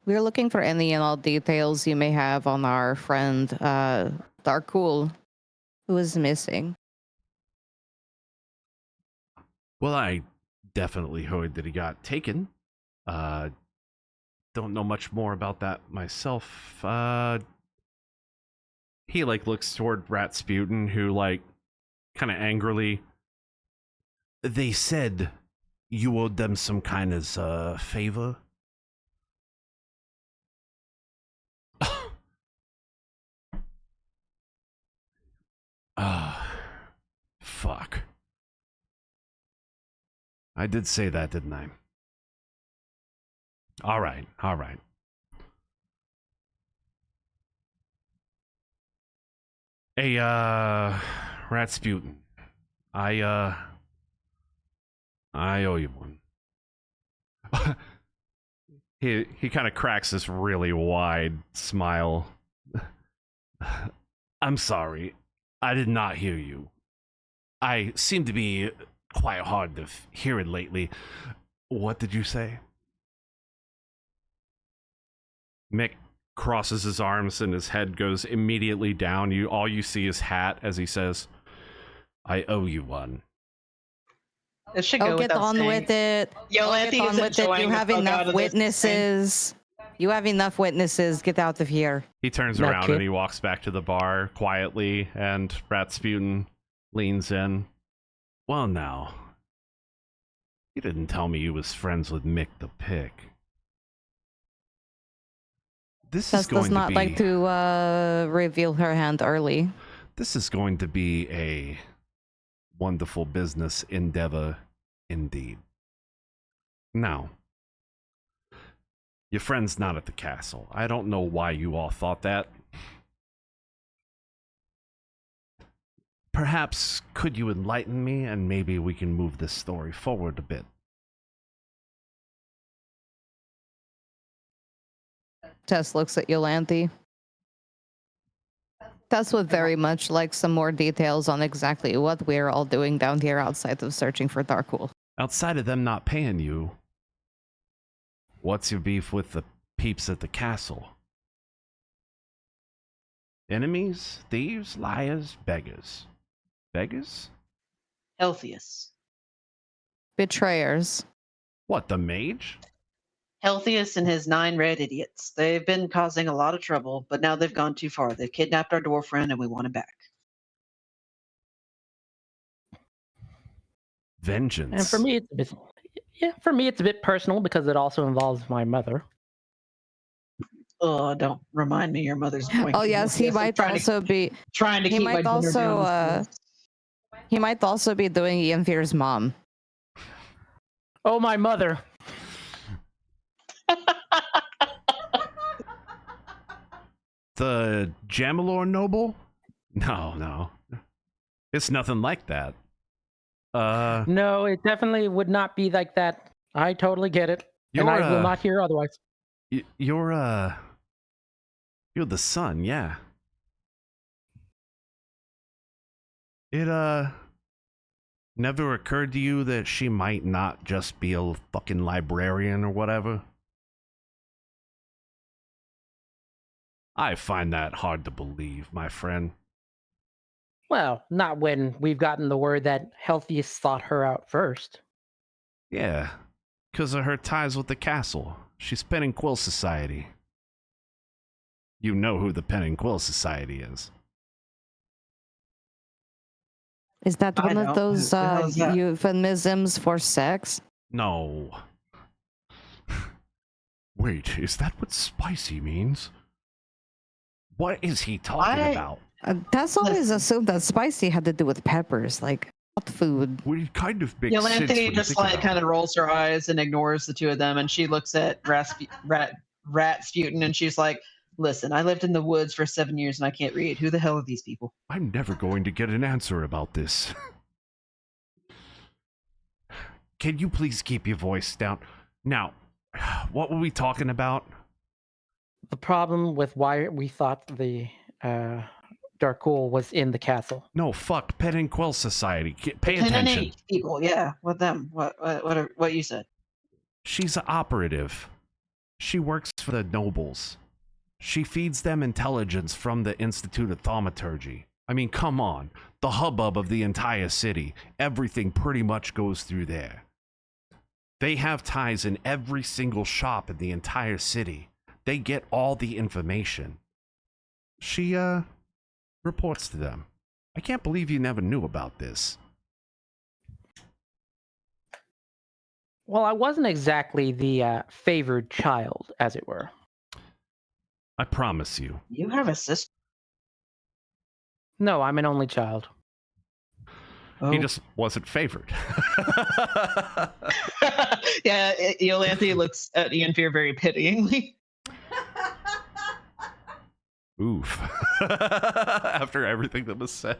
We're looking for any and all details you may have on our friend, Darkul, who is missing. Well, I definitely heard that he got taken. Don't know much more about that myself. He, like, looks toward Ratsputin, who, like, kind of angrily... They said you owed them some kind of, favor? Fuck. I did say that, didn't I? All right. Hey, Ratsputin. I owe you one. He kind of cracks this really wide smile. I'm sorry. I did not hear you. I seem to be quite hard of hearing lately. What did you say? Mick crosses his arms and his head goes immediately down. All you see is hat as he says, I owe you one. It should go get on saying. with it. Yolandi Get is on with it. enjoying You the have fuck out enough of this witnesses. You have enough witnesses. Get out of here. He turns That around kid. and he walks back to the bar quietly, and Ratsputin leans in. Well, now, you didn't tell me you was friends with Mick the Pick. This is Tess going does not to be like to reveal her hand early. this is going to be a wonderful business endeavor indeed. Now, your friend's not at the castle. I don't know why you all thought that. Perhaps could you enlighten me and maybe we can move this story forward a bit? Tess looks at Yolanthe. Tess would very much like some more details on exactly what we're all doing down here outside of searching for Darkul. Outside of them not paying you, what's your beef with the peeps at the castle? Enemies, thieves, liars, beggars. Beggars? Healthiest. Betrayers. What, the mage? Healthiest and his 9 red idiots. They've been causing a lot of trouble, but now they've gone too far. They've kidnapped our dwarf friend and we want him back. Vengeance. And for me, it's a bit, it's a bit personal because it also involves my mother. Oh, don't remind me your mother's going. Oh yes, he might also be. Trying to He keep my might dinner also. down. He might also be doing Ian Fear's mom. Oh, my mother. The Jamalor noble? No. It's nothing like that. No, it definitely would not be like that. I totally get it. And You're, I will not hear otherwise. You're the son, yeah. It, never occurred to you that she might not just be a fucking librarian or whatever? I find that hard to believe, my friend. Well, not when we've gotten the word that Healthiest sought her out first. Yeah, because of her ties with the castle. She's Pen and Quill Society. You know who the Pen and Quill Society is. Is that I one know. of those Who the hell is that? euphemisms for sex? No. Wait, is that what spicy means? What is he talking about? Tess always Listen. assumed that spicy had to do with peppers, like hot food. We kind of make sense when Yolanthe you just think like about kind it. of rolls her eyes and ignores the two of them, and she looks at Ratsputin and she's like, "Listen, I lived in the woods for 7 years and I can't read. Who the hell are these people?" I'm never going to get an answer about this. Can you please keep your voice down? Now, what were we talking about? The problem with why we thought the Darkul was in the castle. No, fuck, Pen and Quill Society. Pay Pen and attention. ink people, yeah, with them. What you said? She's an operative. She works for the nobles. She feeds them intelligence from the Institute of Thaumaturgy. I mean, come on. The hubbub of the entire city. Everything pretty much goes through there. They have ties in every single shop in the entire city. They get all the information. She, reports to them. I can't believe you never knew about this. Well, I wasn't exactly the favored child, as it were. I promise you. You have a sister. No, I'm an only child. Oh. He just wasn't favored. Yeah, Yolanthe looks at Ian Fear very pityingly. Oof. After everything that was said.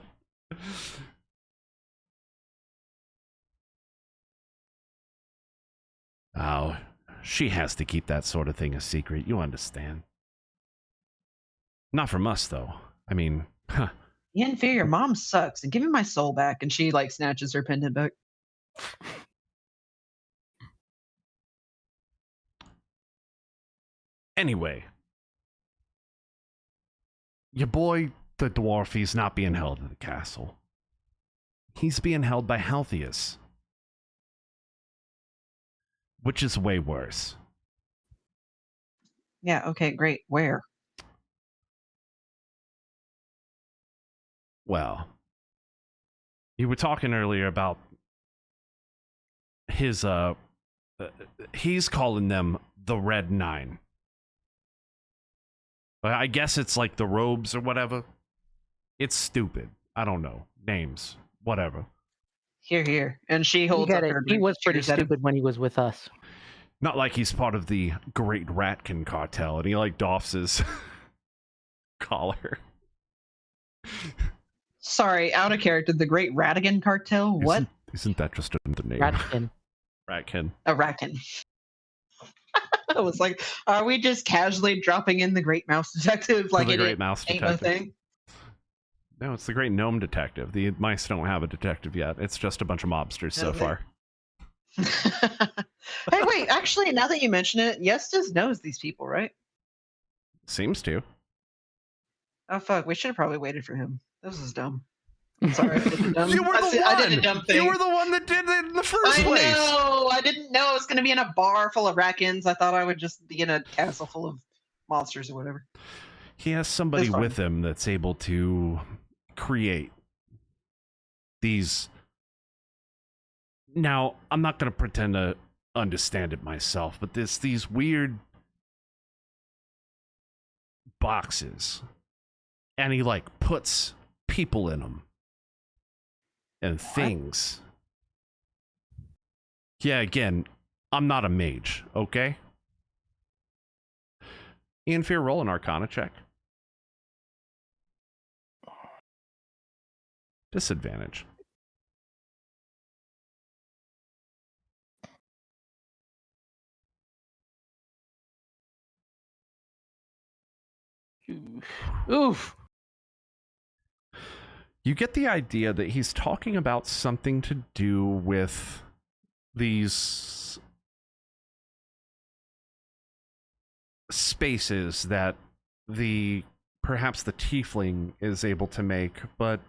Oh, she has to keep that sort of thing a secret. You understand. Not from us, though. I mean, huh. Ian Fear, your mom sucks, and give me my soul back. And she like snatches her pendant back. Anyway. Your boy, the dwarf, he's not being held in the castle. He's being held by Healthiest. Which is way worse. Yeah, okay, great. Where? Well, you were talking earlier about his, he's calling them the Red Nine. I guess it's like the robes or whatever. It's stupid. I don't know. Names. Whatever. Here, here. And she You holds get up it. her He drink. was pretty cheers at him. stupid when he was with us. Not like he's part of the Great Rattkin cartel and he like doffs his collar. Sorry, out of character. The Great Rattkin Cartel? What? Isn't that just the name? Rattkin. Rattkin. A Rattkin. I was like, are we just casually dropping in the Great Mouse Detective? Like the it Great Mouse ain't no Detective. thing? No, it's the Great Gnome Detective. The mice don't have a detective yet. It's just a bunch of mobsters so Okay. far. Hey, wait, actually, now that you mention it, Yestas knows these people, right? Seems to. Oh, fuck, we should have probably waited for him. This is dumb. Sorry, I did a dumb, You were the one. I did a dumb thing. You were the one that did it in the first I place. know! I didn't know I was going to be in a bar full of Ratkins. I thought I would just be in a castle full of monsters or whatever. He has somebody That's fine. with him that's able to create these. Now, I'm not going to pretend to understand it myself, but these weird boxes, and he like puts people in them and things. Yeah, again, I'm not a mage, okay? Ian Fear, roll an Arcana check. Disadvantage. Oof. You get the idea that he's talking about something to do with these spaces that perhaps the tiefling is able to make, but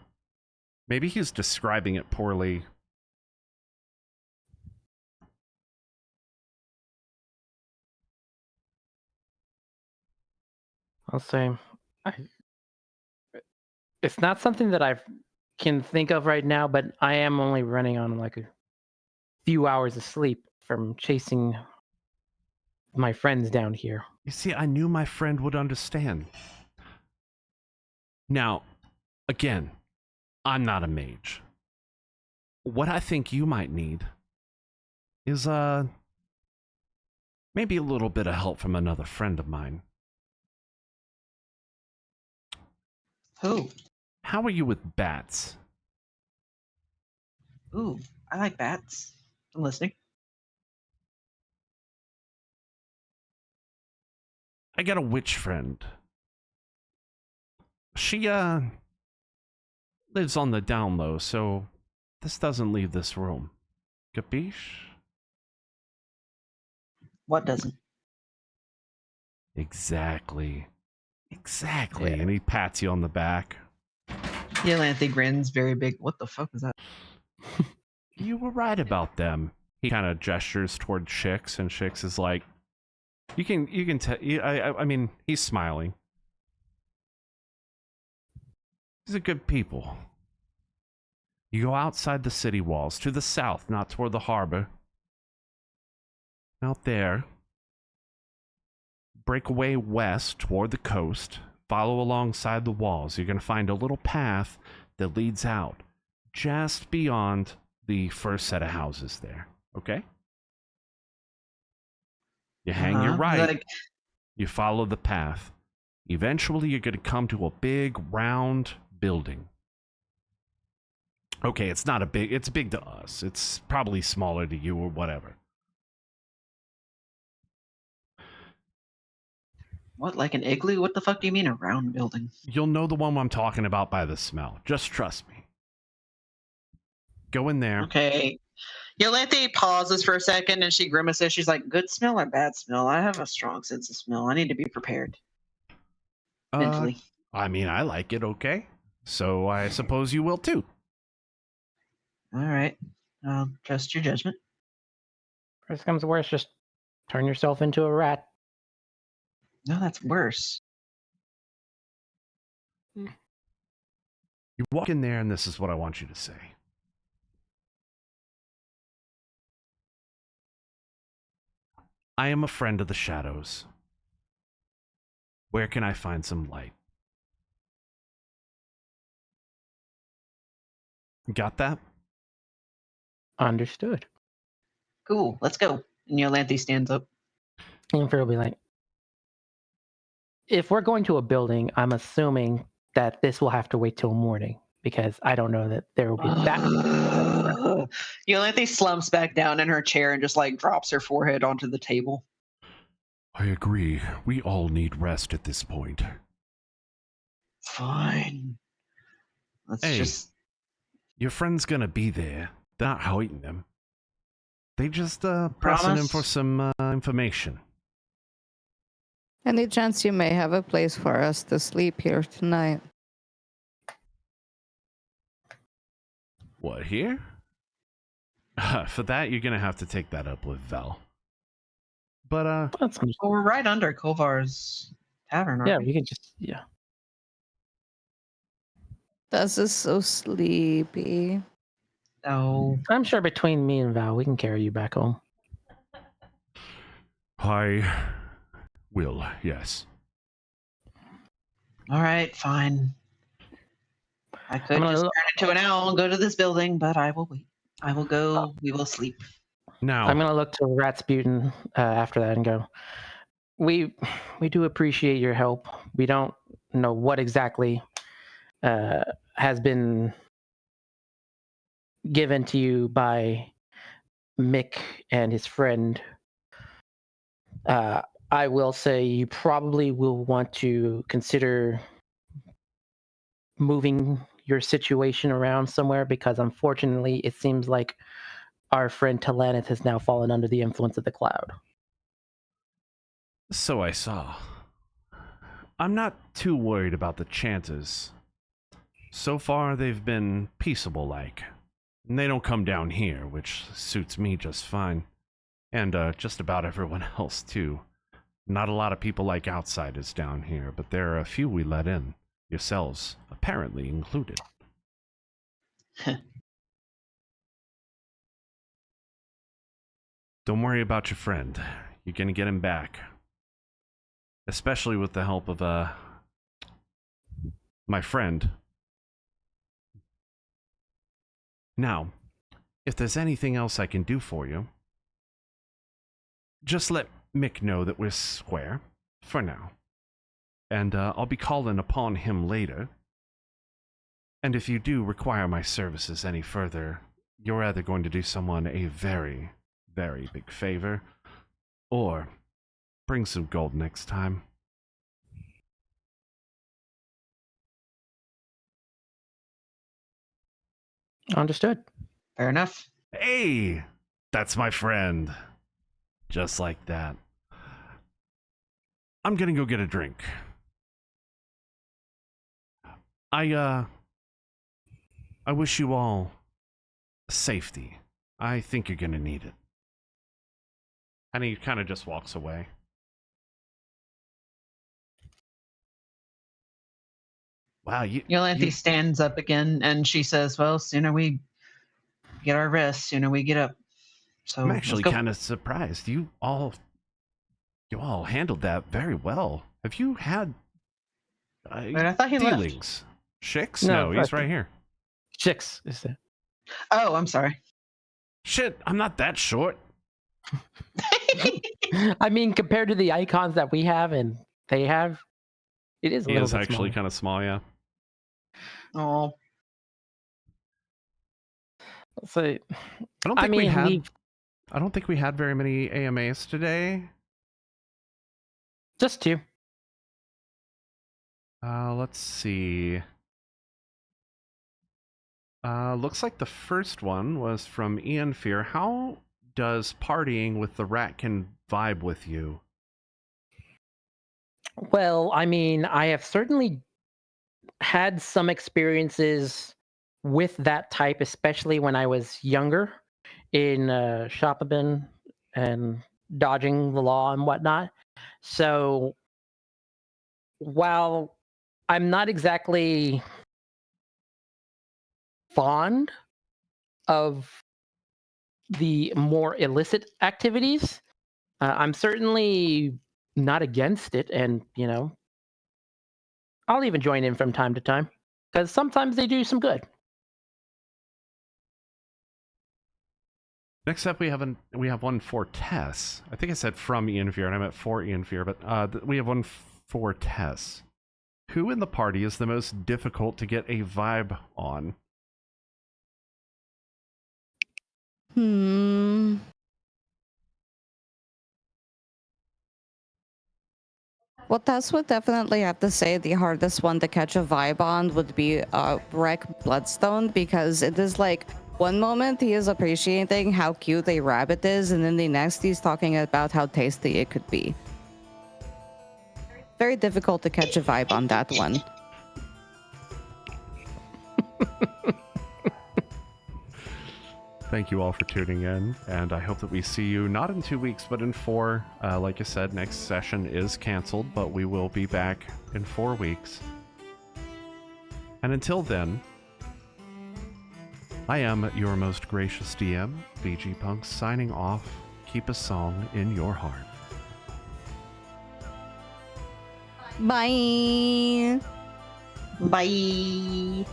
maybe he's describing it poorly. I'll say, it's not something that I can think of right now, but I am only running on like a few hours of sleep from chasing my friends down here. You see, I knew my friend would understand. Now, again, I'm not a mage. What I think you might need is maybe a little bit of help from another friend of mine. Who? How are you with bats? Ooh, I like bats. I'm listening. I got a witch friend. She lives on the down low, so this doesn't leave this room. Capiche? What doesn't? Exactly. Exactly. Yeah. And he pats you on the back. Yolanthe grins very big. What the fuck is that? You were right about them. He kind of gestures toward Shix, and Shix is like, you can tell. I mean, he's smiling. These are good people. You go outside the city walls, to the south, not toward the harbor. Out there. Break away west toward the coast. Follow alongside the walls. You're going to find a little path that leads out just beyond the first set of houses there. Okay? You hang your right. Like, You follow the path. Eventually, you're going to come to a big, round building. Okay, it's not a big... It's big to us. It's probably smaller to you or whatever. what, like an igloo? What the fuck do you mean a round building? You'll know the one I'm talking about by the smell. Just trust me. Go in there. Okay. Yolanthe pauses for a second and she grimaces. She's like, good smell or bad smell? I have a strong sense of smell. I need to be prepared mentally. I mean, I like it, okay? So I suppose you will too. All right. I'll trust your judgment. Worst comes to worst, just turn yourself into a rat. No, that's worse. You walk in there, and this is what I want you to say. I am a friend of the shadows. Where can I find some light? Got that? Understood. Cool, let's go. And Yolanthe stands up. And Phil will be like, if we're going to a building, I'm assuming that this will have to wait till morning because I don't know that there will be that many people. Yolanthe slumps back down in her chair and just like drops her forehead onto the table. I agree. We all need rest at this point. Fine. Let's Hey. just. Your friend's gonna be there. They're not hurting them. They just pressing him for Promise? some information. Any chance you may have a place for us to sleep here tonight? What, here? For that, you're gonna have to take that up with Vhel. But, That's understood. Well, we're right under Kovar's tavern, aren't Yeah, we? we could just, yeah. This is so sleepy. No. I'm sure between me and Val, we can carry you back home. I will, yes. All right, fine. I could I'm gonna just look- turn into an owl and go to this building, but I will wait. I will go. We will sleep. Now, I'm gonna look to Ratsputin after that and go. We do appreciate your help. We don't know what exactly has been given to you by Mick and his friend. I will say you probably will want to consider moving your situation around somewhere because unfortunately it seems like our friend Talanith has now fallen under the influence of the cloud. so I saw. I'm not too worried about the chances. So far, they've been peaceable-like. And they don't come down here, which suits me just fine. And just about everyone else, too. Not a lot of people like outsiders down here, but there are a few we let in. Yourselves, apparently included. Don't worry about your friend. You're gonna get him back. Especially with the help of, my friend. Now, if there's anything else I can do for you, just let Mick know that we're square, for now. And I'll be calling upon him later. And if you do require my services any further, you're either going to do someone a very, very big favor, or bring some gold next time. Understood. Fair enough. Hey, that's my friend. Just like that. I'm gonna go get a drink. I wish you all safety. I think you're gonna need it. And he kind of just walks away. Wow, Yolanthe stands up again and she says, "Well, sooner we get our rest, sooner we get up." So I'm let's actually go. kind of surprised. You all handled that very well. Have you had Wait, I thought he left. dealings? Shix? No, No, he's I- right here. Chicks is there. Oh, I'm sorry. Shit, I'm not that short. I mean, compared to the icons that we have and they have, it is a He little is bit actually smaller. kind of small, yeah. Oh, So, I don't I think mean, I don't think we had very many AMAs today. just two. Let's see. Looks like the first one was from Ian Fear. How does partying with the Rattkin vibe with you? Well, I mean, I have certainly had some experiences with that type, especially when I was younger in Shopabin and dodging the law and whatnot. So while I'm not exactly fond of the more illicit activities, I'm certainly not against it. And, I'll even join in from time to time because sometimes they do some good. Next up, we have one for Tess. I think I said from Ian Fear, and I meant for Ian Fear, but we have one for Tess. Who in the party is the most difficult to get a vibe on? Well, Tess would definitely have to say the hardest one to catch a vibe on would be Wreck Bloodstone, because it is like one moment he is appreciating how cute a rabbit is, and then the next he's talking about how tasty it could be. Very difficult to catch a vibe on that one. Thank you all for tuning in, and I hope that we see you not in 2 weeks, but in 4. Like I said, next session is canceled, but we will be back in 4 weeks. And until then, I am your most gracious DM, VGpunx, signing off. Keep a song in your heart. Bye! Bye.